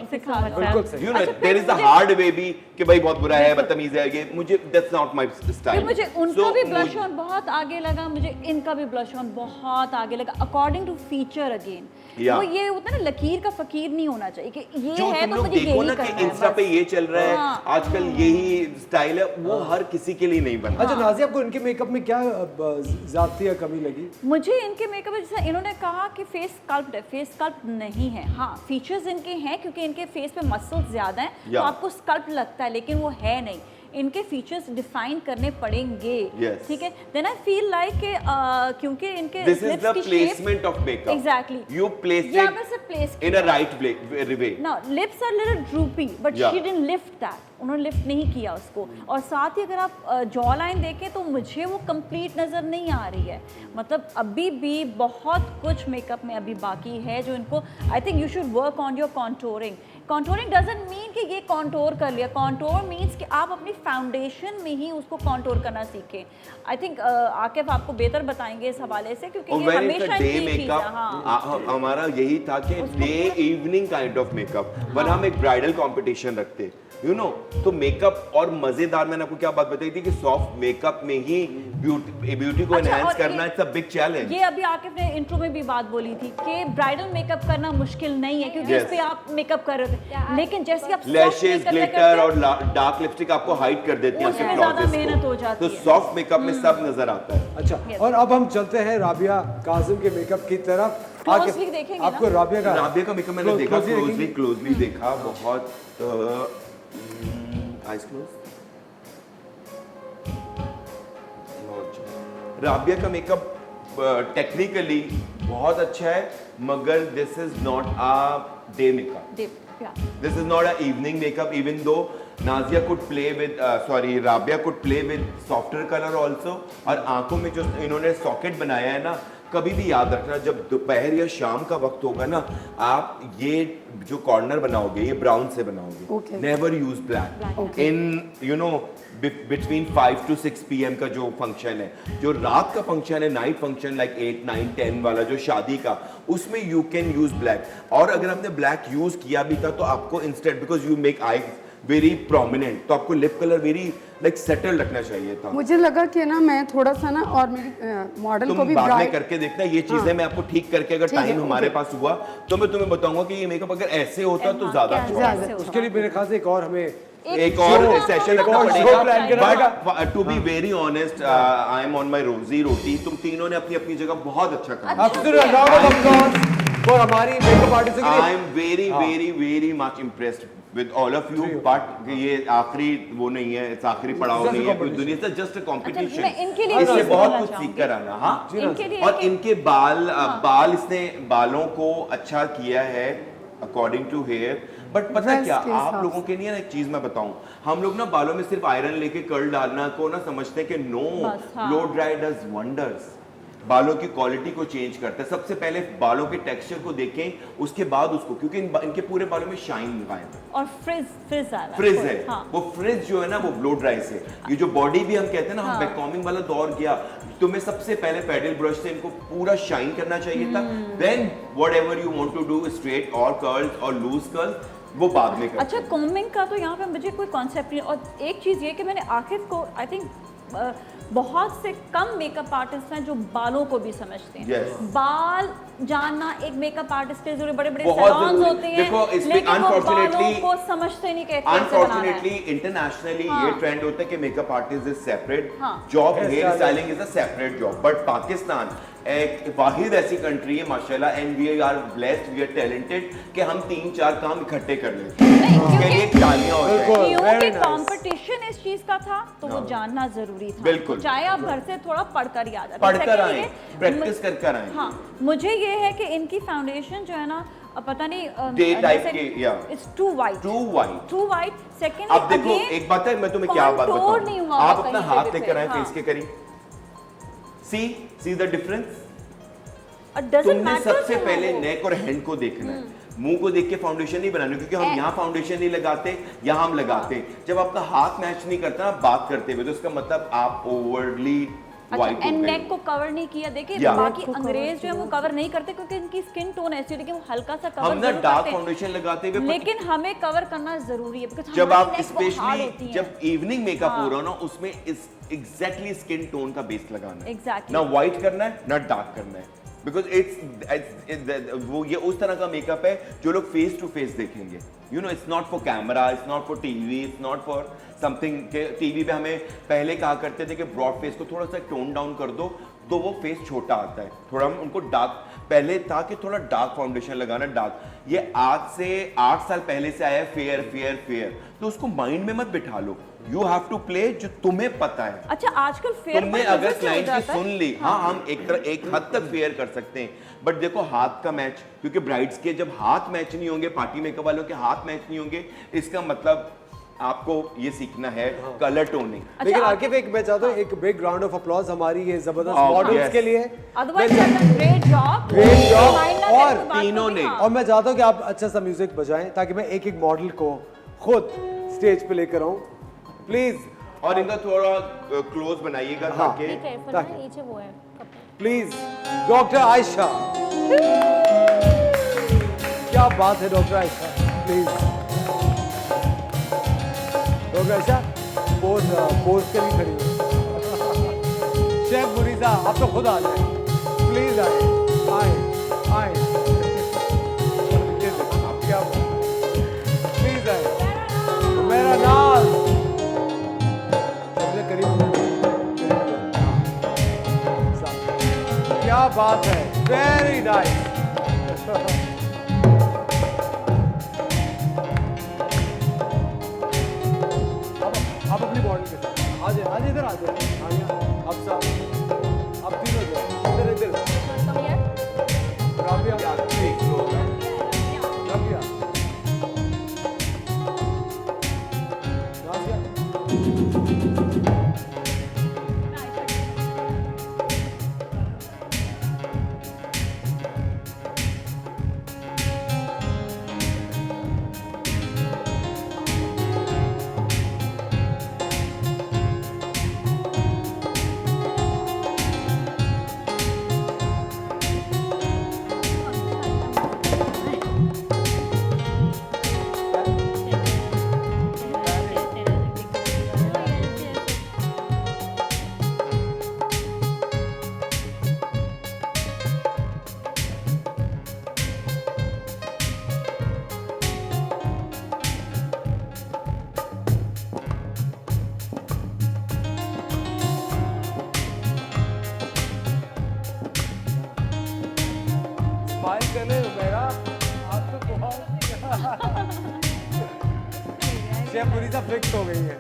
You know there is the hard way भी कि भाई बहुत बुरा है, बदतमीज है, ये मुझे दैट्स नॉट माय स्टाइल। मुझे उनका भी ब्लश ऑन बहुत आगे लगा, मुझे इनका भी ब्लश ऑन बहुत आगे लगा अकॉर्डिंग टू फीचर अगेन। वो ये होता है ना, लकीर का फकीर नहीं होना चाहिए कि ये है तो मुझे यही करना है। इंस्टा पे ये चल रहा है आजकल, यही स्टाइल है, वो हर किसी के लिए नहीं बना। अच्छा नाज़िया, आपको इनके मेकअप में क्या ज़्यादती या कमी लगी? मुझे इनके मेकअप में जैसे इन्होंने कहा कि फेस स्कल्प्ट है, फेस स्कल्प्ट नहीं है। हाँ, फीचर्स इनके हैं क्योंकि इनके फेस पे मसल्स ज्यादा हैं तो आपको स्कल्प्ट लगता है, लेकिन वो है नहीं। इनके फीचर्स डिफाइन करने पड़ेंगे, Yes. ठीक है। देन आई फील लाइक क्योंकि इनके This is lips the की placement shape, of makeup. Exactly. You place यहाँ it पे से place in a right way. Now lips are little droopy, but Yeah. she didn't lift that. उन्होंने lift नहीं किया उसको। और साथ ही अगर आप जॉ लाइन देखें तो मुझे वो कंप्लीट नज़र नहीं आ रही है। मतलब अभी भी बहुत कुछ मेकअप में अभी बाकी है जो इनको, I think you should work on your contouring. Contouring doesn't mean कि ये कॉन्टोर कर लिया, कॉन्टोर मीन्स कि आप अपनी फाउंडेशन में ही उसको कॉन्टोर करना सीखें। आई थिंक आकिब आपको बेहतर बताएंगे इस हवाले से, क्योंकि ये हमेशा डे इनकी चीज़ है। मेकअप हाँ। हमारा यही था कि day evening kind of makeup, वरना हम एक ब्राइडल कंपटीशन रखते, यू नो। तो मेकअप और मजेदार, मैंने आपको क्या बात बताई थी कि सॉफ्ट मेकअप में ही ब्यूटी को अच्छा, एनहांस और करना इट्स अ बिग चैलेंज। ये अभी आकिब ने इंट्रो में भी बात बोली थी कि ब्राइडल मेकअप करना मुश्किल नहीं है, क्योंकि Yes. इस पे आप मेकअप कर रहे थे, लेकिन जैसे आप लैशेस, ग्लिटर और डार्क लिपस्टिक आपको हाइड कर देती हैं उसमें आपके ज़्यादा फ्लॉजेस मेहनत हो को। जाती तो है। सॉफ्ट मेकअप में सब नजर आता है। अच्छा, और अब हम चलते हैं राबिया काजिम के मेकअप की तरफ। Closely देखेंगे ना? आपको राबिया का मेकअप मैंने देखा, देखेंगे? क्लोजली देखा, बहुत आईज क्लोज। राबिया का मेकअप टेक्निकली बहुत अच्छा है, मगर this is not a day makeup. This is not an evening makeup, even though Nazia could play with, Rabia could play with softer color also. और आंखों में जो इन्होंने सॉकेट बनाया है ना, कभी भी याद रखना जब दोपहर या शाम का वक्त होगा ना, आप ये जो कॉर्नर बनाओगे ये ब्राउन से बनाओगे। Never use black in you know between 5 to 6 PM का जो फंक्शन है, जो रात का फंक्शन है, नाइट फंक्शन लाइक 8, 9, 10 वाला जो शादी का, उसमें यू कैन यूज ब्लैक। और अगर आपने ब्लैक यूज किया भी था तो आपको instead, because you make I very prominent, तो आपको lip colour very like settle रखना चाहिए था। मुझे लगा कि ना मैं थोड़ा सा ना, और मेरी मॉडल को भी बाद में ब्राइट करके देखना ये चीजें, मैं आपको ठीक करके अगर टाइम हमारे पास हुआ तो मैं तुम्हें बताऊंगा कि ये मेकअप अगर ऐसे होता तो ज्यादा अच्छा होता। उसके लिए मेरे ख्याल से एक और हमें एक और सेशन रखना पड़ेगा। But to be very honest, I am on my रोजी रोटी। तुम तीनों ने अपनी अपनी जगह बहुत अच्छा काम और हमारी मेकअप आर्टिस्ट के लिए आई am very very very much impressed with all of you. But ये आखिरी वो नहीं है, इस आखिरी पड़ाव नहीं है, दुनिया से जस्ट अ कंपटीशन। इससे बहुत कुछ सीख कर आना। हाँ, और इनके बाल इसने बालों को अच्छा किया है अकॉर्डिंग टू हेयर। बट पता है क्या, आप लोगों के लिए ना एक चीज मैं बताऊं, हम लोग ना बालों में सिर्फ आयरन लेके कर्ल डालना को ना समझते हैं कि no, blow dry does wonders. बालों की क्वालिटी को चेंज करता है। सबसे पहले बालों के टेक्सचर को देखें, उसके बाद उसको, क्योंकि इनके पूरे बालों में शाइन गायब है और फ्रिज है। हाँ। वो फ्रिज जो है ना वो ब्लो ड्राई से, ये जो बॉडी भी हम कहते हैं ना, हम बैककॉमिंग वाला दौर गया, तुम्हें सबसे पहले पैडल ब्रश से इनको पूरा शाइन करना चाहिए था। Then whatever you want to do, straight और कर्ल्स और लूज कर्ल्स, वो बाद में करते। अच्छा, कॉम्बिंग का तो यहाँ पे मुझे कोई कॉन्सेप्ट नहीं। और एक चीज़ ये कि मैंने आखिर को आई थिंक बहुत से कम मेकअप आर्टिस्ट हैं जो बालों को भी समझते हैं। बाल जानना एक मेकअप आर्टिस्ट के जरूरी, बड़े बड़े सैलून्स होते हैं, देखो इसमें लेकिन वो बालों अनफॉर्चुनेटली को समझते नहीं कि कैसे बनाना है। इंटरनेशनली ये ट्रेंड होता है कि makeup artist is separate job, hair styling is a separate job. But Pakistan एक वाहिद ऐसी कंट्री है माशाल्लाह, and we are blessed, we are talented कि हम 3-4 काम इकट्ठे कर लेते हैं। उसके लिए तालियां हो जाए। क्योंकि कंपटीशन इस चीज का था तो वो जानना जरूरी था। बिल्कुल। चाहे आप घर से थोड़ा पढ़कर याद आए, पढ़कर आए, प्रैक्टिस कर आए। हाँ, मुझे ये है कि इनकी फाउंडेशन जो है ना, पता नहीं डे टाइप के, या इट्स टू वाइट। सेकंड, अब देखो एक बात है, मैं तुम्हें क्या बात बताऊं, आप अपना हाथ लेकर आए फेस के करीब, सी द डिफरेंस। तुमने सबसे पहले नेक और हैंड को देखना है, मुंह को देख के फाउंडेशन नहीं बनानी, क्योंकि हम यहाँ फाउंडेशन नहीं लगाते, यहाँ हम लगाते। जब आपका हाथ मैच नहीं करता ना बात करते हुए, तो इसका मतलब आप ओवरली वाइट एंड नेक को कवर नहीं किया। देखिए बाकी अंग्रेज जो है वो कवर नहीं करते क्योंकि इनकी स्किन टोन ऐसी होती है कि वो हल्का सा कवर हम ना डार्क फाउंडेशन लगाते हुए, लेकिन हमें कवर करना जरूरी है। जब आप स्पेशली जब इवनिंग मेकअप हो रहा हो ना, उसमें एग्जैक्टली स्किन टोन का बेस लगाना है, ना व्हाइट करना है ना डार्क करना है। बिकॉज इट्स वो ये उस तरह का मेकअप है जो लोग फेस टू फेस देखेंगे। You know, it's not for camera, it's not for TV, it's not for something के टीवी पे हमें पहले कहा करते थे कि ब्रॉड फेस को थोड़ा सा टोन डाउन कर दो तो वो फेस छोटा आता है। थोड़ा हम उनको डार्क, पहले था कि थोड़ा डार्क फाउंडेशन लगाना, डार्क, ये आज से 8 साल पहले से आया है फेयर फेयर फेयर, तो उसको माइंड में मत बिठा लो, यू हैव टू प्ले जो तुम्हें पता है। अच्छा आजकल फेयर तुमने अगर क्लाइंट की सुन ली, हाँ हम एक हद तक फेयर कर सकते हैं, बट देखो हाथ का मैच, क्योंकि ब्राइड्स के जब हाथ मैच नहीं होंगे, पार्टी मेकअप वालों के हाथ मैच नहीं होंगे, इसका मतलब आपको ये सीखना है कलर टोनिंग। लेकिन आकिब एक मैं चाहता हूँ एक बिग राउंड ऑफ अप्लॉज हमारी ये जबरदस्त मॉडल्स के लिए। ग्रेट जॉब और तीनों ने। और मैं चाहता हूँ कि आप अच्छा सा म्यूजिक बजाएं ताकि मैं एक एक मॉडल को खुद स्टेज पे लेकर आऊं, प्लीज। और इनका थोड़ा क्लोज बनाइएगा ताकि नीचे वो है प्लीज। डॉक्टर आयशा, क्या बात है doctor Ayesha, please. Doctor Ayesha pose के लिए खड़ी हो। शेफ मुरीजा आप तो खुद आ जाए, प्लीज आए आए आए। ये देखो आप क्या, प्लीज आए मेरा नाज, करीब क्या बात है, वेरी नाइस। आप अपनी बॉडी के साथ आ जाए, आज इधर आ जाए, अब साहब अब तीनों जाए इधर इधर। राबिया राबिया शेफ मुरीजा फिक्स हो गई है।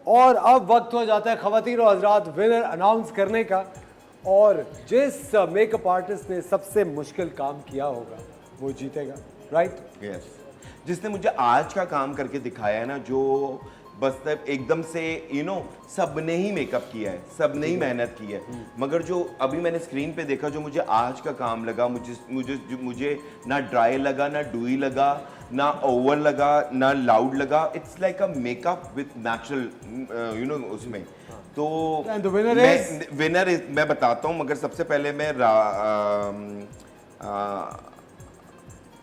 और अब वक्त हो जाता है खवातीन और हजरात विनर अनाउंस करने का, और जिस मेकअप आर्टिस्ट ने सबसे मुश्किल काम किया होगा वो जीतेगा, राइट? यस, जिसने मुझे आज का काम करके दिखाया है ना, जो बस एकदम से सबने ही मेकअप किया है, सबने ही मेहनत की है, मगर जो अभी मैंने स्क्रीन पे देखा, जो मुझे आज का काम लगा, मुझे ना ड्राई लगा, ना डूई लगा, ना ओवर लगा, ना लाउड लगा, it's like a makeup with natural उसमें। तो विनर इज मैं बताता हूँ, मगर सबसे पहले मैं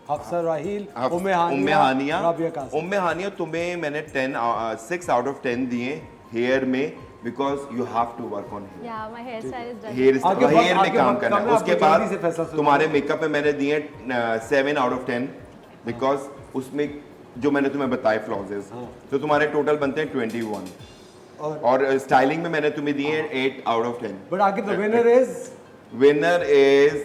हफ्सा राहील, उम्मे हानिया, तुम्हें मैंने 6 out of 10 दिए हेयर में, because you have to work on hair में काम करना है। उसके बाद तुम्हारे मेकअप में मैंने दिए 7 out of 10, बिकॉज उसमें जो मैंने तुम्हें बताए फ्लॉजेस, तो तुम्हारे टोटल बनते हैं 21, और स्टाइलिंग में मैंने तुम्हें दिए 8 out of 10। बट आगे तो विनर इज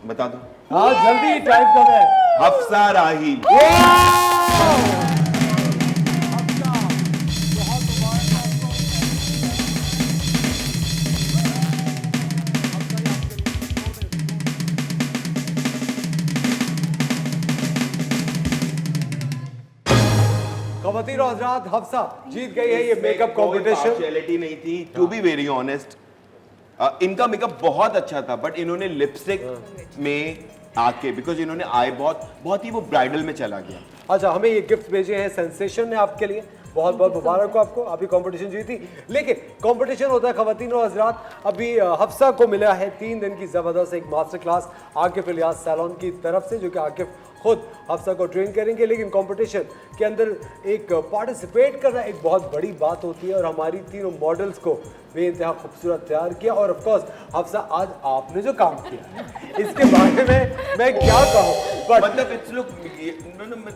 बता दो। हाँ जल्दी टाइप कर रहे हैं। हफ्सा राहील। खवातीन और हज़रात, हफ्सा जीत गई है ये मेकअप कंपटीशन। पार्शियलिटी नहीं थी, टू बी वेरी ऑनेस्ट। इनका मेकअप बहुत अच्छा था, बट इन्होंने लिपस्टिक में आके, बिकॉज इन्होंने आई बहुत ही वो ब्राइडल में चला गया। अच्छा, हमें ये गिफ्ट भेजे हैं सेंसेशन ने आपके लिए, बहुत बहुत मुबारक हो आपको, अभी कंपटीशन जीती। लेकिन कंपटीशन होता है खवातीन और हजरात। अभी हफ्सा को मिला है 3 दिन की ज़बरदस्त एक master class Akif Ilyas salon की तरफ से, जो कि आकिफ खुद हफ्सा को ट्रेन करेंगे। लेकिन कंपटीशन के अंदर एक पार्टिसिपेट करना एक बहुत बड़ी बात होती है और हमारी तीनों मॉडल्स को बेइंतहा खूबसूरत तैयार किया। और ऑफ कोर्स हफ्सा, आज आपने जो काम किया इसके बारे में मैं क्या कहूँ, मतलब it's look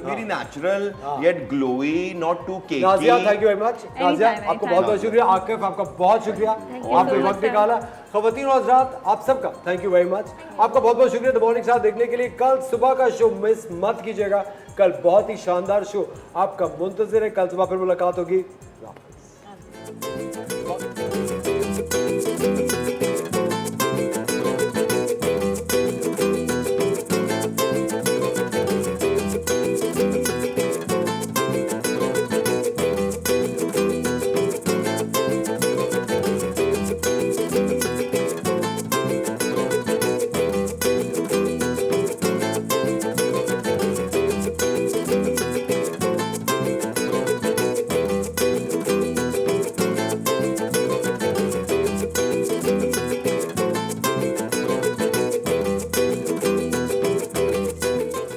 very natural yet glowy, not too cakey. Nazia, thank you very much. Nazia, आपको बहुत बहुत शुक्रिया। आकिफ, आपका बहुत शुक्रिया, आपने वक्त निकाला। खवातीन और हज़रात, आप सबका थैंक यू वेरी मच, आपका बहुत बहुत शुक्रिया द मॉर्निंग साथ देखने के लिए। कल सुबह का शो मिस मत कीजिएगा, कल बहुत ही शानदार शो आपका मुंतज़िर है। कल सुबह फिर मुलाकात होगी।